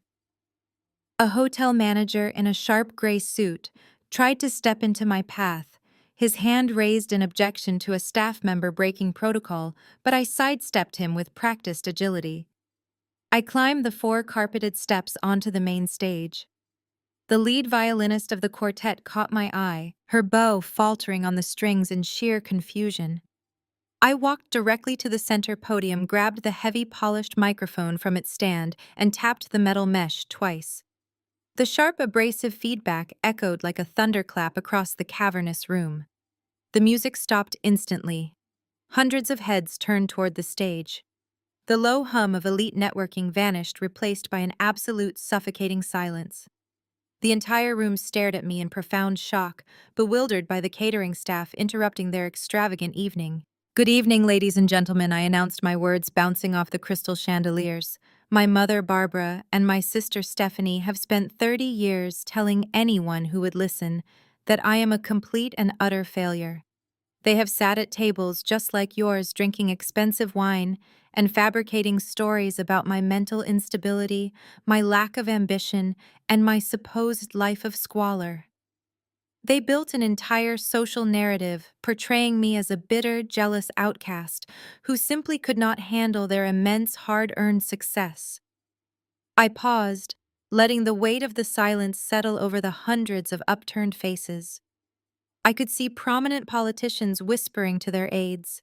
A hotel manager in a sharp gray suit tried to step into my path, his hand raised in objection to a staff member breaking protocol, but I sidestepped him with practiced agility. I climbed the 4 carpeted steps onto the main stage. The lead violinist of the quartet caught my eye, her bow faltering on the strings in sheer confusion. I walked directly to the center podium, grabbed the heavy polished microphone from its stand, and tapped the metal mesh twice. The sharp, abrasive feedback echoed like a thunderclap across the cavernous room. The music stopped instantly. Hundreds of heads turned toward the stage. The low hum of elite networking vanished, replaced by an absolute suffocating silence. The entire room stared at me in profound shock, bewildered by the catering staff interrupting their extravagant evening. "Good evening, ladies and gentlemen," I announced, my words bouncing off the crystal chandeliers. "My mother, Barbara, and my sister, Stephanie, have spent 30 years telling anyone who would listen that I am a complete and utter failure. They have sat at tables just like yours, drinking expensive wine and fabricating stories about my mental instability, my lack of ambition, and my supposed life of squalor. They built an entire social narrative portraying me as a bitter, jealous outcast who simply could not handle their immense, hard-earned success." I paused, letting the weight of the silence settle over the hundreds of upturned faces. I could see prominent politicians whispering to their aides.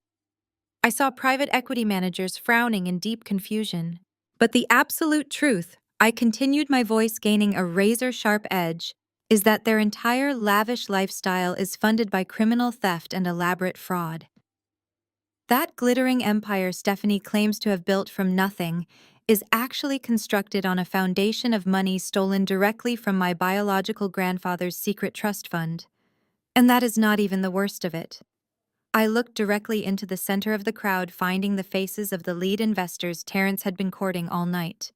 I saw private equity managers frowning in deep confusion. But the absolute truth, I continued, my voice gaining a razor-sharp edge, is that their entire lavish lifestyle is funded by criminal theft and elaborate fraud. That glittering empire Stephanie claims to have built from nothing is actually constructed on a foundation of money stolen directly from my biological grandfather's secret trust fund. And that is not even the worst of it. I looked directly into the center of the crowd, finding the faces of the lead investors Terrence had been courting all night.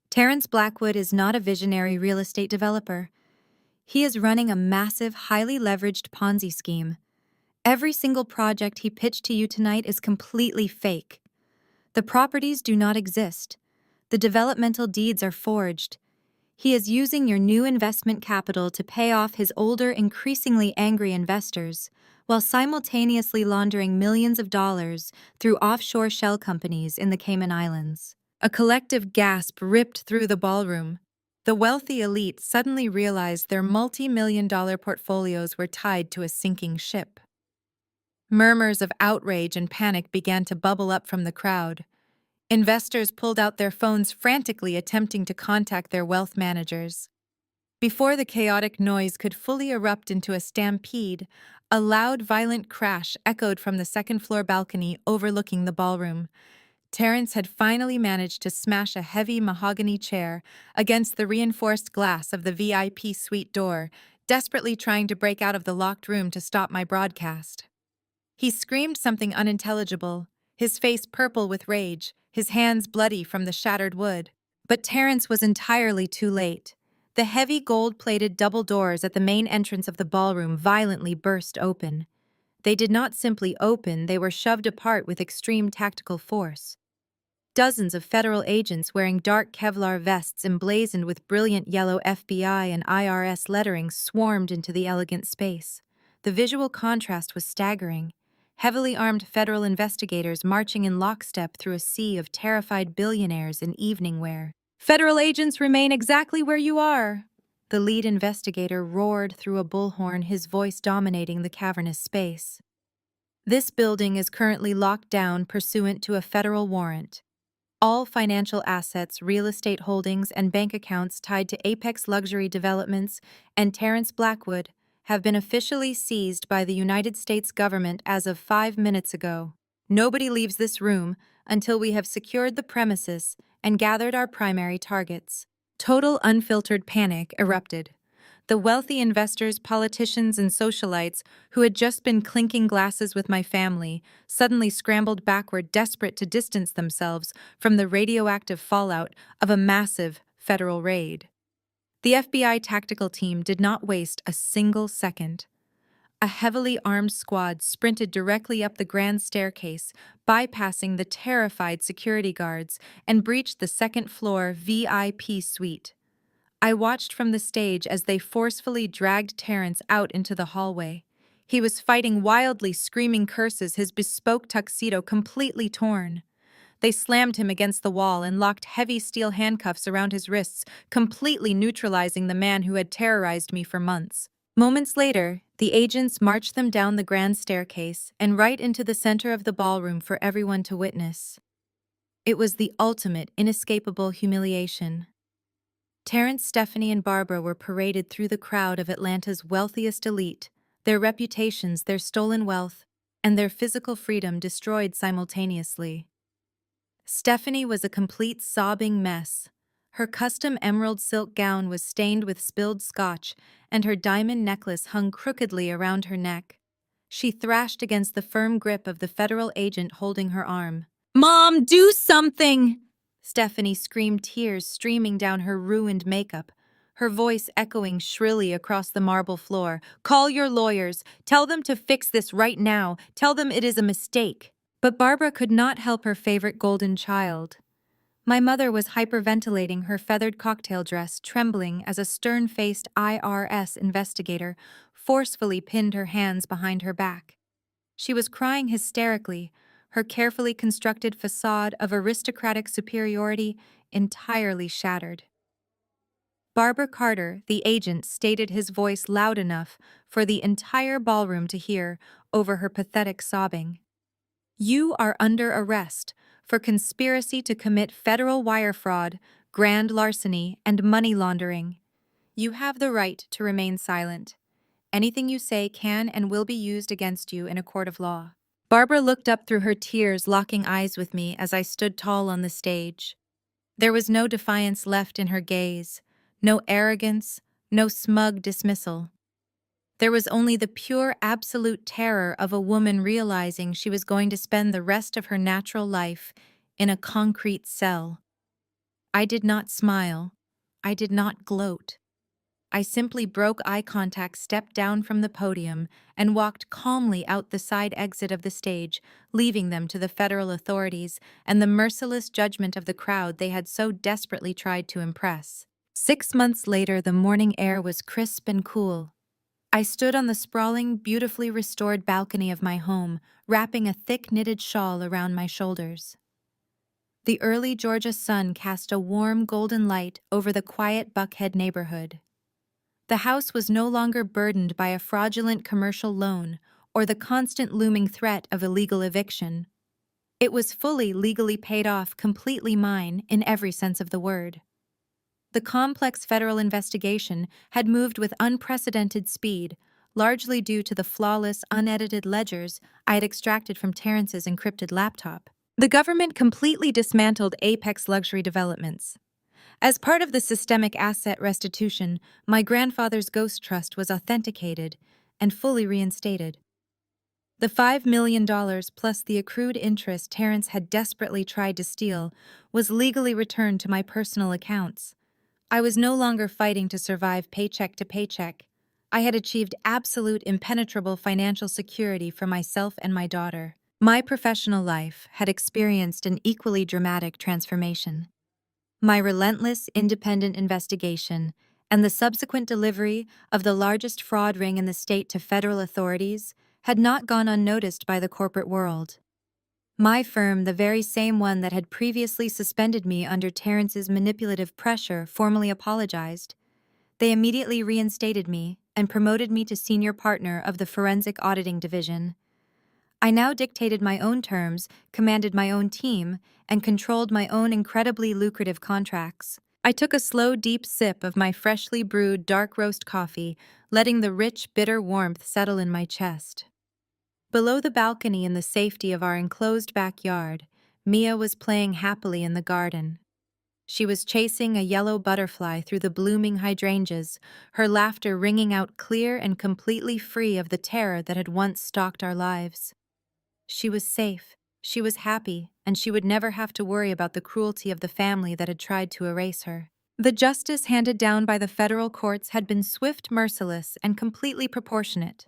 Terrence Blackwood is not a visionary real estate developer. He is running a massive, highly leveraged Ponzi scheme. Every single project he pitched to you tonight is completely fake. The properties do not exist. The developmental deeds are forged. He is using your new investment capital to pay off his older, increasingly angry investors, while simultaneously laundering millions of dollars through offshore shell companies in the Cayman Islands. A collective gasp ripped through the ballroom. The wealthy elite suddenly realized their multi-million-dollar portfolios were tied to a sinking ship. Murmurs of outrage and panic began to bubble up from the crowd. Investors pulled out their phones frantically attempting to contact their wealth managers. Before the chaotic noise could fully erupt into a stampede, a loud, violent crash echoed from the second-floor balcony overlooking the ballroom. Terrence had finally managed to smash a heavy mahogany chair against the reinforced glass of the VIP suite door, desperately trying to break out of the locked room to stop my broadcast. He screamed something unintelligible, his face purple with rage, his hands bloody from the shattered wood. But Terrence was entirely too late. The heavy gold-plated double doors at the main entrance of the ballroom violently burst open. They did not simply open, they were shoved apart with extreme tactical force. Dozens of federal agents wearing dark Kevlar vests emblazoned with brilliant yellow FBI and IRS lettering swarmed into the elegant space. The visual contrast was staggering. Heavily armed federal investigators marching in lockstep through a sea of terrified billionaires in evening wear. "Federal agents remain exactly where you are," the lead investigator roared through a bullhorn, his voice dominating the cavernous space. "This building is currently locked down pursuant to a federal warrant. All financial assets, real estate holdings, and bank accounts tied to Apex Luxury Developments and Terrence Blackwood have been officially seized by the United States government as of 5 minutes ago. Nobody leaves this room until we have secured the premises and gathered our primary targets." Total unfiltered panic erupted. The wealthy investors, politicians, and socialites who had just been clinking glasses with my family suddenly scrambled backward, desperate to distance themselves from the radioactive fallout of a massive federal raid. The FBI tactical team did not waste a single second. A heavily armed squad sprinted directly up the grand staircase, bypassing the terrified security guards, and breached the second-floor VIP suite. I watched from the stage as they forcefully dragged Terrence out into the hallway. He was fighting wildly, screaming curses, his bespoke tuxedo completely torn. They slammed him against the wall and locked heavy steel handcuffs around his wrists, completely neutralizing the man who had terrorized me for months. Moments later, the agents marched them down the grand staircase and right into the center of the ballroom for everyone to witness. It was the ultimate, inescapable humiliation. Terrence, Stephanie, and Barbara were paraded through the crowd of Atlanta's wealthiest elite, their reputations, their stolen wealth, and their physical freedom destroyed simultaneously. Stephanie was a complete sobbing mess. Her custom emerald silk gown was stained with spilled scotch, and her diamond necklace hung crookedly around her neck. She thrashed against the firm grip of the federal agent holding her arm. "Mom, do something!" Stephanie screamed, tears streaming down her ruined makeup, her voice echoing shrilly across the marble floor. "Call your lawyers. Tell them to fix this right now. Tell them it is a mistake." But Barbara could not help her favorite golden child. My mother was hyperventilating, her feathered cocktail dress trembling as a stern-faced IRS investigator forcefully pinned her hands behind her back. She was crying hysterically, her carefully constructed facade of aristocratic superiority entirely shattered. Barbara Carter, the agent, stated his voice loud enough for the entire ballroom to hear over her pathetic sobbing. "You are under arrest for conspiracy to commit federal wire fraud, grand larceny, and money laundering. You have the right to remain silent. Anything you say can and will be used against you in a court of law." Barbara looked up through her tears, locking eyes with me as I stood tall on the stage. There was no defiance left in her gaze, no arrogance, no smug dismissal. There was only the pure, absolute terror of a woman realizing she was going to spend the rest of her natural life in a concrete cell. I did not smile. I did not gloat. I simply broke eye contact, stepped down from the podium, and walked calmly out the side exit of the stage, leaving them to the federal authorities and the merciless judgment of the crowd they had so desperately tried to impress. 6 months later, the morning air was crisp and cool. I stood on the sprawling, beautifully restored balcony of my home, wrapping a thick knitted shawl around my shoulders. The early Georgia sun cast a warm golden light over the quiet Buckhead neighborhood. The house was no longer burdened by a fraudulent commercial loan or the constant looming threat of illegal eviction. It was fully legally paid off, completely mine in every sense of the word. The complex federal investigation had moved with unprecedented speed, largely due to the flawless, unedited ledgers I had extracted from Terrence's encrypted laptop. The government completely dismantled Apex Luxury Developments. As part of the systemic asset restitution, my grandfather's ghost trust was authenticated and fully reinstated. The $5 million plus the accrued interest Terrence had desperately tried to steal was legally returned to my personal accounts. I was no longer fighting to survive paycheck to paycheck. I had achieved absolute impenetrable financial security for myself and my daughter. My professional life had experienced an equally dramatic transformation. My relentless, independent investigation and the subsequent delivery of the largest fraud ring in the state to federal authorities had not gone unnoticed by the corporate world. My firm, the very same one that had previously suspended me under Terrence's manipulative pressure, formally apologized. They immediately reinstated me and promoted me to senior partner of the forensic auditing division. I now dictated my own terms, commanded my own team, and controlled my own incredibly lucrative contracts. I took a slow, deep sip of my freshly brewed dark roast coffee, letting the rich, bitter warmth settle in my chest. Below the balcony in the safety of our enclosed backyard, Mia was playing happily in the garden. She was chasing a yellow butterfly through the blooming hydrangeas, her laughter ringing out clear and completely free of the terror that had once stalked our lives. She was safe, she was happy, and she would never have to worry about the cruelty of the family that had tried to erase her. The justice handed down by the federal courts had been swift, merciless, and completely proportionate.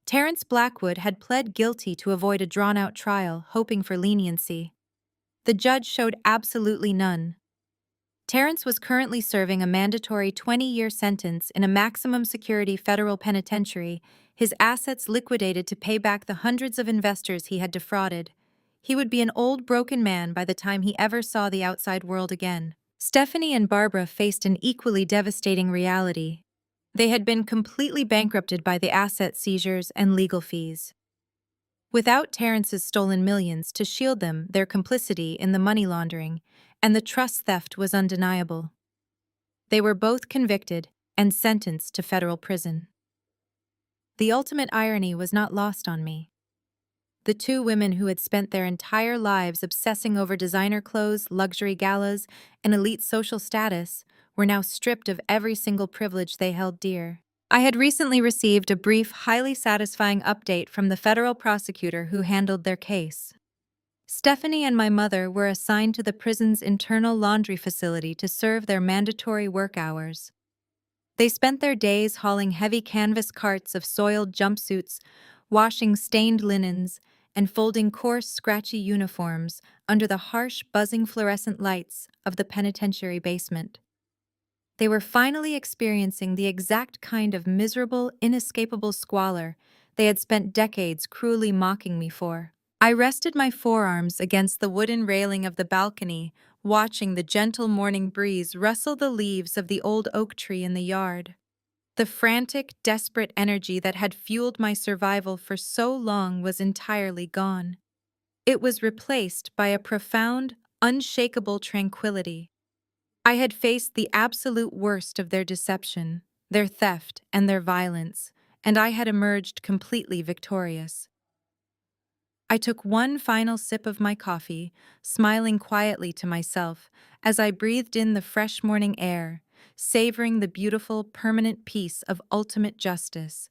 Terrence Blackwood had pled guilty to avoid a drawn-out trial, hoping for leniency. The judge showed absolutely none. Terrence was currently serving a mandatory 20-year sentence in a maximum security federal penitentiary, his assets liquidated to pay back the hundreds of investors he had defrauded. He would be an old, broken man by the time he ever saw the outside world again. Stephanie and Barbara faced an equally devastating reality. They had been completely bankrupted by the asset seizures and legal fees. Without Terrence's stolen millions to shield them, their complicity in the money laundering and the trust theft was undeniable. They were both convicted and sentenced to federal prison. The ultimate irony was not lost on me. The two women who had spent their entire lives obsessing over designer clothes, luxury galas, and elite social status were now stripped of every single privilege they held dear. I had recently received a brief, highly satisfying update from the federal prosecutor who handled their case. Stephanie and my mother were assigned to the prison's internal laundry facility to serve their mandatory work hours. They spent their days hauling heavy canvas carts of soiled jumpsuits, washing stained linens, and folding coarse, scratchy uniforms under the harsh, buzzing fluorescent lights of the penitentiary basement. They were finally experiencing the exact kind of miserable, inescapable squalor they had spent decades cruelly mocking me for. I rested my forearms against the wooden railing of the balcony, watching the gentle morning breeze rustle the leaves of the old oak tree in the yard. The frantic, desperate energy that had fueled my survival for so long was entirely gone. It was replaced by a profound, unshakable tranquility. I had faced the absolute worst of their deception, their theft, and their violence, and I had emerged completely victorious. I took one final sip of my coffee, smiling quietly to myself as I breathed in the fresh morning air, savoring the beautiful, permanent peace of ultimate justice.